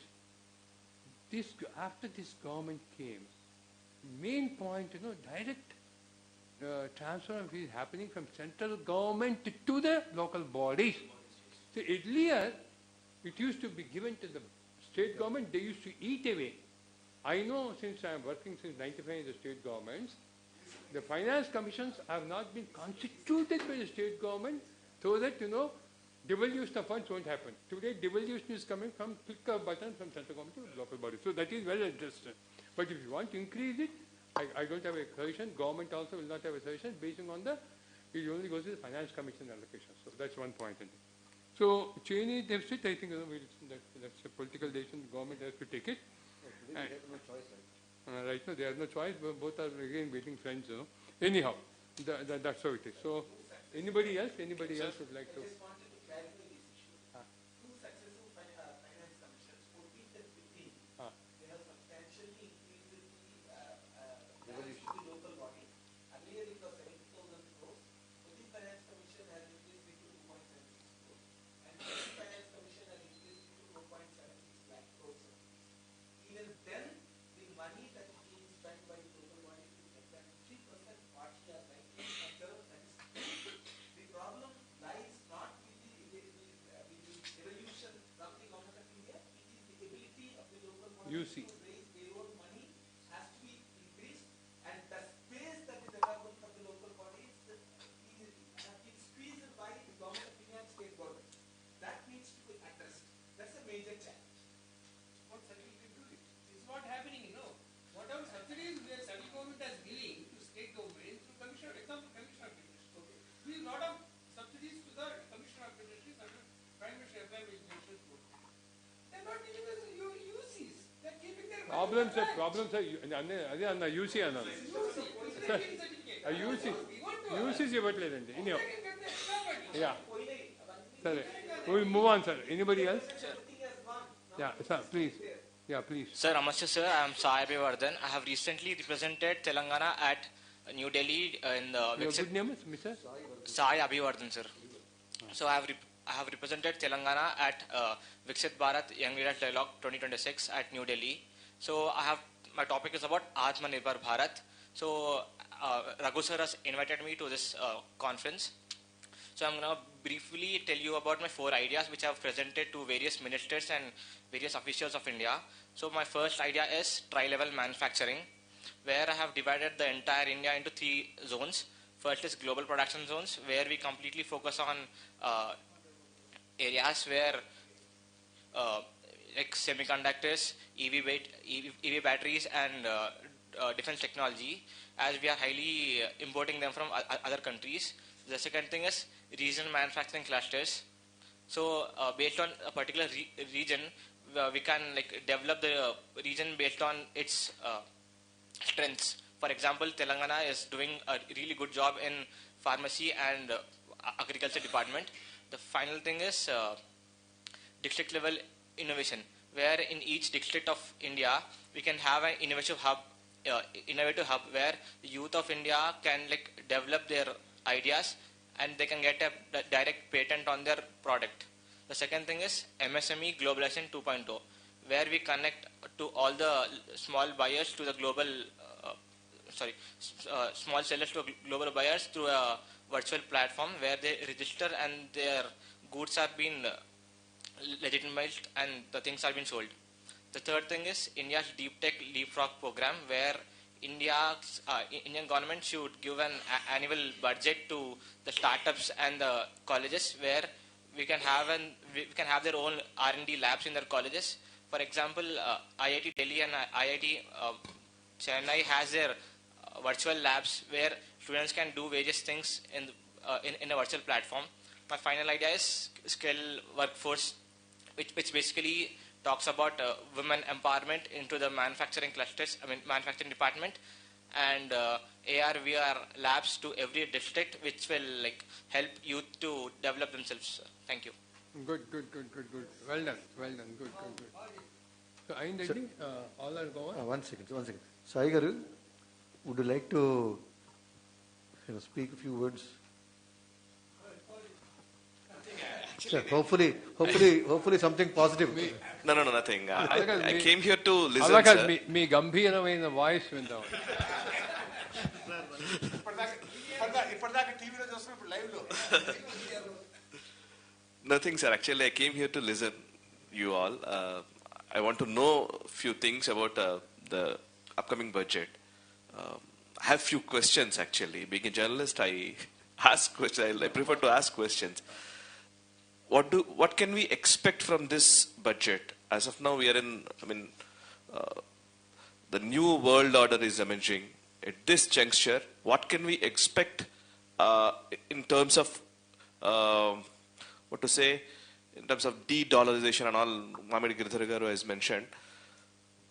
After this government came, main point, direct transfer of fees happening from central government to the local bodies. So earlier, it used to be given to the state government. They used to eat away. I know since I am working since 95 in the state governments, the finance commissions have not been constituted by the state government so that, devolution of funds won't happen. Today, devolution is coming from click a button from central government to local body. So that is well adjusted. But if you want to increase it, I don't have a solution. Government also will not have a solution based on it only goes to the finance commission allocation. So that's one point. So Cheney deficit, I think that's a political decision. The government has to take it. They have no choice, right? Right now, they have no choice. But both are again waiting friends. Anyhow, that's how it is. So, anybody else? Anybody else would like to? You see. Problems are UC అన్నారు యూసీస్ ఇవ్వట్లేదండి yeah సరే we move on, sir. Anybody else? Yeah, sir, please. Yeah, please. Sir, namaste, sir. I am Sai Abhivardhan. I have recently represented Telangana at New Delhi in the... Your good name is Mr. Sai Abhivardhan, sir. So I have represented Telangana at Viksit Bharat Young Leaders Dialogue 2026 at New Delhi. So my topic is about Atmanirbhar Bharat. So Raghu sir has invited me to this conference. So I'm going to briefly tell you about my 4 ideas which I have presented to various ministers and various officials of India. So my first idea is tri-level manufacturing, where I have divided the entire India into 3 zones. First is global production zones, where we completely focus on areas where like semiconductors, EV batteries and defense technology, as we are highly importing them from other countries. The second thing is regional manufacturing clusters. So based on a particular region, we can like develop the region based on its strengths. For example, Telangana is doing a really good job in pharmacy and agriculture department. The final thing is district level innovation, where in each district of India we can have an innovative hub where the youth of India can like develop their ideas and they can get a direct patent on their product. The second thing is MSME globalization 2.0, where we connect to all the small buyers to the global small sellers to global buyers through a virtual platform where they register and their goods are being legitimized and the things are being sold. The third thing is India's Deep Tech Leapfrog program, where Indian government should give an annual budget to the startups and the colleges, where we can have their own R&D labs in their colleges. For example, IIT Delhi and IIT Chennai has their virtual labs where students can do various things in a virtual platform. My final idea is skill workforce, which basically talks about women empowerment into the manufacturing clusters, manufacturing department, and AR/VR labs to every district, which will like help youth to develop themselves. Thank you. Good. Well done. Good. So, Ayindandi, all are gone. One second. Sai Garu, would you like to speak a few words? Sure. Hopefully something positive. No, nothing. I came here to listen, sir. మీ గంభీరమైన voice విందాం. Nothing, sir. Actually, I came here to listen you all. I want to know a few things about the upcoming budget. I have few questions, actually. Being a journalist, I ask questions. I prefer to ask questions. What can we expect from this budget? As of now, we are in, the new world order is emerging. At this juncture, what can we expect in terms of, in terms of de-dollarization and all, Mamedi Giridhar Garu has mentioned,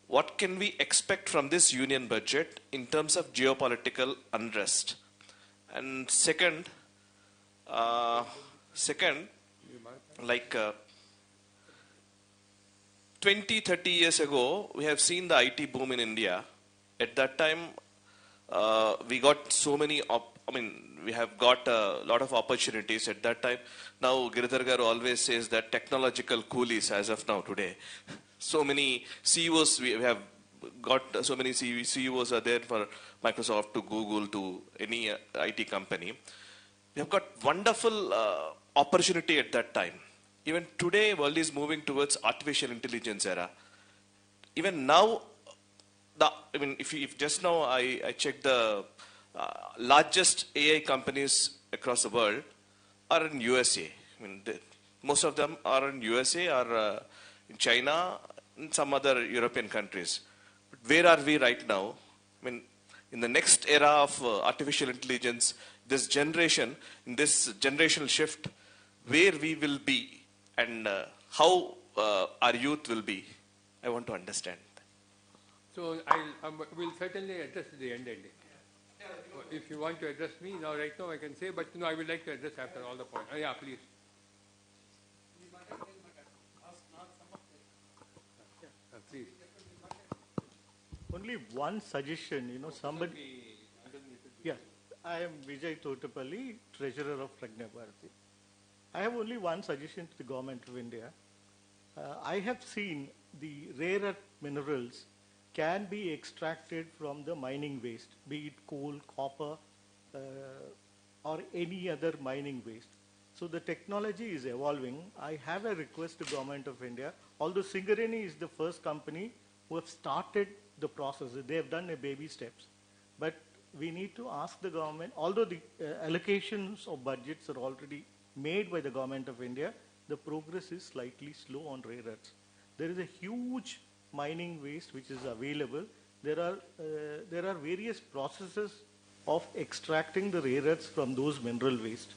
what can we expect from this union budget in terms of geopolitical unrest? And second, like 20, 30 years ago, we have seen the IT boom in India. At that time, we got so many, we have got a lot of opportunities at that time. Now, Giridhar Garu always says that technological coolies as of now today. So many CEOs, we have got so many CEOs are there for Microsoft to Google to any IT company. We have got wonderful opportunity at that time. Even today, world is moving towards artificial intelligence era. Even now, if just now I checked the largest AI companies across the world are in USA. Most of them are in USA or in China and some other European countries. But where are we right now? In the next era of artificial intelligence, this generation, in this generational shift, where we will be and how our youth will be, I want to understand. So we'll certainly address the end. If you want to address me now, right now I can say, but I would like to address after all the points. Yeah, please. Please. Only one suggestion, somebody. Yeah, I am Vijay Totapalli, Treasurer of Pragna Bharati. I have only one suggestion to the Government of India. I have seen the rare earth minerals can be extracted from the mining waste, be it coal, copper, or any other mining waste. So the technology is evolving. I have a request to Government of India. Although Singareni is the first company who have started the process, they have done a baby steps. But we need to ask the government, although the allocations of budgets are already made by the Government of India, the progress is slightly slow on rare earths. There is a huge mining waste which is available. There are various processes of extracting the rare earths from those mineral waste.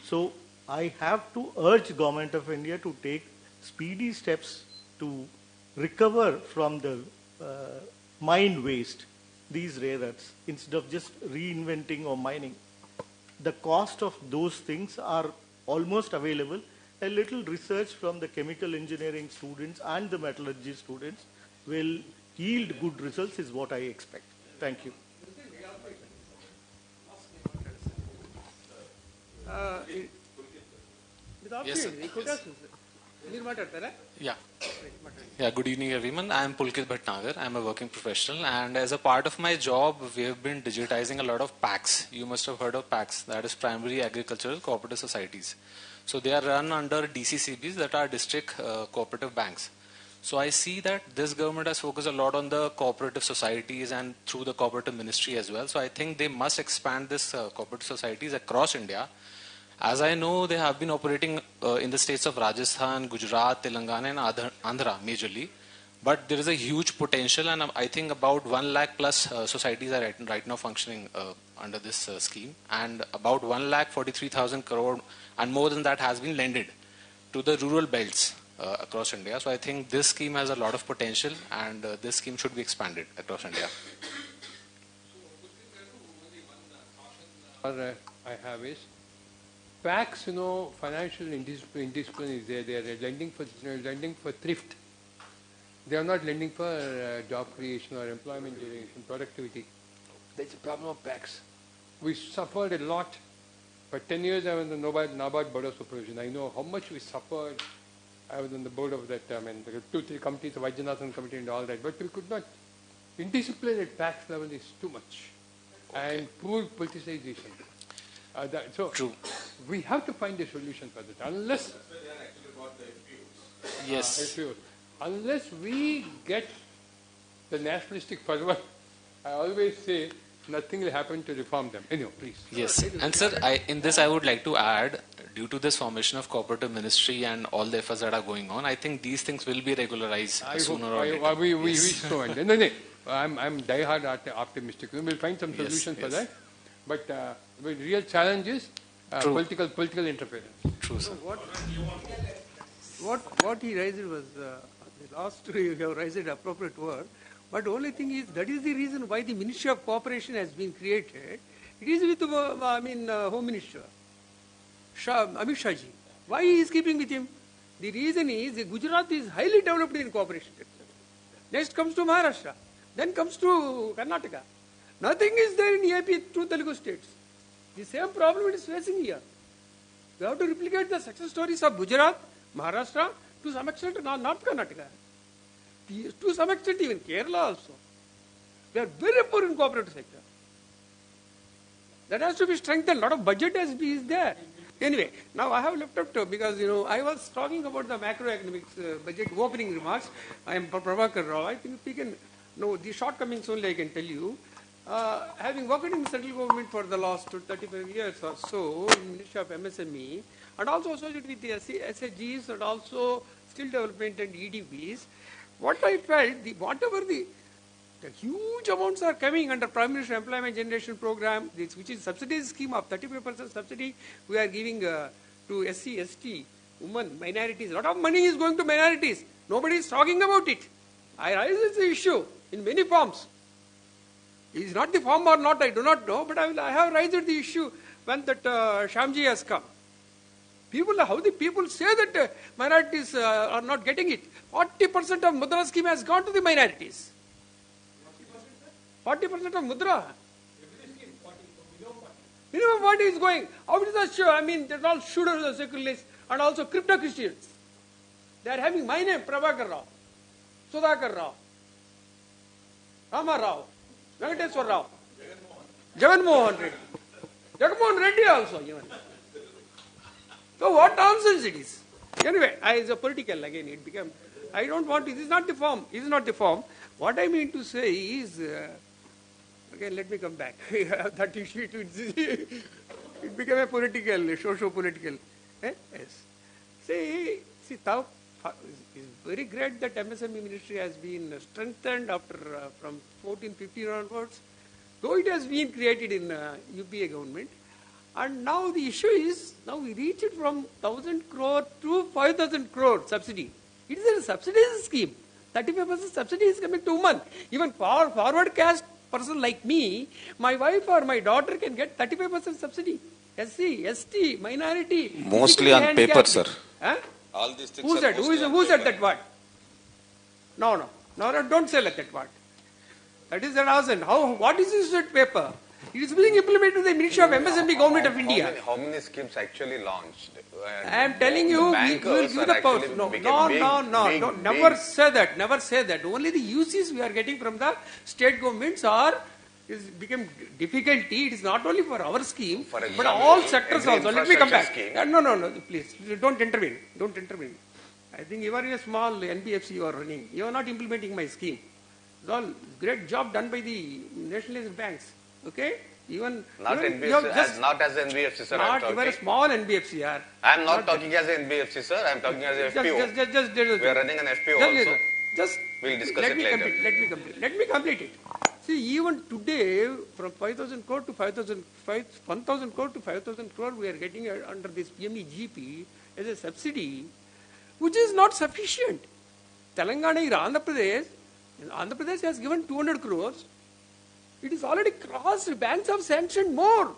So I have to urge Government of India to take speedy steps to recover from the mine waste these rare earths instead of just reinventing or mining. The cost of those things are almost available. A little research from the chemical engineering students and the metallurgy students will yield good results is what I expect. Thank you. Yes, sir. Yeah, good evening everyone. I am Pulkit Bhatnagar. I am a working professional, and as a part of my job, we have been digitizing a lot of PACs. You must have heard of PACs, that is Primary Agricultural Cooperative Societies. So they are run under DCCBs, that are district cooperative banks. So I see that this government has focused a lot on the cooperative societies and through the cooperative ministry as well. So I think they must expand this cooperative societies across India. As I know, they have been operating in the states of Rajasthan, Gujarat, Telangana and Andhra majorly. But there is a huge potential, and I think about 1 lakh plus societies are right now functioning under this scheme. And about 1,43,000 crore and more than that has been lended to the rural belts across India. So I think this scheme has a lot of potential, and this scheme should be expanded across India. I have is PACs, financial indiscipline is there. They are lending for thrift. They are not lending for job creation or employment generation, productivity. That's the problem of PACs. We suffered a lot. For 10 years, I was on the NABARD Board of Supervision. I know how much we suffered. I was on the board of that, there were 2-3 committees, the Vajjanathan committee and all that. But we could not. Indiscipline at PACs level is too much. Okay. And poor politicization. So true. We have to find a solution for that. Unless yes, unless we get the nationalistic fervor, I always say nothing will happen to reform them. Anyway, please. Yes, and sir, in this I would like to add, due to this formation of cooperative ministry and all the efforts that are going on, I think these things will be regularized sooner or later. We wish so. No. I'm die-hard optimistic. We will find some solutions for that. But the real challenge is political interference. True, sir. what he raised was the last you have raised an appropriate word, but the only thing is that is the reason why the Ministry of Cooperation has been created. It is with Home Minister Amit Shah ji. Why he is keeping with him? The reason is that Gujarat is highly developed in cooperation. Next comes to Maharashtra, then comes to Karnataka. Nothing is there in AP, two Telugu states. The same problem it is facing here. We have to replicate the success stories of Gujarat, Maharashtra, to some extent North Karnataka. To some extent even Kerala also. We are very poor in cooperative sector. That has to be strengthened. A lot of budget is there. Anyway, now I have left up to, because I was talking about the macroeconomics budget opening remarks. I am Prabhakar Rao. I think we can know the shortcomings only I can tell you. Having worked in the central government for the last 35 years or so in Ministry of MSME and also associated with the SHGs and also skill development and EDBs, what I felt, whatever the huge amounts are coming under Prime Minister Employment Generation Program, which is subsidy scheme of 35% subsidy we are giving to SC, ST, women, minorities. A lot of money is going to minorities. Nobody is talking about it. I raise the issue in many forms. Is not the form or not, I do not know, but I have raised the issue when that Shamji has come. How the people say that minorities are not getting it. 40% of Mudra scheme has gone to the minorities. 40% of Mudra. Minimum 40 is going. How is that sure? I mean, they're all shooters, secularists, and also crypto Christians. They are having my name, Prabhakar Rao, Sudhakar Rao, Rama Rao, Venkateswar Rao, Jagan Mohan Reddy. Jagmohan Reddy also even. So what nonsense it is. Anyway, as a political again it became, I don't want to, this is not the form, this is not the form. What I mean to say is, again let me come back. That issue, it became a political, socio-political. Yes. See, it's very great that MSME ministry has been strengthened after from 1450 onwards, though it has been created in UPA government. And now the issue is, now we reach it from 1,000 crore to 5,000 crore subsidy. It is a subsidy scheme. 35% subsidy is coming to women. Even forward caste person like me, my wife or my daughter can get 35% subsidy. SC, ST, minority. Mostly on paper, sir. Huh? All these things Who said? Who said that word? No, don't say like that word. That is an answer. What is this paper? It is being implemented in the Ministry of MSME Government of India. How many schemes actually launched? I am telling you, we will give the post. No, never say that. Never say that. Only the uses we are getting from the state governments is become difficulty. It is not only for our scheme, but all sectors also. Let me come back. No, please, don't intervene. Don't intervene. I think you are a small NBFC you are running. You are not implementing my scheme. It's all great job done by the nationalized banks. Okay? Not as NBFC, sir. You are a small NBFC, yaar. I am not talking as an NBFC, sir. I am talking as a FPO. We are running an FPO also. We'll discuss it later. Let me complete it. See, even today, from 5,000 crore to 1,000 crore to 5,000 crore, we are getting under this PMEGP as a subsidy, which is not sufficient. Telangana, Andhra Pradesh has given 200 crores. It is already crossed. Banks have sanctioned more.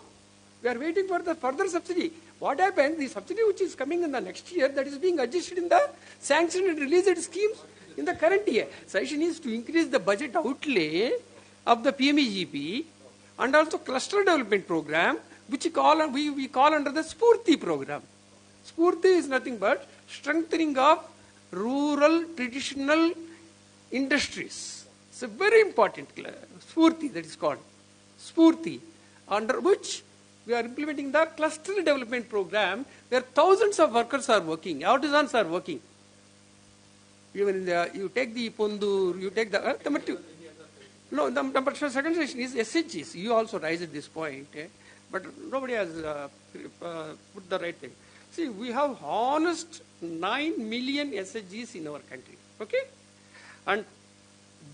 We are waiting for the further subsidy. What happened? The subsidy which is coming in the next year, that is being adjusted in the sanctioned and released schemes in the current year. Suggestion is to increase the budget outlay of the PMEGP and also cluster development program, which we call under the Spurti program. Spurti is nothing but strengthening of rural traditional industries. It's a very important Spurti, that is called Spurti, under which we are implementing the cluster development program where thousands of workers are working, artisans are working. Even in you take the Pondur, you take the number second section is SHGs. You also raised at this point, but nobody has put the right thing. See, we have honest 9 million SHGs in our country, okay? And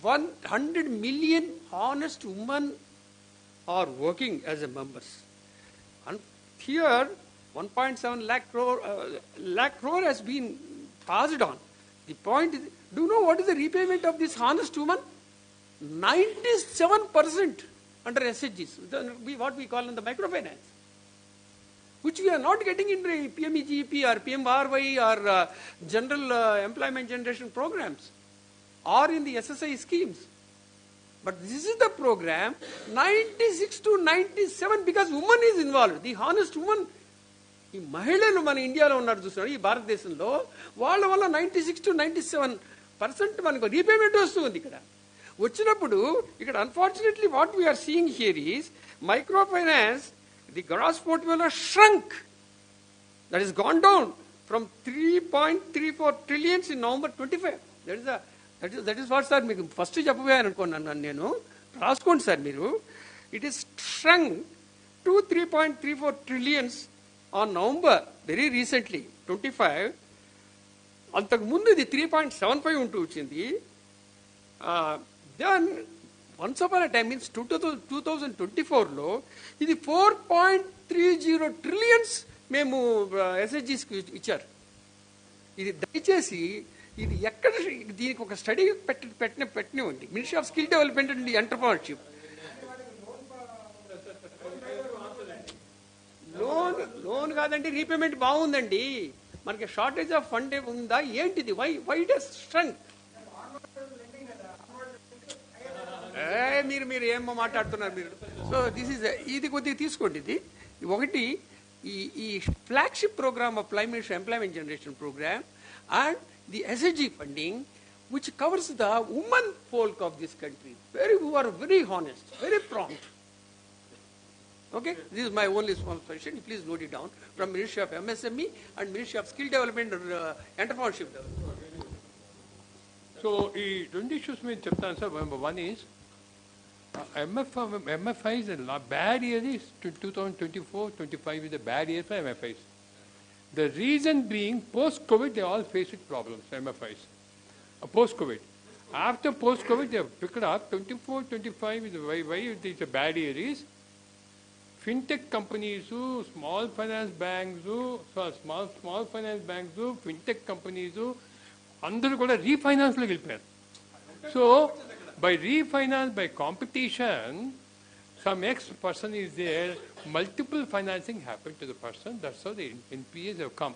100 million honest women are working as a members. And here, 1.7 lakh crore has been passed on. The point is, do you know what is the repayment of this honest woman? 97% under SHGs, what we call in the microfinance, which we are not getting in the PMEGP or PMRY or general employment generation programs or in the SSI schemes. But this is the program 96 to 97 because woman is involved. The honest woman, ఈ మహిళలు మన ఇండియాలో ఉన్నారు చూస్తున్నాడు ఈ భారతదేశంలో వాళ్ళ వల్ల 96 to 97% మనకు రీపేమెంట్ వస్తుంది. ఇక్కడ వచ్చినప్పుడు ఇక్కడ unfortunately what we're seeing here is micro finance the gross portfolio shrunk, that is gone down from 3.34 trillions in November 25. That is what, sir, మీకు ఫస్ట్ చెప్పబోయాను అనుకున్నాను నేను, రాసుకోండి సార్ మీరు. It is shrunk to 3.34 trillions on November very recently 25. అంతకు ముందు ఇది 3.75 ఉంటూ వచ్చింది. Then once upon a time means 2024లో ఇది 4.30 trillions మేము ఎస్హెచ్జిస్కి ఇచ్చారు. ఇది దయచేసి ఇది ఎక్కడ దీనికి ఒక స్టడీ పెట్టిన ఉంది ministry of skill development and entrepreneurship. Loan కాదండి, రీపేమెంట్ బాగుందండి. మనకి షార్టేజ్ ఆఫ్ ఫండ్ ఉందా ఏంటిది? Why it has strength? మీరు ఏమో మాట్లాడుతున్నారు మీరు. సో ఇది కొద్దిగా తీసుకోండి. ఇది ఒకటి ఈ flagship programme of employment generation programme and the SHG funding, which covers the women folk of this country, who are very honest, very prompt. Okay, this is my only small suggestion. Please note it down from Ministry of MSME and Ministry of Skill Development and Entrepreneurship Development. So, ఈ రెండు issues మేము చెప్తాను sir. One is MFIs, the bad year is 2024-25 is a bad year for MFIs. The reason being, post-COVID, they all face with problems, MFIs. Post-COVID. After post-COVID, they have picked up. 24-25 is why it is a bad year is, fintech companies, small finance banks, small finance banks, fintech companies, అందరూ కూడా refinance-లోకి వెళ్ళిపోయారు. So, by refinance, by competition, some ex-person is there, multiple financing happened to the person, that's how the NPAs have come.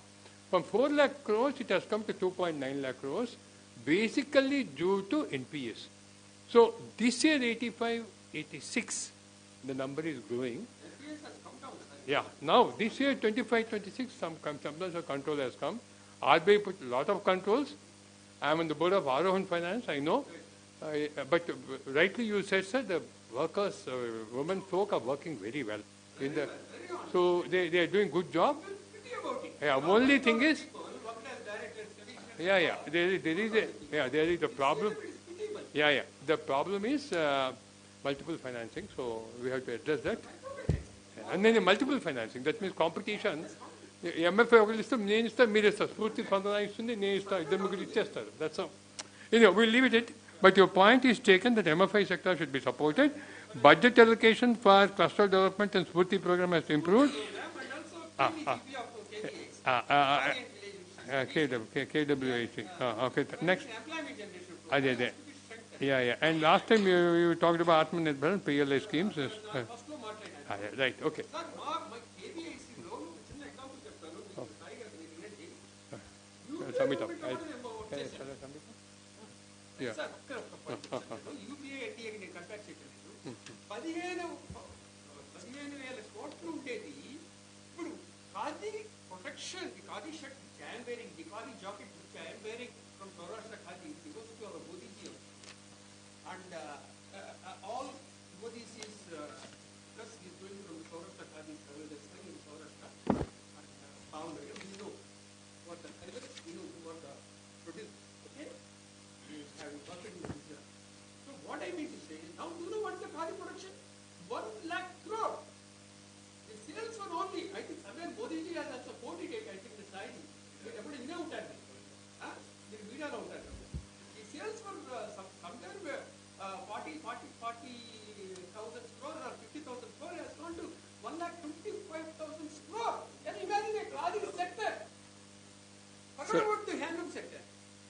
From 4 lakh crores, it has come to 2.9 lakh crores, basically due to NPAs. So this year 85, 86, the number is growing. Yeah, now this year 25, 26, some control has come. RBI put a lot of controls. I am on the board of Arohan Finance, I know. But rightly you said, sir, the workers, women folk are working very well. So they are doing good job. Yeah, only thing is, there is a problem. The problem is multiple financing. So we have to address that. And then the multiple financing, that means competition. MFI ఒకళ్ళు ఇస్తాం, నేను ఇస్తాను, మీరు ఇస్తారు, స్ఫూర్తి స్పందన ఇస్తుంది, నేను ఇస్తాను, ఇద్దరు ముగ్గురు ఇచ్చేస్తారు. That's all. We'll leave it. But your point is taken that MFI sector should be supported. Budget allocation for cluster development and Spurti program has improved. KWAC. Okay, next. Yeah. And last time you talked about Atmanirbhar and PLI schemes. Right, okay. Sum it up. Yeah. Khadi protection, the Khadi shirt which I am wearing, the Khadi jacket which I am wearing from Saurashtra Khadi, it goes to our Modi ji. And all Modi is plus he is going from Saurashtra Khadi, that's why in Saurashtra. And we know what the elements, we know what the produce. Okay? We have worked in Gujarat. So what I mean to say is, now do you know what is the Khadi production? 1 lakh crore. The sales were only, I think somewhere Modi ji has also quoted it, I think the slide. Everybody knew that. The media know that. The sales were somewhere 40,000 crores or one sector.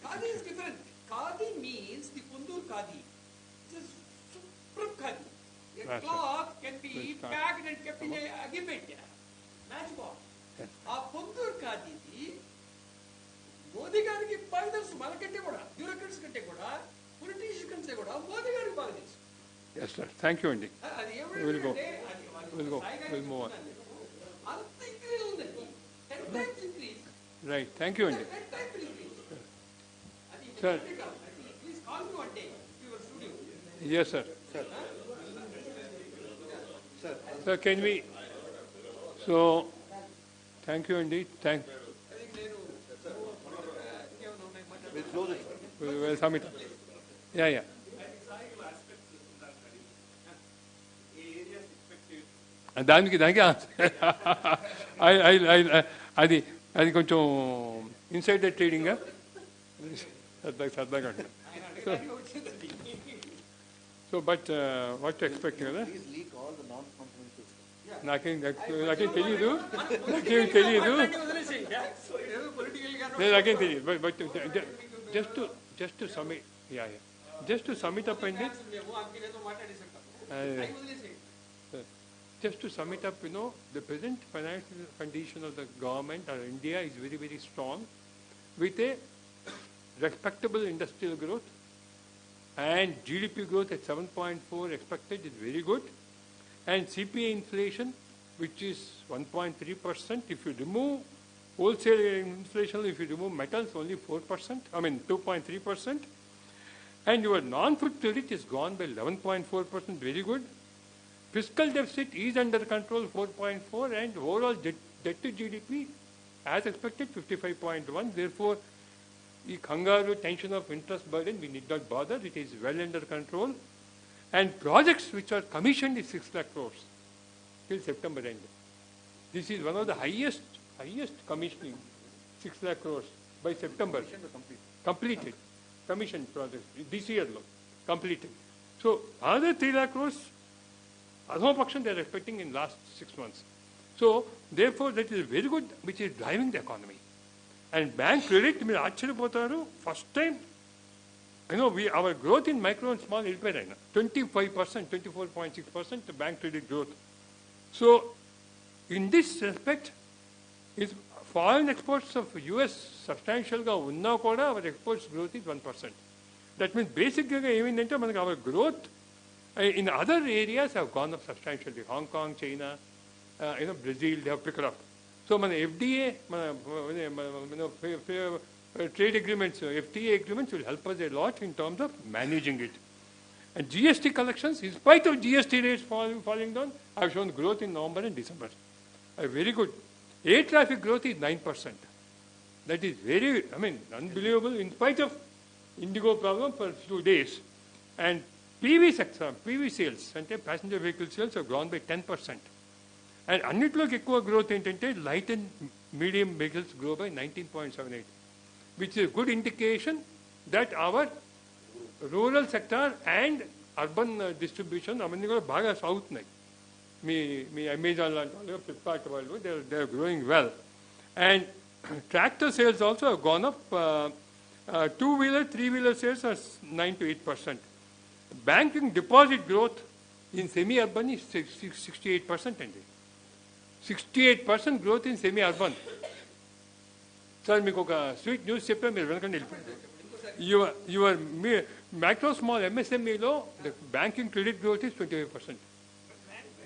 Khadi is different. Khadi means the Pundur Khadi. It is superb Khadi. A That's cloth can be Please start. packed and kept in a gibbet, matchbox. ఆ పొందూరు ఖాదీది మోదీ గారికి బాగా తెలుసు, మనకంటే కూడా bureaucrats కంటే కూడా politicians కంటే కూడా మోదీ గారికి బాగా తెలుసు. Yes, sir. Thank you, Andy. అది We'll go. We'll We'll move on. అంత ఇంక్రీజ్ ఉందండి. 10 times increase. Right. Thank you, Andy. 10 times increase. Sir. Please call me one day to your studio. Yes, sir. Sir, can we? So, thank you, Andy. We'll close it. We'll submit. Yeah. దానికి అది కొంచెం insider trading సరదాగా so but what expect కదా నాకేం తెలియదు but just to some it up అండి just to sum it up, the present financial condition of the government or India is very, very strong with a respectable industrial growth and GDP growth at 7.4 expected is very good, and CPI inflation which is 1.3%. If you remove wholesale inflation, if you remove metals, only 2.3%, and your non-food credit is gone by 11.4%, very good. Fiscal deficit is under control, 4.4, and overall debt to GDP, as expected, 55.1. Therefore, the kangaroo tension of interest burden, we need not bother. It is well under control. And projects which are commissioned is 6 lakh crores till September end. This is one of the highest commissioning, 6 lakh crores by September. Completed. Commissioned projects this year, completed. So, another 3 lakh crores. Adhopakshan they are expecting in last 6 months. So, therefore, that is very good, which is driving the economy. And bank credit, first time, our growth in micro and small is 25%, 24.6% bank credit growth. So, in this respect, is foreign exports of US substantial ga unna koda, our exports growth is 1%. That means basically, even our growth in other areas have gone up substantially. Hong Kong, China, Brazil, they have picked up. So, FDA, trade agreements, FTA agreements will help us a lot in terms of managing it. And GST collections, in spite of GST rates falling down, have shown growth in November and December. Very good. Air traffic growth is 9%. That is very, unbelievable in spite of Indigo problem for a few days. And PV sector, PV sales, and passenger vehicle sales have grown by 10%. And annitloki ekkuva growth entante light and medium vehicles grow by 19.78, which is a good indication that our rural sector and urban distribution avanni kuda baga sagutunnayi. Me Amazon lanti Flipkart vallu they are growing well. And tractor sales also have gone up. Two-wheeler, three-wheeler sales are 9 to 8%. Banking deposit growth in semi-urban is 68%. 68% growth in semi-urban. Sir, meeku oka sweet news cheppa meer venakandi vellipoyaru. Your micro small MSME lo the banking credit growth is 25%.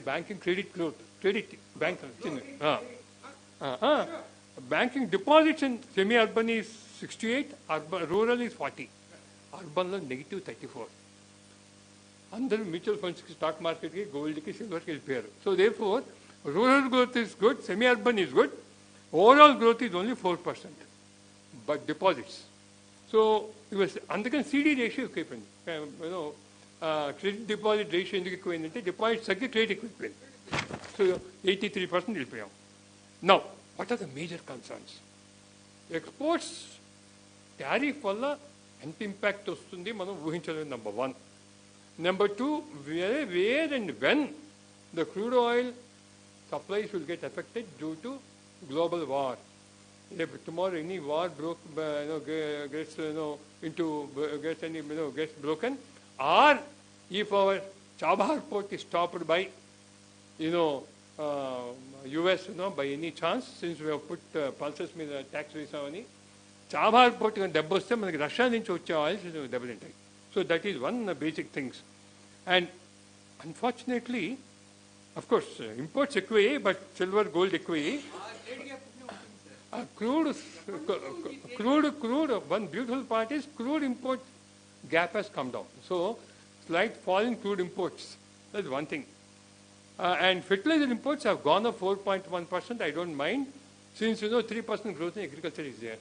Banking credit growth, banking deposits in semi-urban is 68, rural is 40, urban lo negative 34. Under mutual funds, stock market, gold, silver, so therefore, rural growth is good, semi-urban is good, overall growth is only 4%, but deposits. So, it was under CD ratio, credit deposit ratio deposits credit equipment. So 83% will pay out. Now, what are the major concerns? Exports tariff valla ent impact ostundi manam uhinchaledu, number 1. Number 2, where and when the crude oil supplies will get affected due to global war. If tomorrow any war gets gets broken, or if our Chabahar port is stopped by US by any chance, since we have put pulses మీద tax వేసామని Chabahar port దెబ్బ వస్తే మనకి Russia నుంచి వచ్చే oils దెబ్బతింటాయి. So that is one basic things. And unfortunately of course imports ఎక్కువయ్యాయి, but silver gold ఎక్కువయ్యాయి. Crude, one beautiful part is crude import gap has come down. So, slight fall in crude imports. That's one thing. And fertilizer imports have gone up 4.1%. I don't mind, since 3% growth in agriculture is there.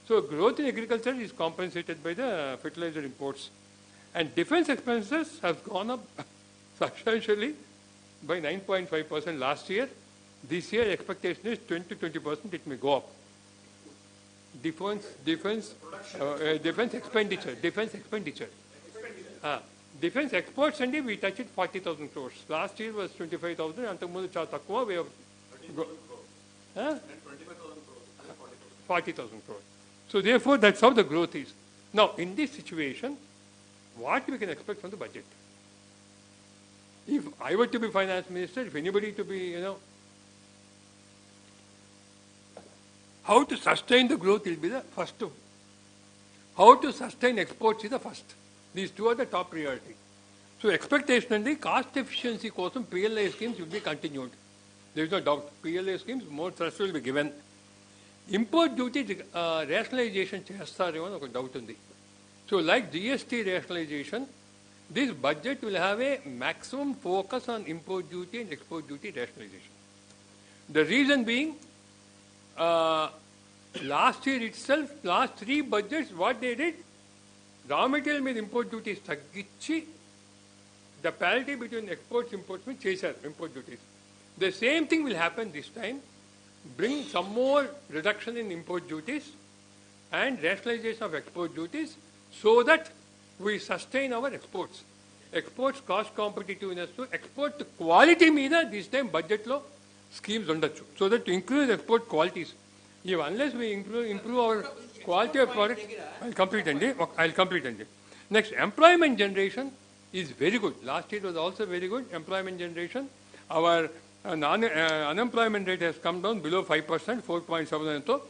So, growth in agriculture is compensated by the fertilizer imports. And defense expenses have gone up substantially by 9.5% last year. This year expectation is 20%, it may go up. Defense expenditure. Defense exports and we touched it 40,000 crores. Last year was 25,000. Antamundu cha takkuva we have 40,000 crores. So therefore that's how the growth is. Now in this situation, what we can expect from the budget? If I were to be finance minister, if anybody to be, how to sustain the growth will be the first. How to sustain exports is the first. These two are the top priority. So expectation and the cost efficiency కోసం PLI schemes will be continued. There is no doubt. PLI schemes more thrust will be given. Import duty rationalization చేస్తారేమో అని ఒక doubt ఉంది. So like GST rationalization, this budget will have a maximum focus on import duty and export duty rationalization. The reason being, last year itself, last 3 budgets, what they did, raw material మీద import duties తగ్గించి the parity between exports and imports మీద చేశారు import duties. The same thing will happen this time. Bring some more reduction in import duties and rationalization of export duties so that we sustain our exports. Exports cost competitiveness to export quality మీద this time budget లో schemes ఉండొచ్చు. So that to increase export qualities. If unless we improve our quality of product, I'll complete అండి. Next, employment generation is very good. Last year was also very good. Employment generation, our unemployment rate has come down below 5%, 4.7.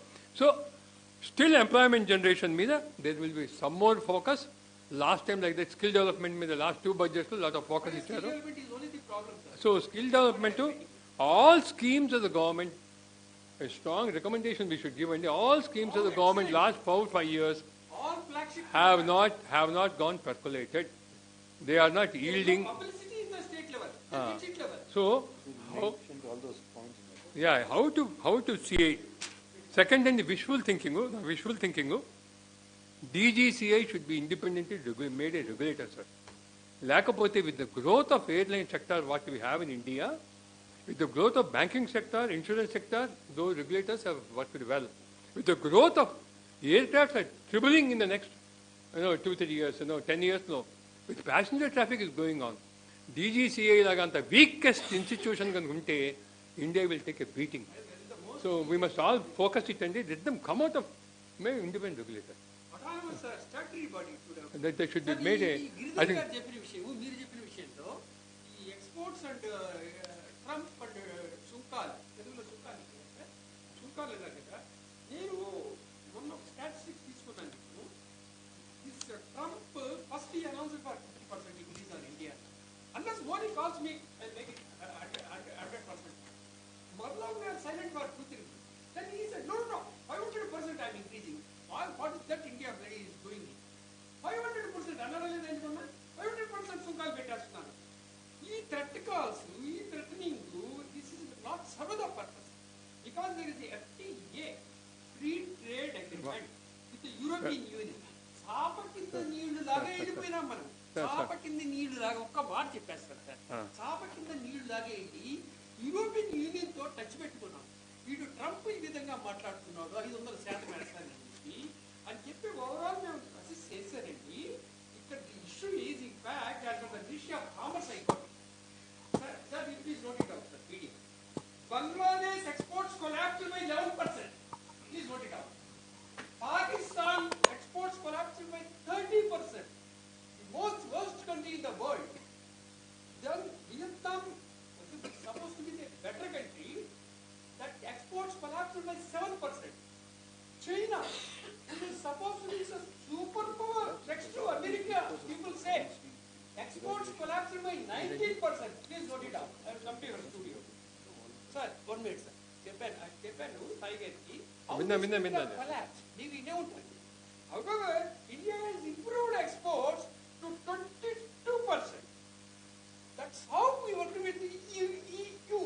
So, still employment generation మీద there will be some more focus. Last time like that skill development మీద last 2 budgets a lot of focus ఇచ్చారు. So, skill development to all schemes of the government, a strong recommendation we should give, and all schemes of the government last 4-5 years have not gone percolated. They are not yielding. Publicity is the state level, district level. So, how to see? Second, and the visual thinking. DGCI should be independently made a regulator, sir. Lakapothe, with the growth of airline sector, what we have in India, with the growth of banking sector, insurance sector, those regulators have worked well. With the growth of aircraft are tripling in the next 2-3 years, 10 years, no. With passenger traffic is going on. DGCA laganta weakest institution kanunte, India will take a beating. So we must all focus it and let them come out of independent regulator. Autonomous statutory body should have. That they should be made a. I think. Exports and Trump and సుంకాలు తెలుగులో సుంకాలు ఎలాగ నేను మొన్న statistics తీసుకున్నాను. Trump first he announced for 50% increase on India. Unless Modi calls me, I'll make it 100%. Marla we are silent for 2-3 months. Then he said, no, 500% I'm increasing. What is that India is doing? 500% అనరాలేదు అనుకున్నా 500% సుంకాలు పెట్టేస్తున్నాను. ఈ threat calls, ఈ threatening, this is not serve the purpose. Because there is the FTA, free trade agreement with the European Union. చాప కింద నీళ్లు లాగా వెళ్ళిపోయినాం మనం. చాప కింద నీళ్లు లాగా ఒక్క మాట చెప్పేస్తారు సార్. చాప కింద నీళ్లు లాగా వెళ్ళి యూరోపియన్ యూనియన్ తో టచ్ పెట్టుకున్నాం. వీడు ట్రంప్ ఈ విధంగా మాట్లాడుతున్నాడు 500% వేస్తానని చెప్పి ఓవరాల్ మేము అసెస్ చేశారండి. ఇక్కడ issue is in fact as the issue of commerce అయిపోయింది. Sir please note it out sir. Bangladesh exports collapsed by 11%. Please note China, which is supposed to be a superpower next to America, people say exports collapsed by 19%. Please note it down. I will come to your studio. Sir, 1 minute, sir. Japan, collapse. However, India has improved exports to 22%. That's how we work with the EU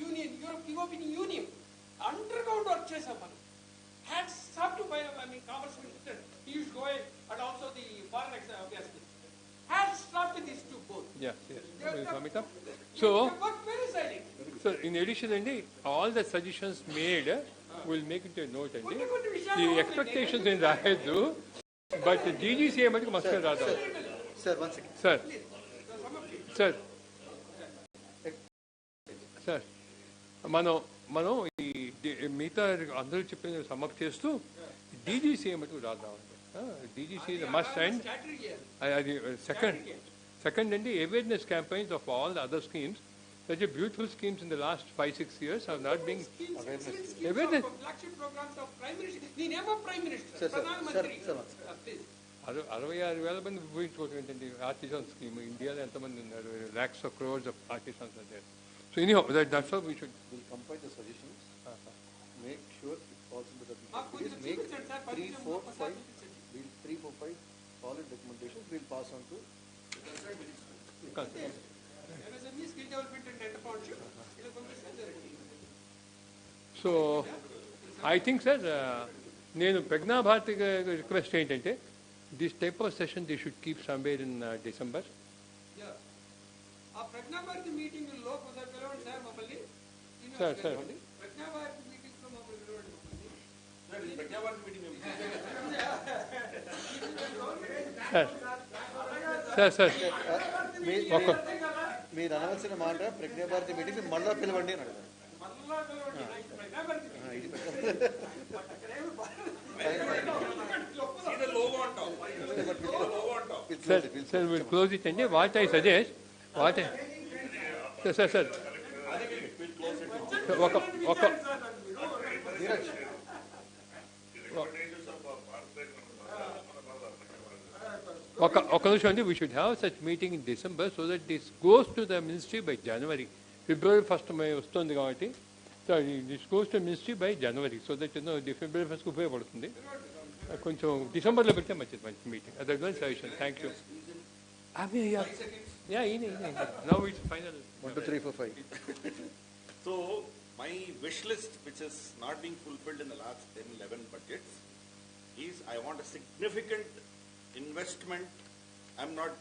Union, European Union. Underground work chesam మనం. Hats off to Commerce Minister Piyush Goyal and also the Foreign Affairs Minister. Hats off to these two both. Yes. They So, work very silently. so in addition, all the suggestions made will make it a note. The expectations in the do, but the DGC must have rather. Sir, 1 second. Sir, మనం ఈ మిగతా అందరూ చెప్పిన sum up చేస్తూ DGC మటుకు రాద్దాం. DGC must and అది second అండి awareness campaigns of all the other schemes. Such a beautiful schemes in the last 5-6 years have not been awareness. Flagship programs of Prime Minister. The name of Prime Minister. Sir, Please. 66,000 మంది ఉపయోగించుకోవటం ఏంటండి artisan scheme. ఇండియాలో ఎంతమంది ఉన్నారు? lakhs of crores of artisans are there. So anyhow, that's how we should. We'll compile the suggestions. Make sure it falls into the. Please make 3, 4, 5. 3, 4, 5 solid recommendations. We'll pass on to. MSME skill development and entrepreneurship. So, I think, sir, నేను ప్రజ్ఞా Bharati request ఏంటంటే this type of session they should keep somewhere in December. ఆ ప్రజ్ఞా Bharati meeting లో కొంచెం పిలవండి sir మమ్మల్ని. Sir ప్రజ్ఞా Bharati meeting లో మమ్మల్ని పిలవండి. ప్రజ్ఞా భారతి మీటింగ్ సార్ మీరు అనవలసిన మాట ప్రజ్ఞా భారతి మీటింగ్ మళ్ళా పిలవండి అని అడగారు. Sir, we'll close it. And what I suggest, sir. We should have such meeting in December so that this goes to the ministry by January. February 1st may వస్తుంది కాబట్టి so this goes to ministry by January so that February 1st ఉపయోగపడుతుంది. కొంచెం డిసెంబర్లో పెడితే మంచి meeting. అది suggestion. Thank you. Now it's final. 1, 2, 3, 4, 5. So my wish list, which is not being fulfilled in the last 10-11 budgets, is I want a significant investment. I'm not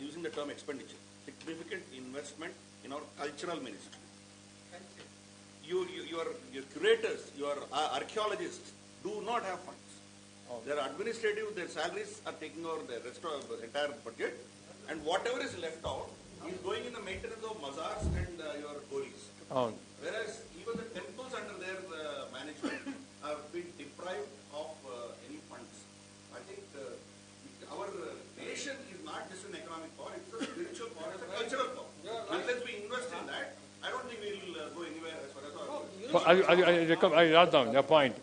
using the term expenditure. Significant investment in our cultural ministry. Your curators, your archaeologists do not have funds. Their administrative, their salaries are taking over the rest of the entire budget, and whatever is left out is going in the maintenance of mazars and your holis. Whereas even the temples under their management have been deprived of any funds. I think our nation is not just an economic power; it's a spiritual power, it's a cultural power. Unless we invest in that, I don't think we will go anywhere as far as our. I write down the point.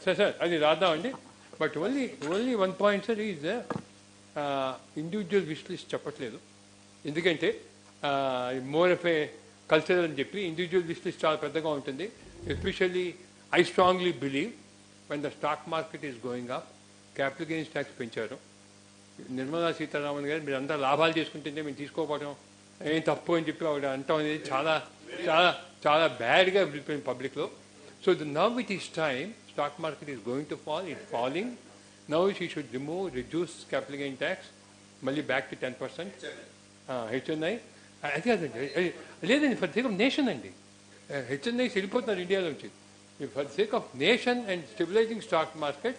Sir, అది రాద్దామండి. But only 1 point, sir, is individual wish list చెప్పట్లేదు. ఎందుకంటే more of A cultural అని చెప్పి individual wish list చాలా పెద్దగా ఉంటుంది. Especially I strongly believe when the stock market is going up, capital gains tax పెంచారు. నిర్మలా సీతారామన్ గారు మీరు అంతా లాభాలు చేసుకుంటుంటే మేము తీసుకోకపోవడం ఏం తప్పు అని చెప్పి ఆవిడ అంటాం అనేది చాలా చాలా చాలా బ్యాడ్గా వెళ్ళిపోయింది పబ్లిక్లో. So now it is time, stock market is going to fall, it falling. Now she should reduce capital gain tax మళ్ళీ బ్యాక్ టు 10%. హెచ్ఎన్ఐ అది కాదండి, లేదండి, ఫర్ సేక్ ఆఫ్ నేషన్ అండి. హెచ్ఎన్ఐ వెళ్ళిపోతున్నారు ఇండియాలోంచి. For the sake of nation and stabilising stock market,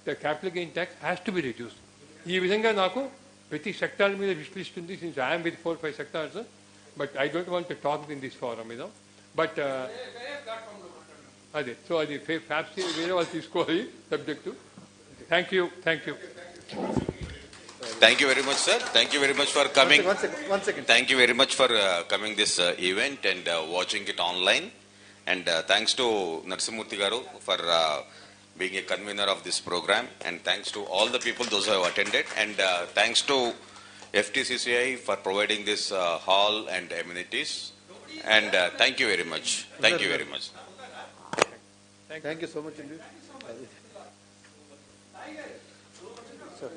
the capital gain tax has to be reduce. ఈ విధంగా నాకు ప్రతి సెక్టార్ మీద విష్ లిస్ట్ ఉంది. Since I'm with 4-5 sectors, but I don't want to talk in this forum but అదే. So అది ఫ్యాప్సీ వేరే వాళ్ళు తీసుకోవాలి subject. Thank you. Thank you very much, sir. Thank you very much for coming. One second. Thank you very much for coming this event and watching it online. And thanks to Narsimurthy Garu for being a convener of this program. And thanks to all the people, those who have attended. And thanks to FTCCI for providing this hall and amenities. And thank you very much. Thank you very much. Thank you so much indeed. Sir.